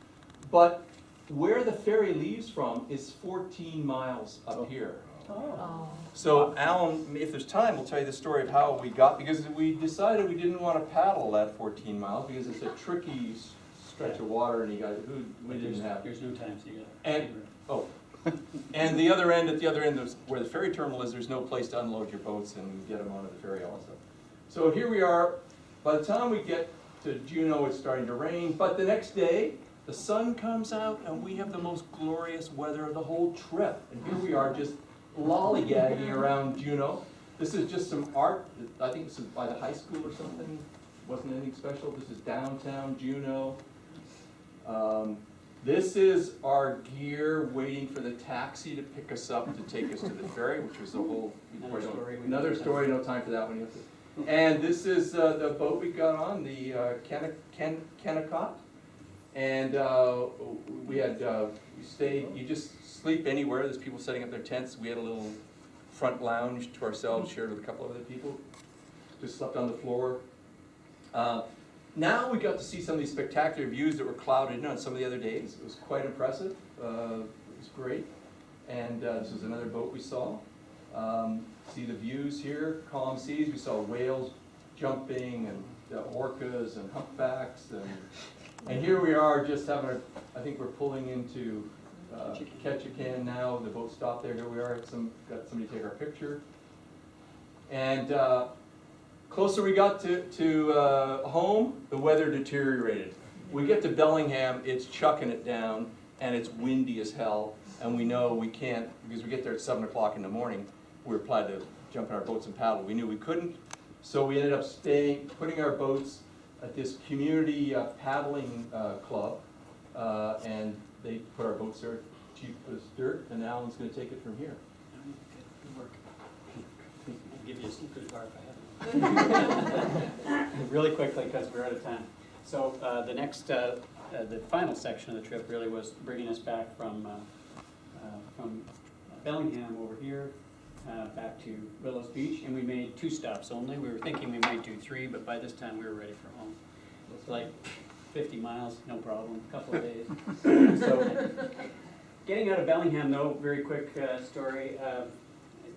But where the ferry leaves from is 14 miles up here. Oh. So Alan, if there's time, we'll tell you the story of how we got, because we decided we didn't want to paddle that 14 miles because it's a tricky stretch of water, and we didn't have. There's no time, so you And and the other end, at the other end, where the ferry terminal is, there's no place to unload your boats and get them onto the ferry also. So here we are. By the time we get to Juneau, it's starting to rain, but the next day, the sun comes out, and we have the most glorious weather of the whole trip. And here we are, just lollygagging around Juneau. This is just some art. I think this is by the high school or something. Wasn't anything special. This is downtown Juneau. This is our gear waiting for the taxi to pick us up to take us to the ferry, which was the whole another story. No time for that one. And this is the boat we got on, the Kennecott. And we stayed. You just sleep anywhere. There's people setting up their tents. We had a little front lounge to ourselves, shared with a couple of other people. Just slept on the floor. Now we got to see some of these spectacular views that were clouded in on some of the other days. It was quite impressive. It was great. And this is another boat we saw. See the views here, calm seas. We saw whales jumping, and orcas and humpbacks, and here we are just having I think we're pulling into Ketchikan now, the boat stopped there, here we are, got somebody take our picture. And closer we got to home, the weather deteriorated. We get to Bellingham, it's chucking it down, and it's windy as hell, and we know we can't, because we get there at 7 o'clock in the morning, we were planning to jump in our boats and paddle. We knew we couldn't, so we ended up putting our boats at this community paddling club, and they put our boats there, cheap as dirt, and Alan's gonna take it from here. Good work. I'll give you a secret bar if I haven't. Really quickly, because we're out of time. So the next, the final section of the trip really was bringing us back from Bellingham over here, back to Willows Beach, and we made 2 stops only. We were thinking we might do 3, but by this time we were ready for home. It's like 50 miles, no problem, a couple of days. So getting out of Bellingham though, very quick story.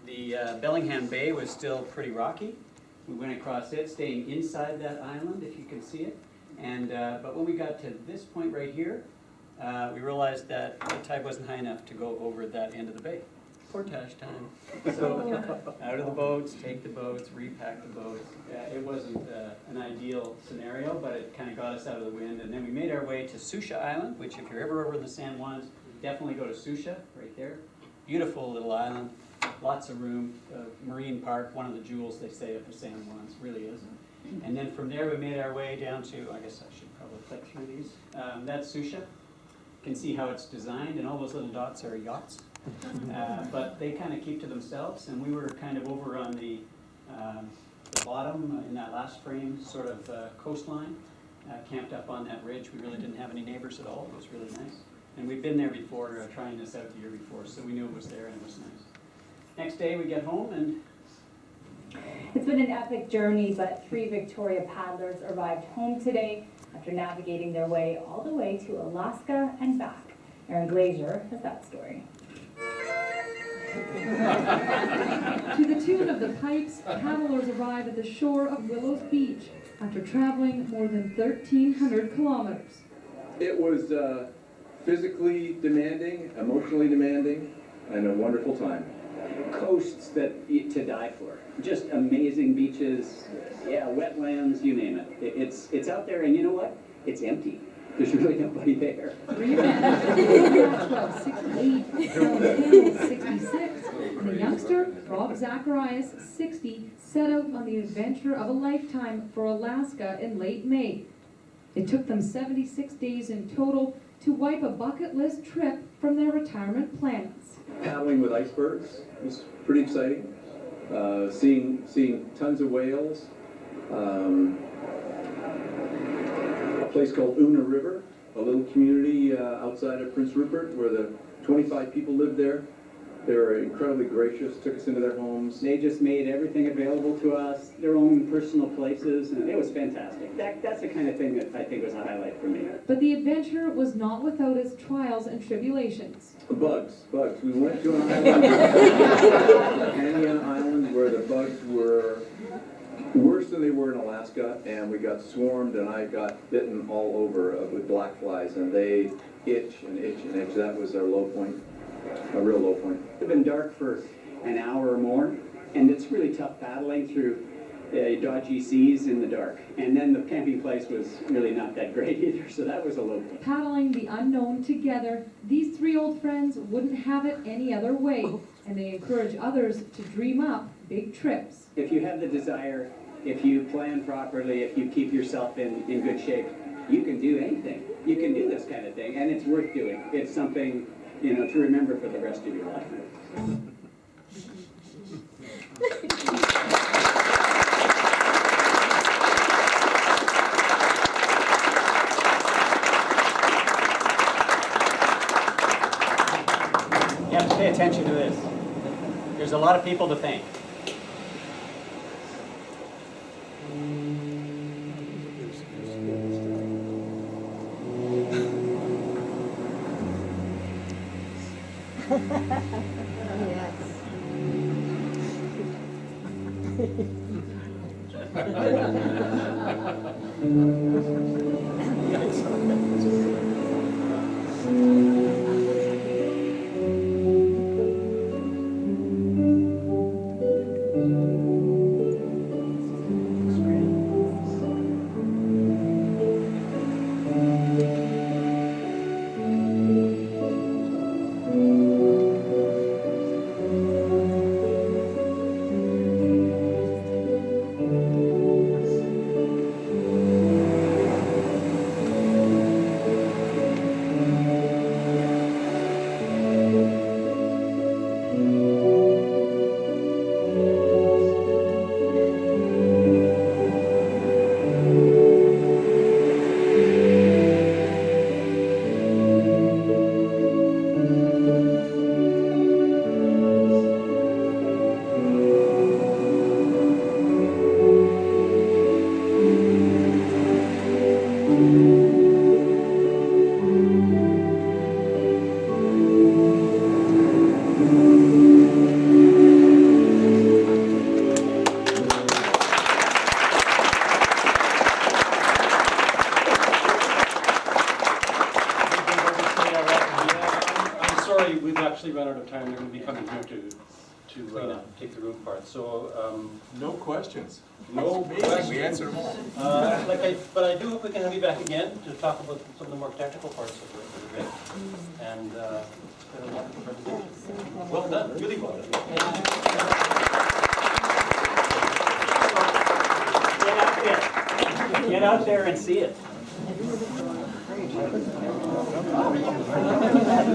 The Bellingham Bay was still pretty rocky. We went across it, staying inside that island, if you can see it. And but when we got to this point right here, we realized that the tide wasn't high enough to go over that end of the bay. Portage time. So out of the boats, take the boats, repack the boats. It wasn't an ideal scenario, but it kind of got us out of the wind. And then we made our way to Susha Island, which if you're ever over in the San Juans, definitely go to Susha, right there. Beautiful little island, lots of room. Marine Park, one of the jewels they say of the San Juans, really is. And then from there we made our way down to, I guess I should probably click through these. That's Susha. You can see how it's designed, and all those little dots are yachts. But they kind of keep to themselves, and we were kind of over on the bottom in that last frame sort of coastline, camped up on that ridge. We really didn't have any neighbors at all. It was really nice. And we'd been there before, trying this out the year before, so we knew it was there and it was nice. Next day we get home and... It's been an epic journey, but 3 Victoria paddlers arrived home today after navigating their way all the way to Alaska and back. Aaron Glazier has that story. To the tune of the pipes, paddlers arrive at the shore of Willows Beach after traveling more than 1,300 kilometers. It was physically demanding, emotionally demanding, and a wonderful time. Coasts that to die for. Just amazing beaches, yeah, wetlands, you name it. It's out there, and you know what? It's empty. There's really nobody there. 3 men, Maxwell, 68, Charles Campbell, 66, and the youngster, Rob Zacharias, 60, set out on the adventure of a lifetime for Alaska in late May. It took them 76 days in total to wipe a bucket list trip from their retirement plans. Paddling with icebergs was pretty exciting. Seeing tons of whales. A place called Una River, a little community outside of Prince Rupert where the 25 people lived there. They were incredibly gracious, took us into their homes. They just made everything available to us, their own personal places, and it was fantastic. That's the kind of thing that I think was a highlight for me. But the adventure was not without its trials and tribulations. Bugs. We went to an island, Anian Island, where the bugs were worse than they were in Alaska, and we got swarmed, and I got bitten all over with black flies, and they itch and itch and itch. That was our low point, a real low point. It's been dark for an hour or more, and it's really tough paddling through dodgy seas in the dark. And then the camping place was really not that great either, so that was a low point. Paddling the unknown together, these 3 old friends wouldn't have it any other way, and they encourage others to dream up big trips. If you have the desire, if you plan properly, if you keep yourself in good shape, you can do anything. You can do this kind of thing, and it's worth doing. It's something, to remember for the rest of your life. You have to pay attention to this. There's a lot of people to thank. sorry, we've actually run out of time. They're going to be coming here to take the roof apart. So, No questions. no Amazing, questions. we answered them all. But I do hope we can have you back again to talk about some of the more technical parts of the rig. And it's been a wonderful presentation. Well done, really well done. Get out there and see it. That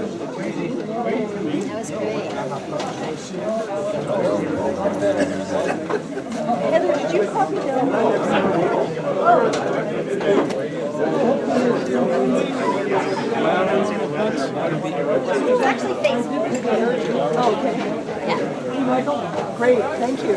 was great. Heather, did you copy the? It's actually Facebook. Oh, okay. Yeah. Michael, great, thank you.